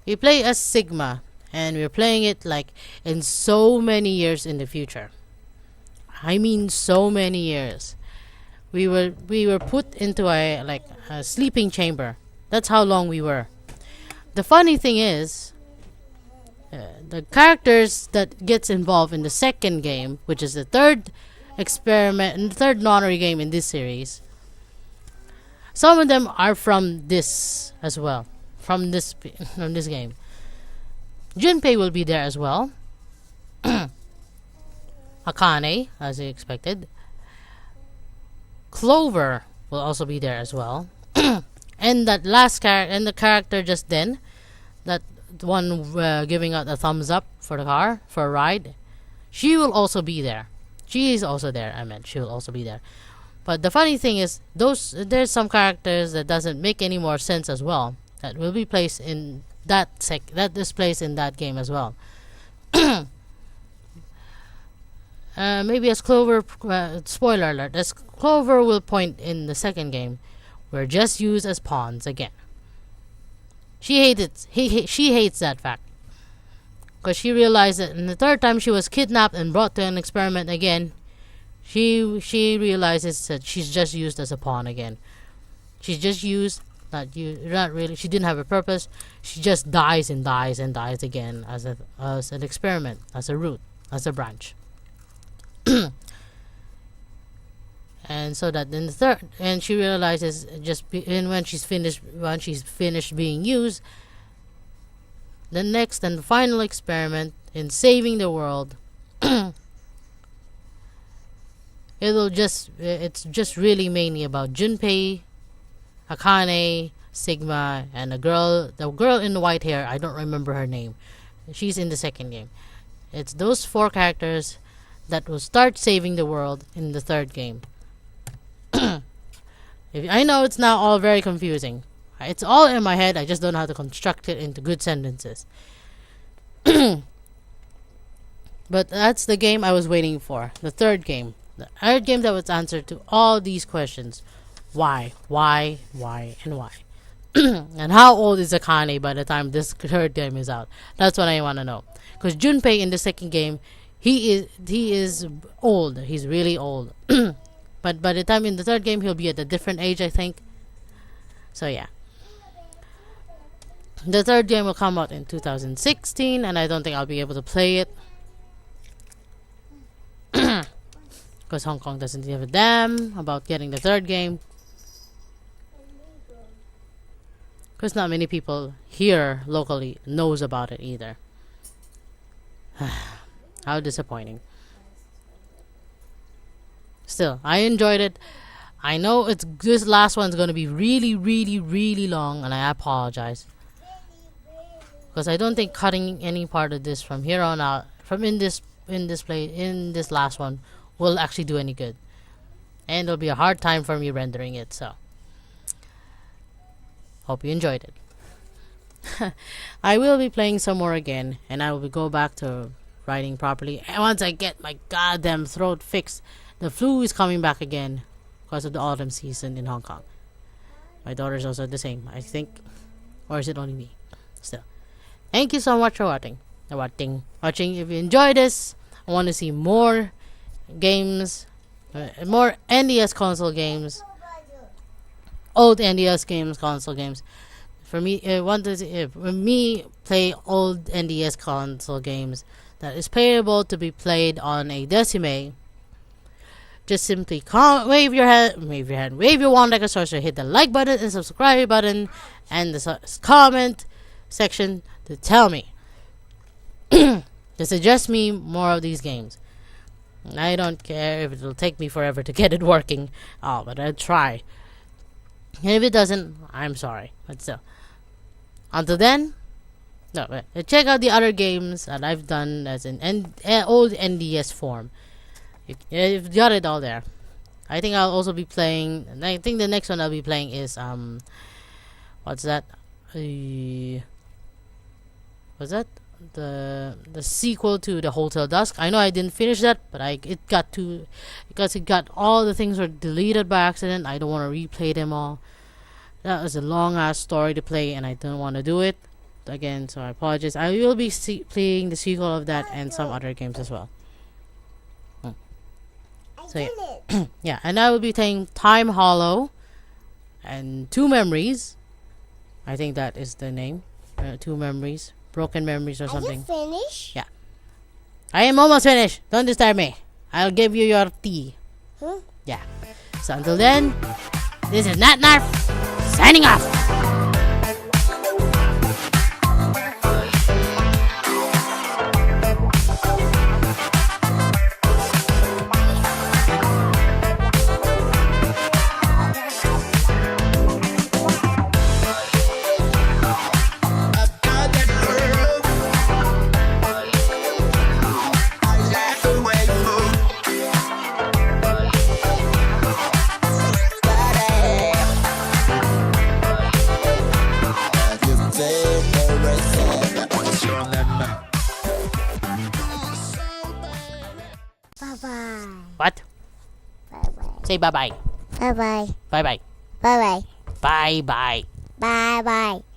We play as Sigma, and we're playing it like in so many years in the future. I mean, so many years. We were put into a sleeping chamber. That's how long we were. The funny thing is, the characters that gets involved in the second game, which is the third experiment and the third Nonary game in this series, some of them are from this as well. From this game. Junpei will be there as well. Akane, as you expected. Clover will also be there as well. And that last character, and the character just then, that one giving out a thumbs up for the car, for a ride, she will also be there. She is also there, she will also be there. But the funny thing is, there's some characters that doesn't make any more sense as well, that will be placed in that is placed in that game as well. Maybe as Clover, spoiler alert, as Clover will point in the second game, were just used as pawns again. She hates that fact, because she realized that in the third time she was kidnapped and brought to an experiment again, she realizes that she's just used as a pawn again. She's just used, not really. She didn't have a purpose. She just dies and dies and dies again as an experiment, as a root, as a branch. And so that in the third, and she realizes when she's finished being used, the next and final experiment in saving the world, it's just really mainly about Junpei, Akane, Sigma, and the girl in the white hair. I don't remember her name. She's in the second game. It's those four characters that will start saving the world in the third game. I know it's now all very confusing. It's all in my head. I just don't know how to construct it into good sentences. But that's the game I was waiting for. The third game. The third game that was answer to all these questions. Why, and why. And how old is Akane by the time this third game is out? That's what I want to know. Because Junpei in the second game, he is old. He's really old. But by the time in the third game, he'll be at a different age, I think. So yeah. The third game will come out in 2016, and I don't think I'll be able to play it. Because Hong Kong doesn't give a damn about getting the third game. Because not many people here locally knows about it either. How disappointing. Still, I enjoyed it. I know this last one's gonna be really, really, really long, and I apologize. Because I don't think cutting any part of this from here on out, from in this last one, will actually do any good. And it'll be a hard time for me rendering it, so. Hope you enjoyed it. I will be playing some more again, and I will go back to writing properly. And once I get my goddamn throat fixed, the flu is coming back again because of the autumn season in Hong Kong. My daughter's also the same, I think. Or is it only me? Still. Thank you so much for watching. If you enjoyed this, I want to see more games, more NES console games, old NES games, console games. For me, play old NES console games that is playable to be played on a Decime. Just simply wave your wand like a sorcerer, hit the like button and subscribe button, and the comment section to tell me, to suggest me more of these games. I don't care if it'll take me forever to get it working. Oh, but I'll try. And if it doesn't, I'm sorry. But still. Until then, check out the other games that I've done as in old NDS form. You've got it all there. I think I'll also be playing. I think the next one I'll be playing is what's that? Was that the sequel to the Hotel Dusk? I know I didn't finish that, but because it got all the things were deleted by accident. I don't want to replay them all. That was a long ass story to play, and I don't want to do it again. So I apologize. I will be playing the sequel of that and some other games as well. So yeah, yeah, and I will be playing Time Hollow and Two Memories. I think that is the name. Two Memories, Broken Memories, or something. Are you finished? Yeah, I am almost finished. Don't disturb me. I'll give you your tea. Huh? Yeah. So until then, this is Natnarf signing off. Bye-bye. What? Bye-bye. Say bye-bye. Bye-bye. Bye-bye. Bye-bye. Bye-bye. Bye-bye.